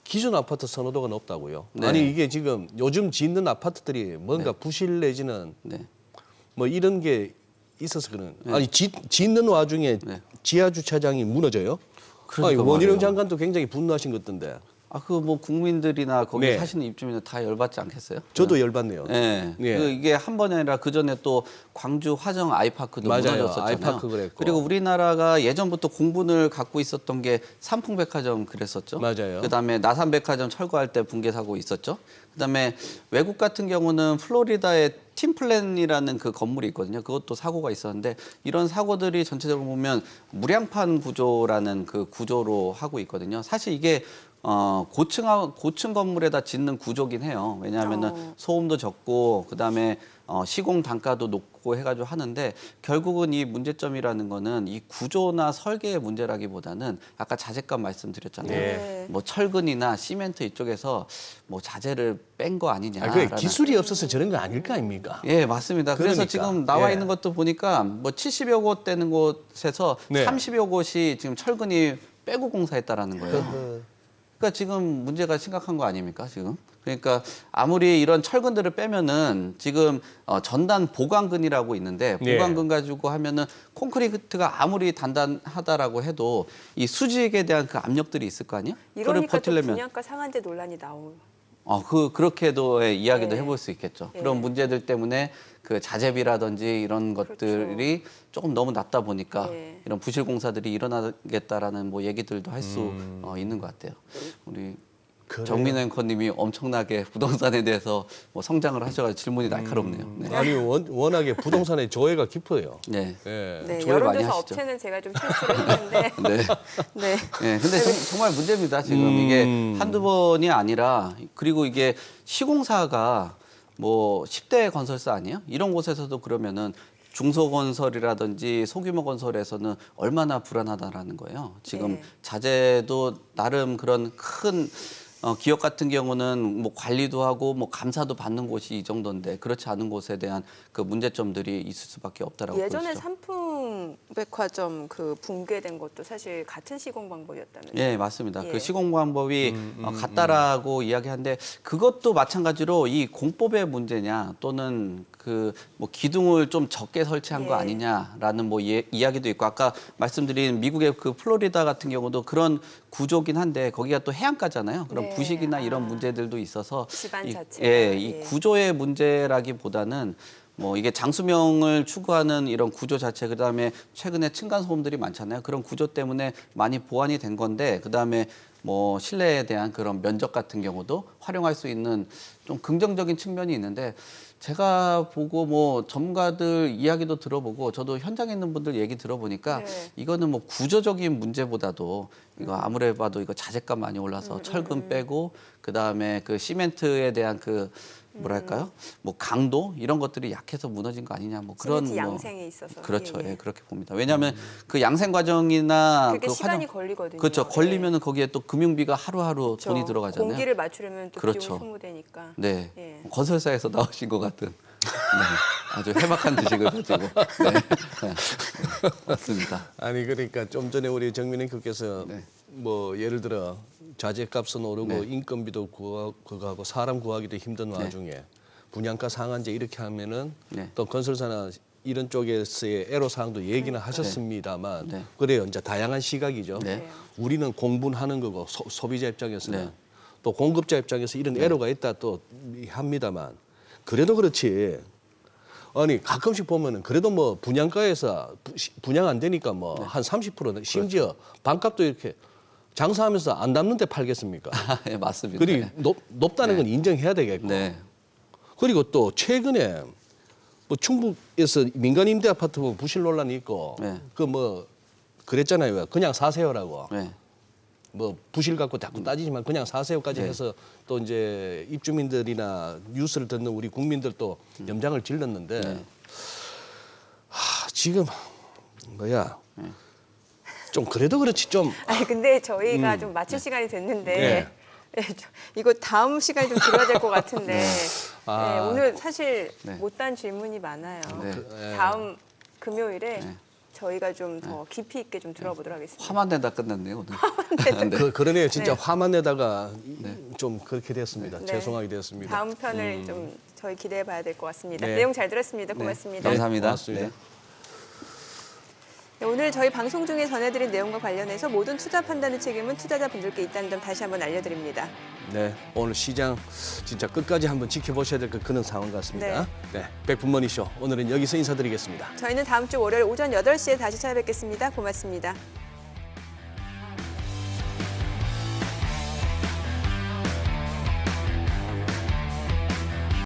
기존 아파트 선호도가 높다고요. 아니 이게 지금 요즘 짓는 아파트들이 뭔가 부실 내지는 뭐 이런 게 있어서 그런. 아니 짓는 와중에 지하 주차장이 무너져요. 아니 원희룡 장관도 굉장히 분노하신 것 같던데. 그 뭐 국민들이나 거기 사시는 입주민들 다 열받지 않겠어요? 저도 열받네요. 네. 이게 한 번이 아니라 그 전에 또 광주 화정 아이파크도 무너졌었잖아요. 아이파크 그랬고. 그리고 우리나라가 예전부터 공분을 갖고 있었던 게 삼풍백화점 그랬었죠. 맞아요. 그다음에 나산백화점 철거할 때 붕괴 사고 있었죠. 그다음에 외국 같은 경우는 플로리다에 팀플랜이라는 그 건물이 있거든요. 그것도 사고가 있었는데 이런 사고들이 전체적으로 보면 무량판 구조라는 그 구조로 하고 있거든요. 사실 이게 고층 건물에다 짓는 구조긴 해요. 왜냐하면은 소음도 적고 그다음에 시공 단가도 높고 해가지고 하는데 결국은 이 문제점이라는 거는 이 구조나 설계의 문제라기보다는 아까 자재값 말씀드렸잖아요. 뭐 철근이나 시멘트 이쪽에서 뭐 자재를 뺀 거 아니냐. 그게 기술이 없어서 저런 거 아닐 거 아닙니까? 예, 맞습니다. 그래서 지금 나와 있는 것도 보니까 뭐 70여 곳 되는 곳에서 30여 곳이 지금 철근이 빼고 공사했다라는 거예요. 그러니까 지금 문제가 심각한 거 아닙니까, 지금? 그러니까 아무리 이런 철근들을 빼면은 지금 전단 보강근이라고 있는데 보강근 가지고 하면은 콘크리트가 아무리 단단하다라고 해도 이 수직에 대한 그 압력들이 있을 거 아니에요? 이러니까 또 분양가 상한제 논란이 나오고. 그렇게도 이야기도 해볼 수 있겠죠. 그런 문제들 때문에 그 자재비라든지 이런 것들이 조금 너무 낮다 보니까 이런 부실 공사들이 일어나겠다라는 뭐 얘기들도 할 수 있는 것 같아요. 우리 정민호 앵커님이 엄청나게 부동산에 대해서 뭐 성장을 하셔가지고 질문이 날카롭네요. 네. 아니 워낙에 부동산의 조예가 깊어요. 네. 조예를 많이 하시죠. 여론조사 업체는 제가 좀 실수를 했는데. 근데 정말 문제입니다. 지금 이게 한두 번이 아니라 그리고 이게 시공사가 뭐 10대 건설사 아니에요? 이런 곳에서도 그러면은 중소건설이라든지 소규모 건설에서는 얼마나 불안하다라는 거예요. 지금 자재도 나름 그런 큰 기업 같은 경우는 뭐 관리도 하고 뭐 감사도 받는 곳이 이 정도인데 그렇지 않은 곳에 대한 그 문제점들이 있을 수밖에 없다라고 예전에 보시죠. 삼풍백화점 그 붕괴된 것도 사실 같은 시공 방법이었다면서요? 예, 맞습니다. 그 시공 방법이 같다라고 이야기하는데 그것도 마찬가지로 이 공법의 문제냐 또는 그 뭐 기둥을 좀 적게 설치한 거 아니냐라는 뭐 이야기도 있고 아까 말씀드린 미국의 그 플로리다 같은 경우도 그런 구조긴 한데 거기가 또 해안가잖아요. 그런 부식이나 이런 문제들도 있어서 집안 자체가. 이 구조의 문제라기보다는 뭐 이게 장수명을 추구하는 이런 구조 자체 그다음에 최근에 층간 소음들이 많잖아요. 그런 구조 때문에 많이 보완이 된 건데 그다음에 뭐 실내에 대한 그런 면적 같은 경우도 활용할 수 있는 좀 긍정적인 측면이 있는데 제가 보고 뭐 전문가들 이야기도 들어보고 저도 현장에 있는 분들 얘기 들어보니까 이거는 뭐 구조적인 문제보다도 이거 아무리 봐도 이거 자재값 많이 올라서 철근 빼고 그다음에 그 시멘트에 대한 그 뭐랄까요? 뭐 강도 이런 것들이 약해서 무너진 거 아니냐 뭐 그런 양생에 있어서 그렇죠. 예, 그렇게 봅니다. 왜냐하면 그 양생 과정이나 그게 시간이 걸리거든요. 그렇죠. 걸리면은 거기에 또 금융비가 하루하루 돈이 들어가잖아요. 공기를 맞추려면 또 비용이 소모되니까. 네. 건설사에서 나오신 것 같은 아주 해박한 지식을 가지고 맞습니다. 아니 그러니까 좀 전에 우리 정민 앵커께서 뭐 예를 들어 자재값은 오르고 인건비도 구하고 사람 구하기도 힘든 와중에 분양가 상한제 이렇게 하면은 또 건설사나 이런 쪽에서의 애로사항도 얘기는 하셨습니다만 그래요. 이제 다양한 시각이죠. 우리는 공분하는 거고 소비자 입장에서는 또 공급자 입장에서 이런 애로가 있다 또 합니다만 그래도 그렇지. 아니 가끔씩 보면은 그래도 뭐 분양가에서 분양 안 되니까 뭐 한 30% 심지어 반값도 이렇게 장사하면서 안 남는데 팔겠습니까? 예, 맞습니다. 그리고 높다는 건 인정해야 되겠고. 그리고 또 최근에 뭐 충북에서 민간 임대 아파트 보면 부실 논란이 있고 그 뭐 그랬잖아요. 그냥 사세요라고. 뭐 부실 갖고 자꾸 따지지만 그냥 사세요까지 해서 또 이제 입주민들이나 뉴스를 듣는 우리 국민들도 염장을 질렀는데 지금 좀 그래도 그렇지 좀. 아니 근데 저희가 좀 마칠 시간이 됐는데 이거 다음 시간이 좀 길어야 될 것 같은데 오늘 사실 못한 질문이 많아요. 다음 금요일에 저희가 좀 더 깊이 있게 좀 들어보도록 하겠습니다. 화만 내다 끝났네요 오늘. 그러네요. 진짜 화만 내다가 좀 그렇게 됐습니다. 네. 죄송하게 되었습니다. 다음 편을 좀 저희 기대해 봐야 될 것 같습니다. 네. 내용 잘 들었습니다. 고맙습니다. 감사합니다. 고맙습니다. 네. 네, 오늘 저희 방송 중에 전해드린 내용과 관련해서 모든 투자 판단의 책임은 투자자분들께 있다는 점 다시 한번 알려드립니다. 네, 오늘 시장 진짜 끝까지 한번 지켜보셔야 될 그런 상황 같습니다. 네, 백분머니쇼 오늘은 여기서 인사드리겠습니다. 저희는 다음 주 월요일 오전 8시에 다시 찾아뵙겠습니다. 고맙습니다.